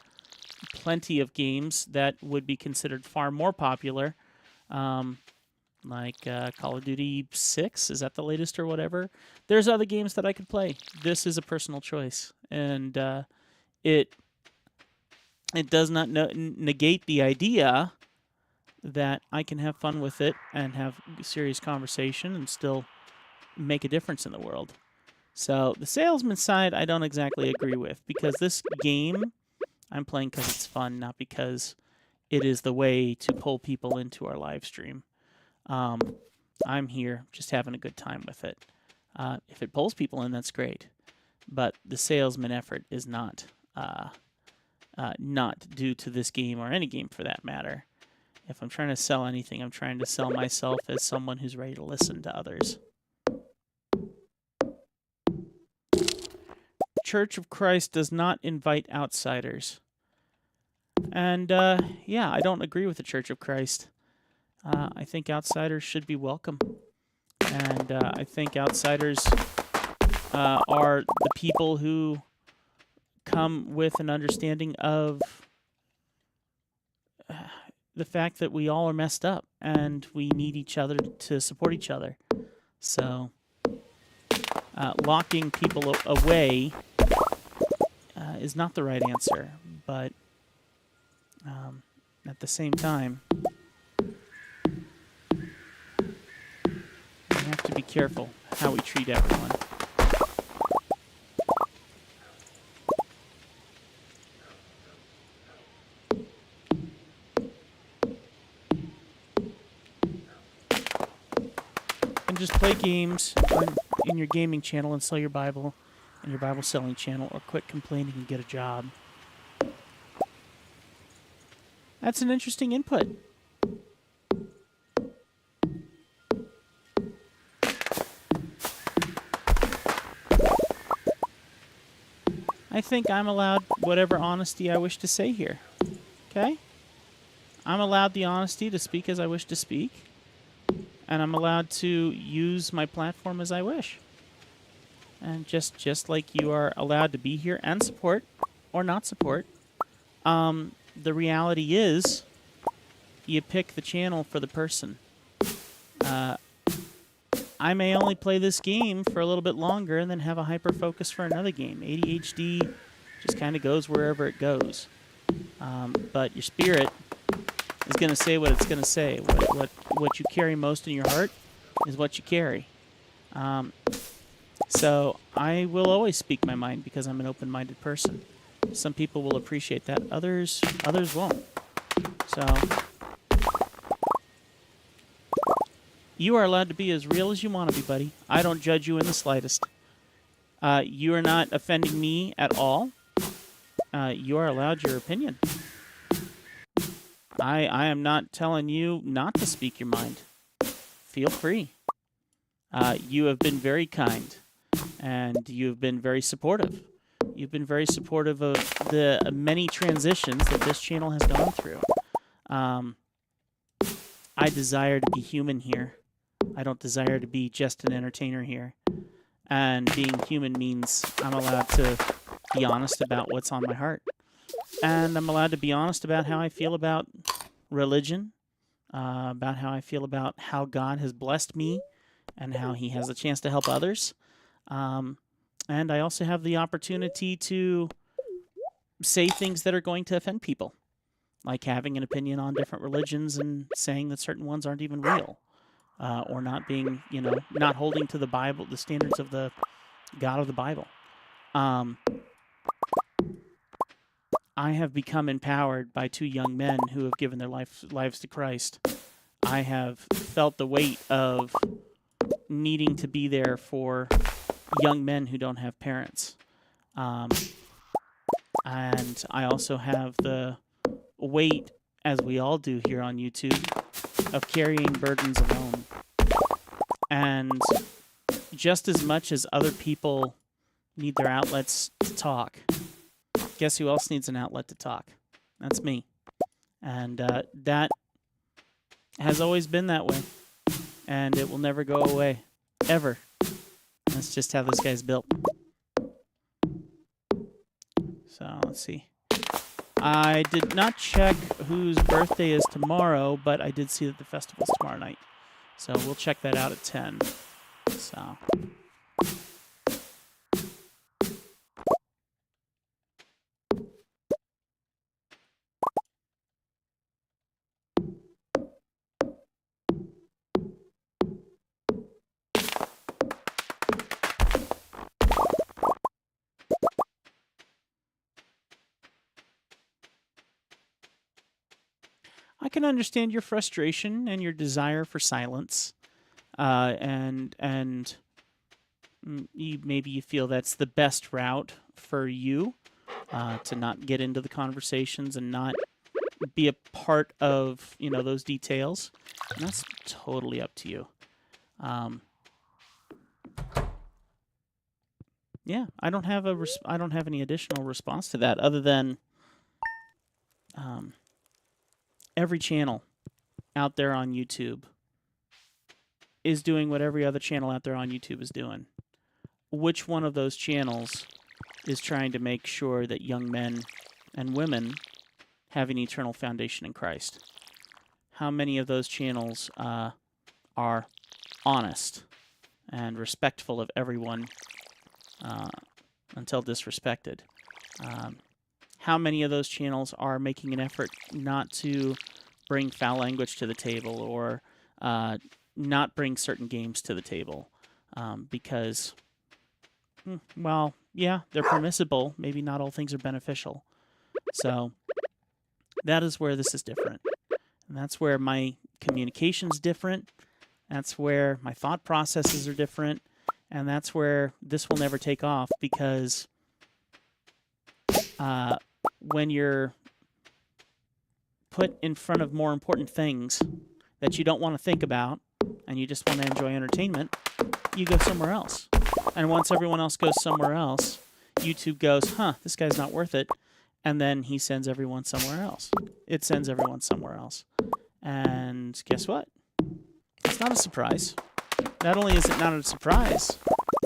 plenty of games that would be considered far more popular, like Call of Duty 6. Is that the latest or whatever? There's other games that I could play. This is a personal choice, and it does not negate the idea that I can have fun with it and have serious conversation and still make a difference in the world. So the salesman side, I don't exactly agree with, because this game I'm playing because it's fun, not because it is the way to pull people into our live stream. I'm here just having a good time with it. If it pulls people in, that's great. But the salesman effort is not due to this game or any game for that matter. If I'm trying to sell anything, I'm trying to sell myself as someone who's ready to listen to others. Church of Christ does not invite outsiders. And, yeah, I don't agree with the Church of Christ. I think outsiders should be welcome. And I think outsiders are the people who come with an understanding of the fact that we all are messed up and we need each other to support each other. So, locking people away is not the right answer, but at the same time, we have to be careful how we treat everyone. And just play games in your gaming channel and sell your Bible in your Bible selling channel, or quit complaining and get a job. That's an interesting input. I think I'm allowed whatever honesty I wish to say here. Okay? I'm allowed the honesty to speak as I wish to speak, and I'm allowed to use my platform as I wish. And just like you are allowed to be here and support or not support, the reality is you pick the channel for the person. I may only play this game for a little bit longer and then have a hyper focus for another game. ADHD just kind of goes wherever it goes. But your spirit is going to say what it's going to say. What you carry most in your heart is what you carry. So I will always speak my mind because I'm an open-minded person. Some people will appreciate that. Others won't. So you are allowed to be as real as you want to be, buddy. I don't judge you in the slightest. You are not offending me at all. You are allowed your opinion. I am not telling you not to speak your mind. Feel free. You have been very kind, and you have been very supportive. You've been very supportive of the many transitions that this channel has gone through. I desire to be human here. I don't desire to be just an entertainer here. And being human means I'm allowed to be honest about what's on my heart. And I'm allowed to be honest about how I feel about religion, about how I feel about how God has blessed me and how he has a chance to help others. And I also have the opportunity to say things that are going to offend people, like having an opinion on different religions and saying that certain ones aren't even real, or not being, not holding to the Bible, the standards of the God of the Bible. I have become empowered by two young men who have given their lives to Christ. I have felt the weight of needing to be there for young men who don't have parents. And I also have the weight, as we all do here on YouTube, of carrying burdens alone. And just as much as other people need their outlets to talk, guess who else needs an outlet to talk? That's me. And that has always been that way. And it will never go away. Ever. That's just how this guy's built. So, let's see. I did not check whose birthday is tomorrow, but I did see that the festival's tomorrow night. So we'll check that out at 10. So... I can understand your frustration and your desire for silence, and maybe you feel that's the best route for you, to not get into the conversations and not be a part of those details. And that's totally up to you. Yeah, I don't have any additional response to that other than every channel out there on YouTube is doing what every other channel out there on YouTube is doing. Which one of those channels is trying to make sure that young men and women have an eternal foundation in Christ? How many of those channels are honest and respectful of everyone until disrespected? How many of those channels are making an effort not to bring foul language to the table or not bring certain games to the table? Because, well, yeah, they're permissible. Maybe not all things are beneficial. So that is where this is different. And that's where my communication's different. That's where my thought processes are different. And that's where this will never take off because when you're put in front of more important things that you don't want to think about and you just want to enjoy entertainment, you go somewhere else. And once everyone else goes somewhere else, YouTube goes, huh, this guy's not worth it. And then he sends everyone somewhere else. It sends everyone somewhere else. And guess what? It's not a surprise. Not only is it not a surprise,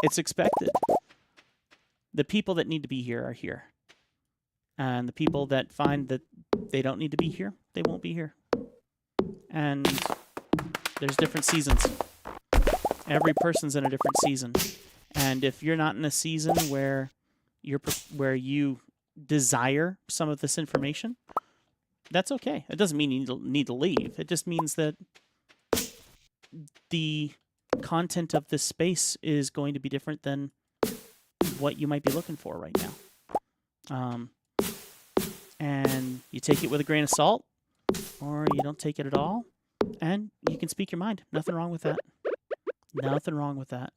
it's expected. The people that need to be here are here. And the people that find that they don't need to be here, they won't be here. And there's different seasons. Every person's in a different season. And if you're not in a season where you desire some of this information, that's okay. It doesn't mean you need to leave. It just means that the content of this space is going to be different than what you might be looking for right now. And you take it with a grain of salt, or you don't take it at all, and you can speak your mind. Nothing wrong with that. Nothing wrong with that.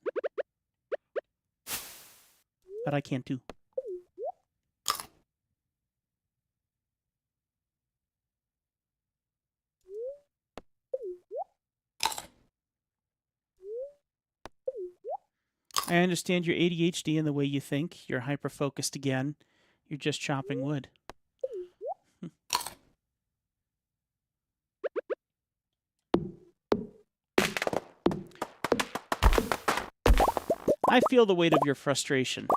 But I can't do. I understand your ADHD and the way you think. You're hyper-focused again. You're just chopping wood. I feel the weight of your frustration.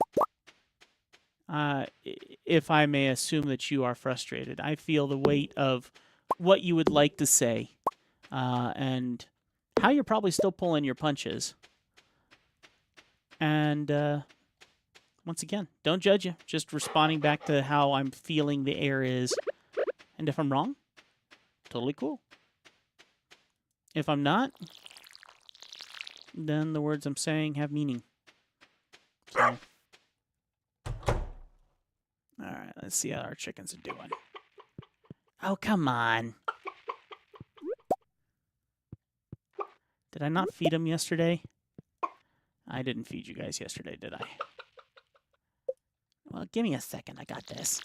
If I may assume that you are frustrated, I feel the weight of what you would like to say, and how you're probably still pulling your punches. And once again, don't judge you. Just responding back to how I'm feeling the air is. And if I'm wrong, totally cool. If I'm not, then the words I'm saying have meaning. So, alright, let's see how our chickens are doing. Oh, come on. Did I not feed them yesterday? I didn't feed you guys yesterday, did I? Well, give me a second. I got this.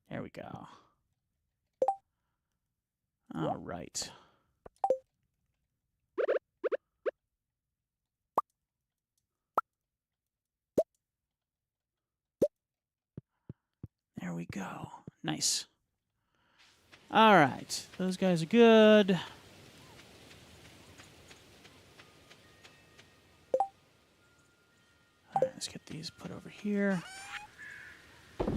There we go. All right. There we go. Nice. All right. Those guys are good. All right, let's get these put over here. Okay,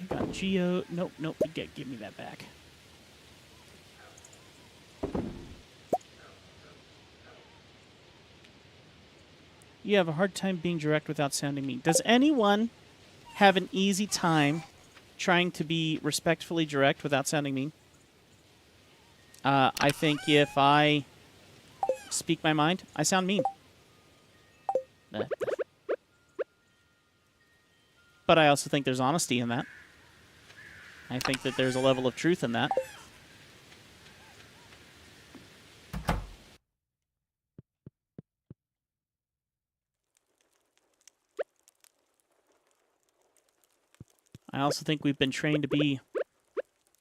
got Geo. Nope, nope. Give me that back. You have a hard time being direct without sounding mean. Does anyone have an easy time trying to be respectfully direct without sounding mean? I think if I speak my mind, I sound mean. But I also think there's honesty in that. I think that there's a level of truth in that. I also think we've been trained to be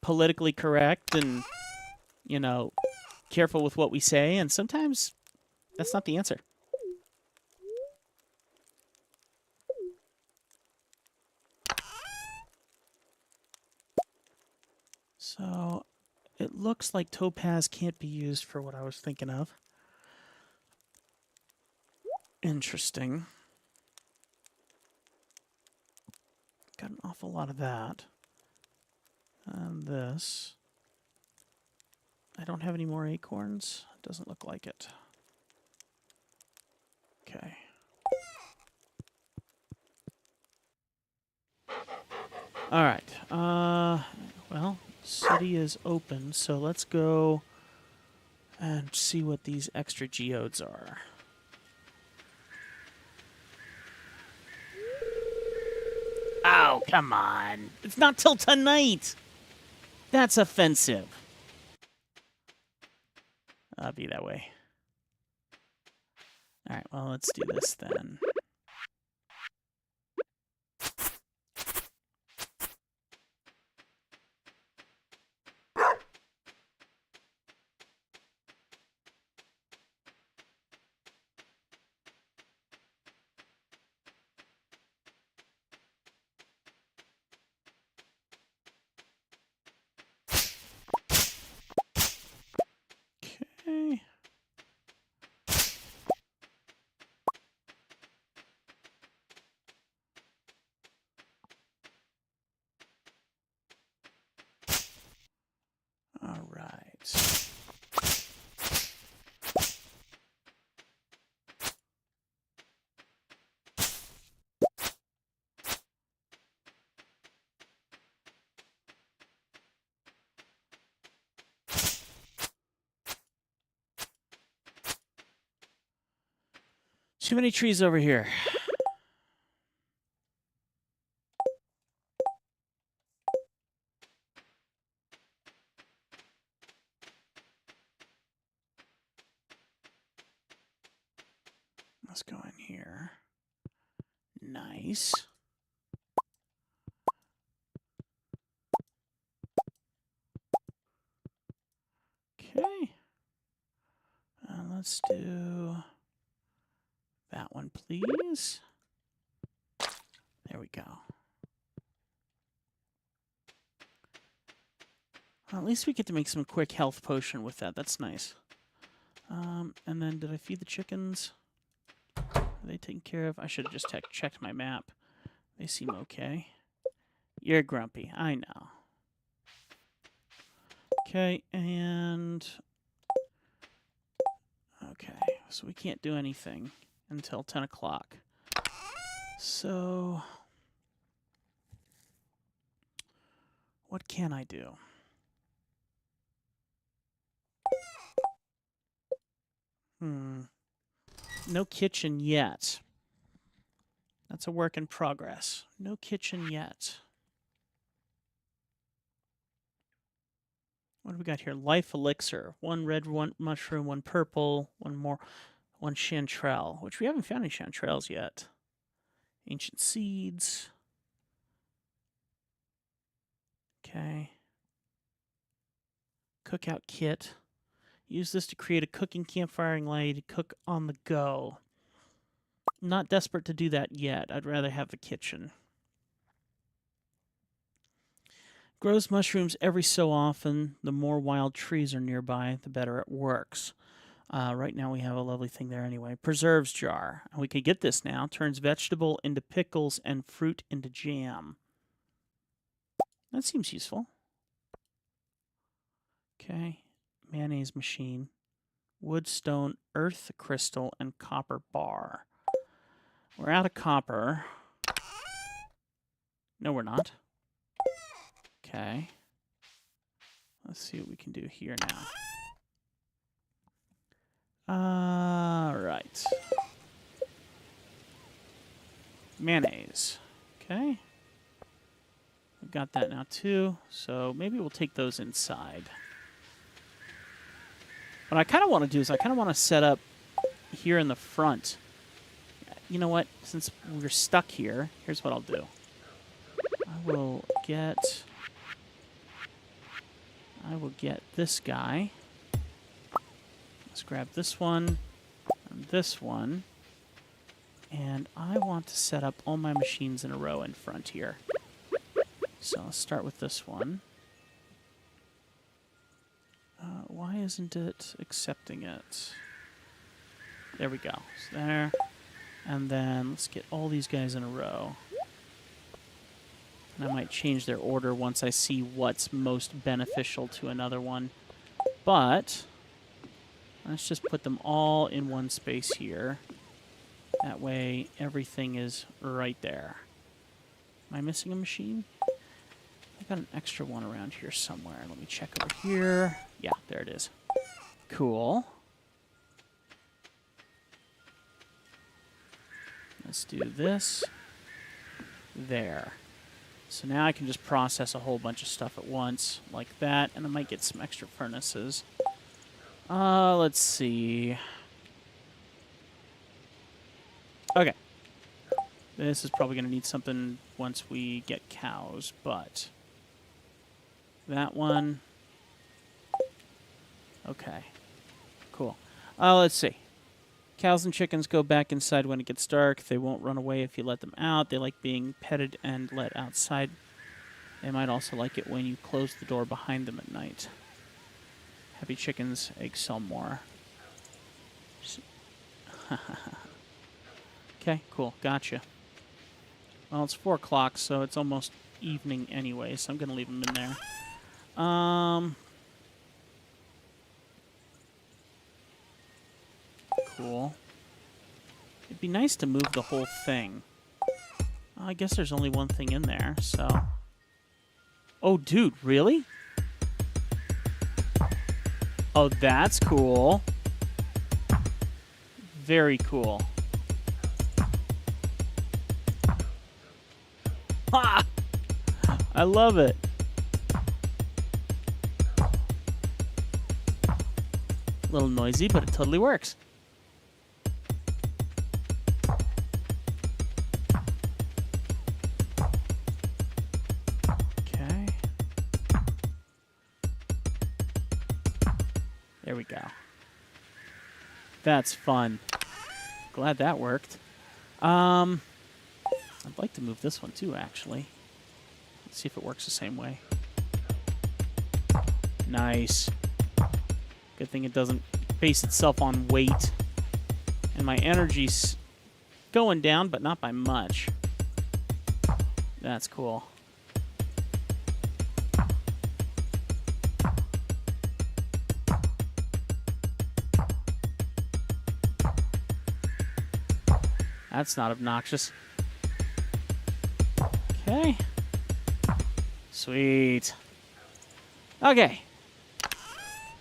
politically correct and, you know, careful with what we say, and sometimes that's not the answer. So, it looks like topaz can't be used for what I was thinking of. Interesting. Got an awful lot of that. And this. I don't have any more acorns. Doesn't look like it. Okay. Alright. Well, city is open, so let's go and see what these extra geodes are. Oh, come on. It's not till tonight. That's offensive. I'll be that way. All right, well, let's do this then. Too many trees over here. Let's go in here. Nice. Okay. Let's do that one, please. There we go. Well, at least we get to make some quick health potion with that. That's nice. And then did I feed the chickens? Are they taken care of? I should have just checked my map. They seem okay. You're grumpy. I know. Okay, and... Okay, so we can't do anything until 10 o'clock. So... what can I do? No kitchen yet. That's a work in progress. No kitchen yet. What do we got here? Life elixir. One red, one mushroom, one purple, one chanterelle, which we haven't found any chanterelles yet. Ancient seeds. Okay. Cookout kit. Use this to create a cooking campfire and allow you to cook on the go. Not desperate to do that yet. I'd rather have the kitchen. Grows mushrooms every so often. The more wild trees are nearby, the better it works. Right now we have a lovely thing there anyway. Preserves jar. We could get this now. Turns vegetable into pickles and fruit into jam. That seems useful. Okay. Mayonnaise machine. Wood, stone, earth crystal, and copper bar. We're out of copper. No, we're not. Okay. Let's see what we can do here now. Alright. Mayonnaise. Okay. We've got that now too, so maybe we'll take those inside. What I kind of want to do is I kind of want to set up here in the front. You know what? Since we're stuck here, here's what I'll do. I will get this guy. Let's grab this one and this one. And I want to set up all my machines in a row in front here. So I'll start with this one. Why isn't it accepting it? There we go. So there. And then let's get all these guys in a row. And I might change their order once I see what's most beneficial to another one. But let's just put them all in one space here. That way everything is right there. Am I missing a machine? I got an extra one around here somewhere. Let me check over here. Yeah, there it is. Cool. Let's do this. There. So now I can just process a whole bunch of stuff at once, like that, and I might get some extra furnaces. Let's see. Okay. This is probably going to need something once we get cows, but... that one. Okay. Cool. Let's see. Cows and chickens go back inside when it gets dark. They won't run away if you let them out. They like being petted and let outside. They might also like it when you close the door behind them at night. Happy chickens, eggs sell more. Okay, cool. Gotcha. Well, it's 4 o'clock, so it's almost evening anyway, so I'm going to leave them in there. Cool. It'd be nice to move the whole thing. I guess there's only one thing in there, so... Oh, dude, really? Oh, that's cool. Very cool. Ha! I love it. A little noisy, but it totally works. Okay. There we go. That's fun. Glad that worked. I'd like to move this one too, actually. Let's see if it works the same way. Nice. Good thing it doesn't base itself on weight. And my energy's going down, but not by much. That's cool. That's not obnoxious. Okay. Sweet. Okay.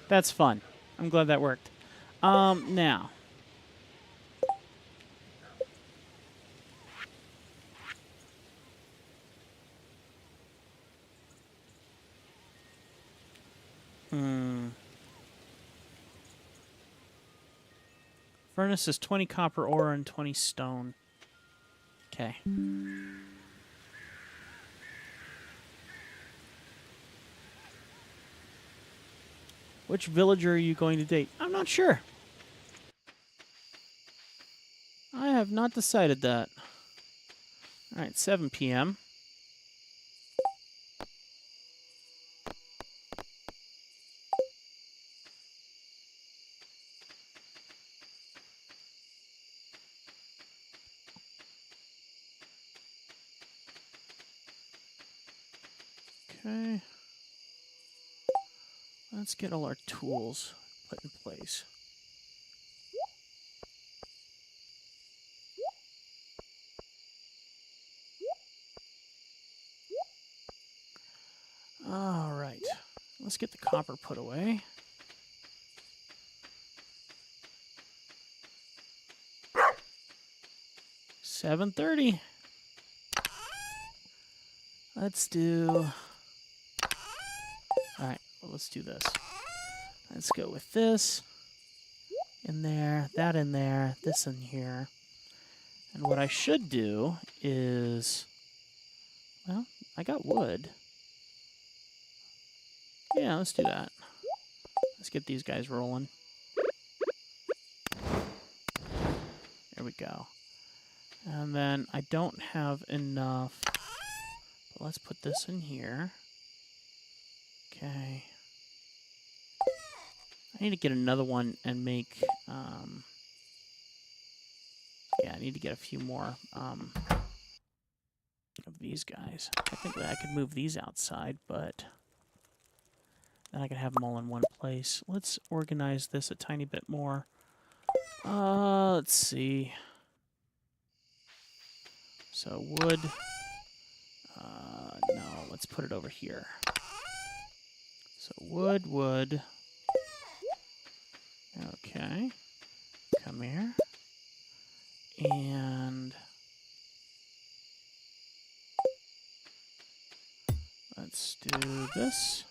That's fun. I'm glad that worked. Now. Furnace is 20 copper ore and 20 stone. Okay. Which villager are you going to date? I'm not sure. I have not decided that. All right, 7 p.m. Okay. Let's get all our tools put in place. All right. Let's get the copper put away. $7:30. Let's do... All right, well, let's do this. Let's go with this in there, that in there, this in here. And what I should do is... Well, I got wood. Yeah, let's do that. Let's get these guys rolling. There we go. And then I don't have enough. But let's put this in here. Okay. I need to get another one and make... yeah, I need to get a few more of these guys. Technically, I could move these outside, but then I could have them all in one place. Let's organize this a tiny bit more. Let's see. So wood. No, let's put it over here. So wood. Okay. Come here. And let's do this.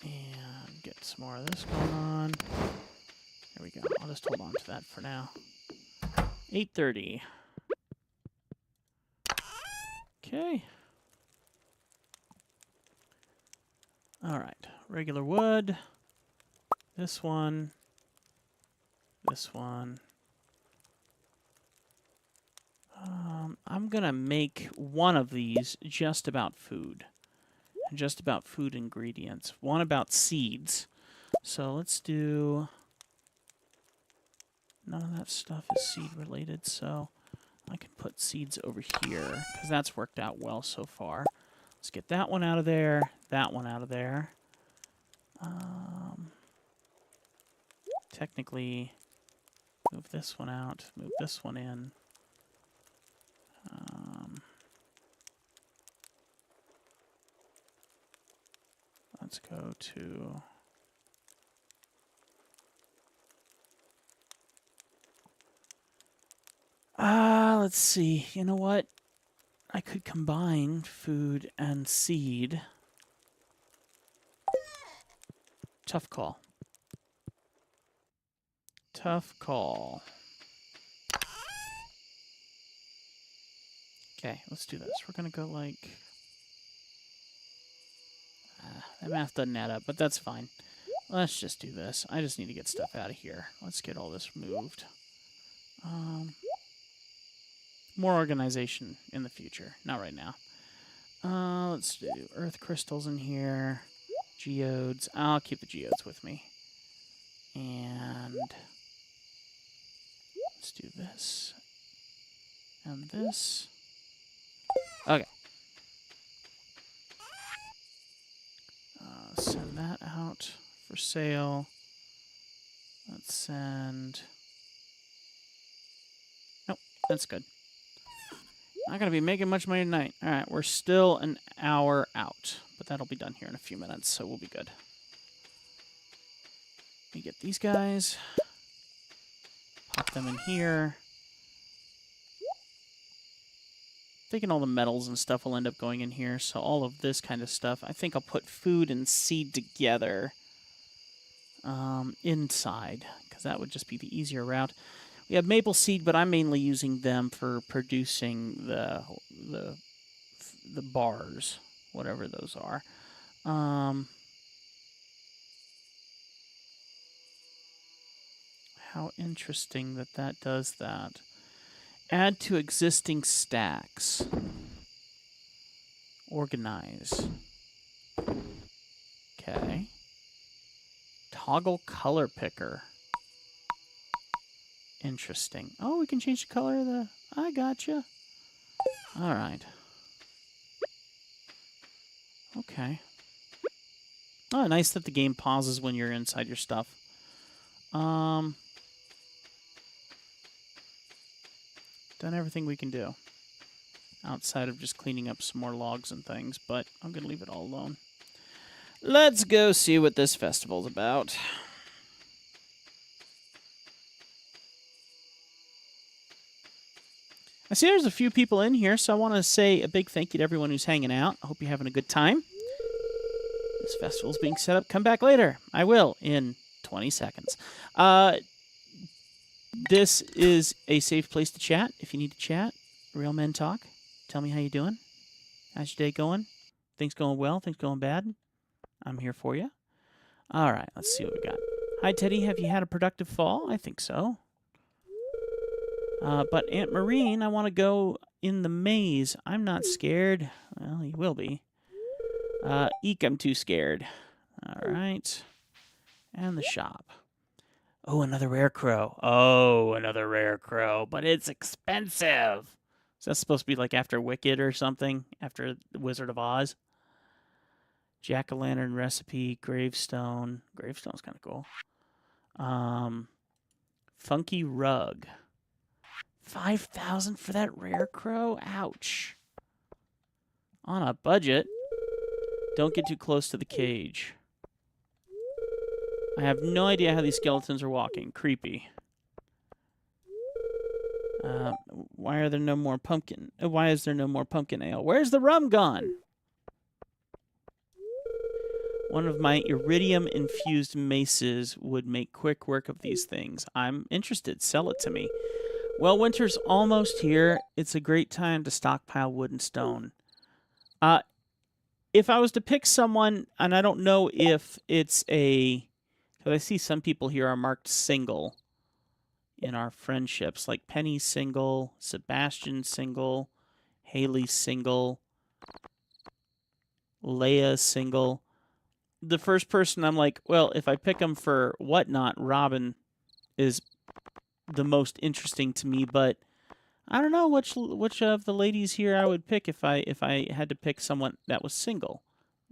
And get some more of this going on. There we go. I'll just hold on to that for now. 8:30. Okay. All right. Regular wood. This one. This one. I'm going to make one of these just about food. Just about food ingredients. One about seeds. So let's do... None of that stuff is seed related, so I can put seeds over here, because that's worked out well so far. Let's get that one out of there, that one out of there. Technically, move this one out, move this one in. Let's go to... let's see. You know what? I could combine food and seed. Tough call. Tough call. Okay, let's do this. We're going to go like... that math doesn't add up, but that's fine. Let's just do this. I just need to get stuff out of here. Let's get all this moved. More organization in the future. Not right now. Let's do earth crystals in here. Geodes. I'll keep the geodes with me. And let's do this. And this. Okay. Send that out for sale. Let's send... Nope, that's good. Not going to be making much money tonight. All right, we're still an hour out, but that'll be done here in a few minutes, so we'll be good. Let me get these guys. Pop them in here. Thinking all the metals and stuff will end up going in here, so all of this kind of stuff. I think I'll put food and seed together inside, because that would just be the easier route. We have maple seed, but I'm mainly using them for producing the bars, whatever those are. How interesting that that does that. Add to existing stacks. Organize. Okay. Toggle color picker. Interesting. Oh, we can change the color of the... I gotcha. All right. Okay. Oh, nice that the game pauses when you're inside your stuff. Done everything we can do. Outside of just cleaning up some more logs and things, but I'm going to leave it all alone. Let's go see what this festival's about. I see there's a few people in here, so I want to say a big thank you to everyone who's hanging out. I hope you're having a good time. This festival's being set up. Come back later. I will in 20 seconds. This is a safe place to chat. If you need to chat, Real Men Talk. Tell me how you doing. How's your day going? Things going well? Things going bad? I'm here for you. All right, let's see what we got. Hi, Teddy. Have you had a productive fall? I think so. But Aunt Marine, I want to go in the maze. I'm not scared. Well, you will be. Eek, I'm too scared. All right. And the shop. Oh, another rare crow. Oh, another rare crow. But it's expensive. Is that supposed to be like after Wicked or something? After the Wizard of Oz? Jack-o'-lantern recipe, gravestone. Gravestone's kind of cool. Funky rug. 5,000 for that rare crow? Ouch. On a budget. Don't get too close to the cage. I have no idea how these skeletons are walking. Creepy. Why are there no more pumpkin? Why is there no more pumpkin ale? Where's the rum gone? One of my iridium-infused maces would make quick work of these things. I'm interested. Sell it to me. Well, winter's almost here. It's a great time to stockpile wood and stone. If I was to pick someone, and I don't know if it's a... Because I see some people here are marked single in our friendships. Like Penny's single, Sebastian's single, Haley's single, Leia's single. The first person I'm like, well, if I pick them for whatnot, Robin is the most interesting to me, but I don't know which of the ladies here I would pick if I had to pick someone that was single.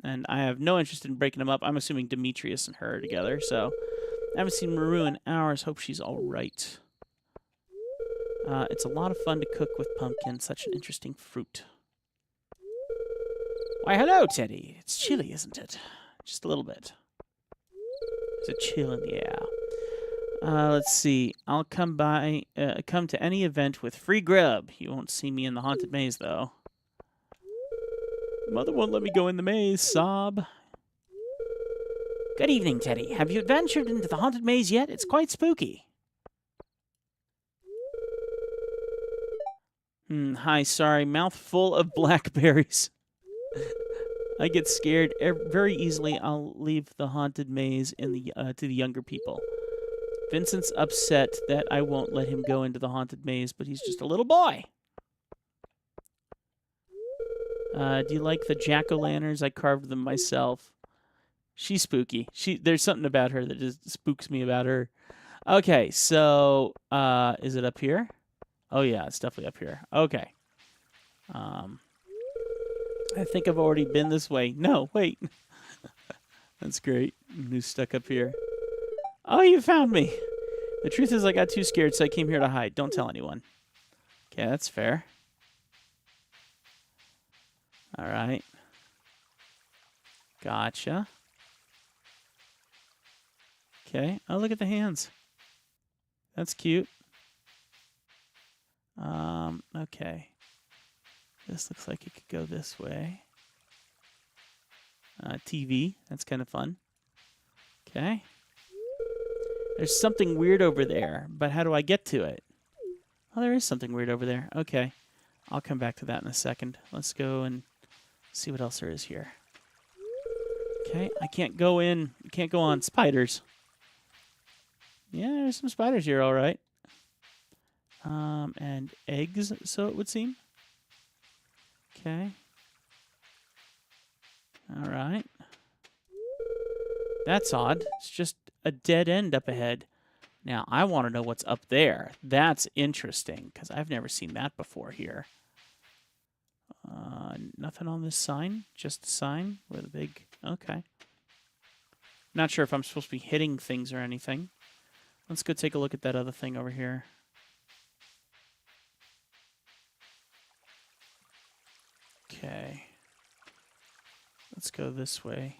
And I have no interest in breaking them up. I'm assuming Demetrius and her are together, so I haven't seen Maru in hours. Hope she's all right. It's a lot of fun to cook with pumpkin. Such an interesting fruit. Why, hello, Teddy. It's chilly, isn't it? Just a little bit. There's a chill in the air. Let's see. I'll come to any event with free grub. You won't see me in the haunted maze, though. Mother won't let me go in the maze. Sob. Good evening, Teddy. Have you ventured into the haunted maze yet? It's quite spooky. Hi, sorry. Mouth full of blackberries. I get scared very easily. I'll leave the haunted maze in the to the younger people. Vincent's upset that I won't let him go into the haunted maze, but he's just a little boy. Do you like the jack-o'-lanterns? I carved them myself. She's spooky. There's something about her that just spooks me about her. Okay, so is it up here? Oh yeah, it's definitely up here. Okay. I think I've already been this way. No, wait. That's great. Who's stuck up here? Oh, you found me. The truth is I got too scared, so I came here to hide. Don't tell anyone. Okay, that's fair. All right. Gotcha. Okay. Oh, look at the hands. That's cute. Okay. This looks like it could go this way. TV. That's kind of fun. Okay. There's something weird over there, but how do I get to it? Oh, there is something weird over there. Okay. I'll come back to that in a second. Let's go and see what else there is here. Okay, I can't go in. Can't go on spiders. Yeah, there's some spiders here, all right. And eggs, so it would seem. Okay. All right. That's odd. It's just a dead end up ahead. Now, I want to know what's up there. That's interesting, because I've never seen that before here. Nothing on this sign? Just a sign with a big... Okay. Not sure if I'm supposed to be hitting things or anything. Let's go take a look at that other thing over here. Okay. Let's go this way.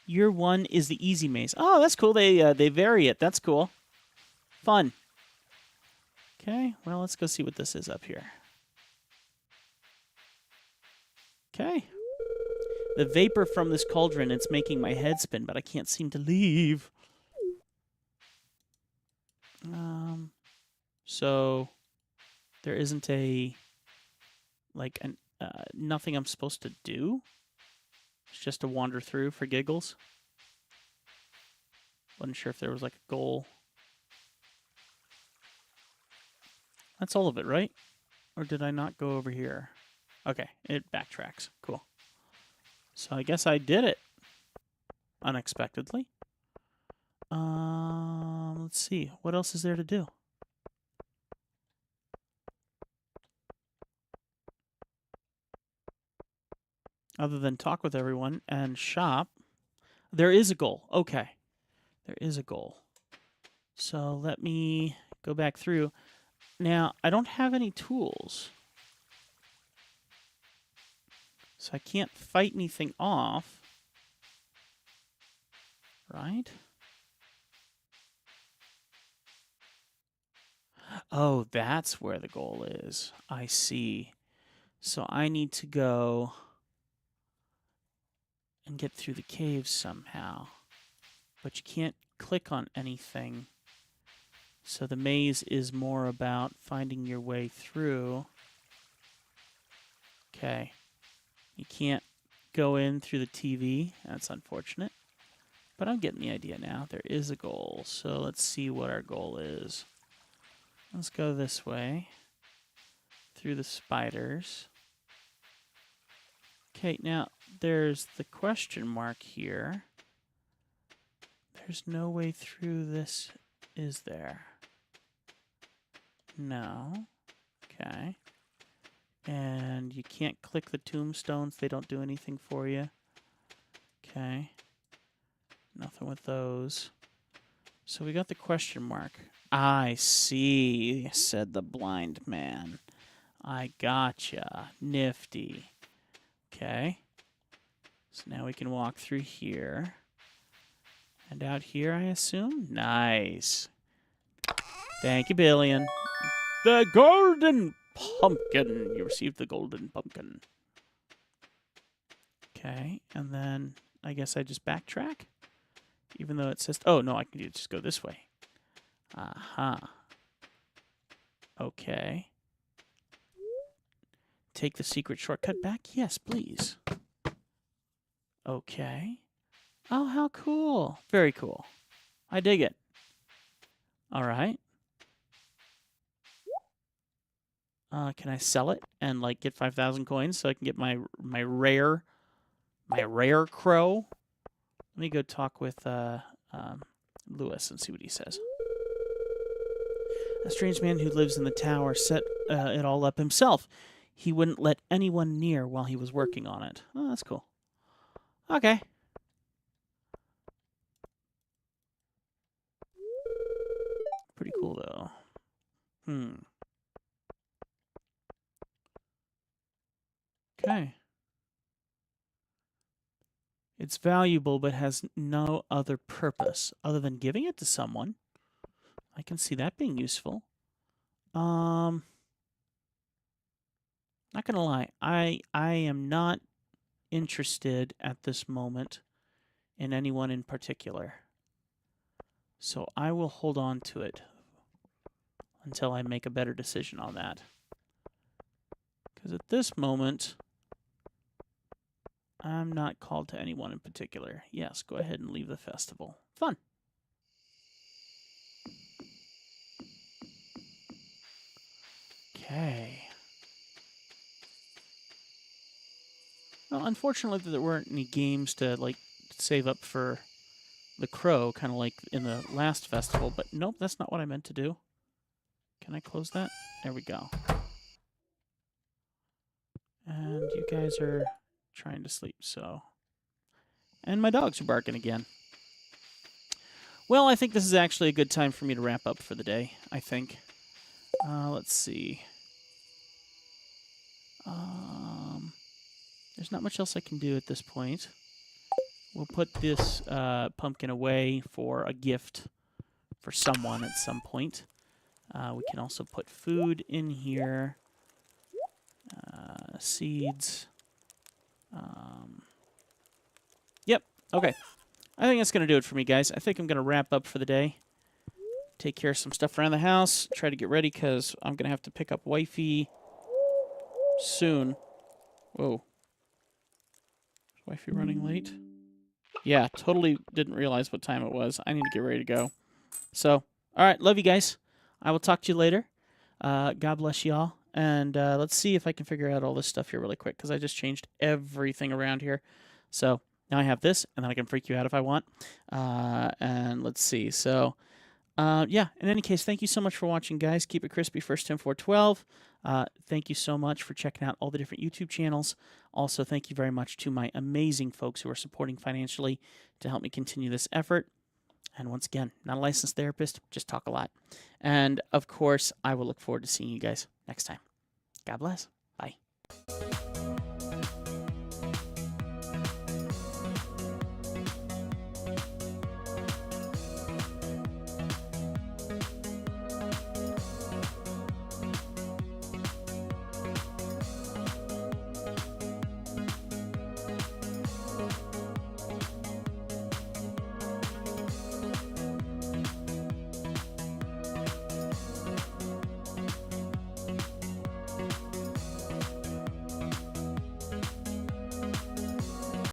Year 1 is the easy maze. Oh, that's cool. They vary it. That's cool. Fun. Okay, well, let's go see what this is up here. Okay. The vapor from this cauldron, it's making my head spin, but I can't seem to leave. So there isn't nothing I'm supposed to do. It's just to wander through for giggles. Wasn't sure if there was like a goal. That's all of it, right? Or did I not go over here? Okay, it backtracks. Cool. So I guess I did it. Unexpectedly. Let's see. What else is there to do? Other than talk with everyone and shop. There is a goal. Okay. There is a goal. So let me go back through. Now, I don't have any tools. So I can't fight anything off. Right? Oh, that's where the goal is. I see. So I need to go and get through the caves somehow. But you can't click on anything. So the maze is more about finding your way through. Okay. You can't go in through the TV. That's unfortunate. But I'm getting the idea now. There is a goal. So let's see what our goal is. Let's go this way. Through the spiders. Okay, now there's the question mark here. There's no way through this, is there? No. Okay. And you can't click the tombstones. They don't do anything for you. Okay. Nothing with those. So we got the question mark. I see, said the blind man. I gotcha. Nifty. Okay. So now we can walk through here. And out here, I assume? Nice. Thank you, Billion. The golden pumpkin. You received the golden pumpkin. Okay, and then I guess I just backtrack, even though it says, oh, no, I can just go this way. Aha. Okay. Take the secret shortcut back? Yes, please. Okay. Oh, how cool. Very cool. I dig it. All right. Can I sell it and like get 5,000 coins so I can get my rare crow? Let me go talk with Lewis and see what he says. A strange man who lives in the tower set it all up himself. He wouldn't let anyone near while he was working on it. Oh, that's cool. Okay. Pretty cool, though. Okay. It's valuable, but has no other purpose other than giving it to someone. I can see that being useful. Not gonna lie, I am not interested at this moment in anyone in particular. So I will hold on to it until I make a better decision on that. Because at this moment, I'm not called to anyone in particular. Yes, go ahead and leave the festival. Fun. Okay. Well, unfortunately, there weren't any games to like save up for the crow, kind of like in the last festival. But nope, that's not what I meant to do. Can I close that? There we go. And you guys are trying to sleep, so. And my dogs are barking again. Well, I think this is actually a good time for me to wrap up for the day, I think. Let's see. There's not much else I can do at this point. We'll put this pumpkin away for a gift for someone at some point. We can also put food in here. Seeds. Yep, okay. I think that's going to do it for me, guys. I think I'm going to wrap up for the day. Take care of some stuff around the house. Try to get ready because I'm going to have to pick up wifey soon. Whoa. Is wifey running late? Yeah, totally didn't realize what time it was. I need to get ready to go. So, all right, love you guys. I will talk to you later. God bless y'all. And let's see if I can figure out all this stuff here really quick because I just changed everything around here. So now I have this, and then I can freak you out if I want. And let's see. So, yeah, in any case, thank you so much for watching, guys. Keep it crispy, First Tim 412. Thank you so much for checking out all the different YouTube channels. Also, thank you very much to my amazing folks who are supporting financially to help me continue this effort. And once again, not a licensed therapist, just talk a lot. And, of course, I will look forward to seeing you guys next time. God bless. Bye.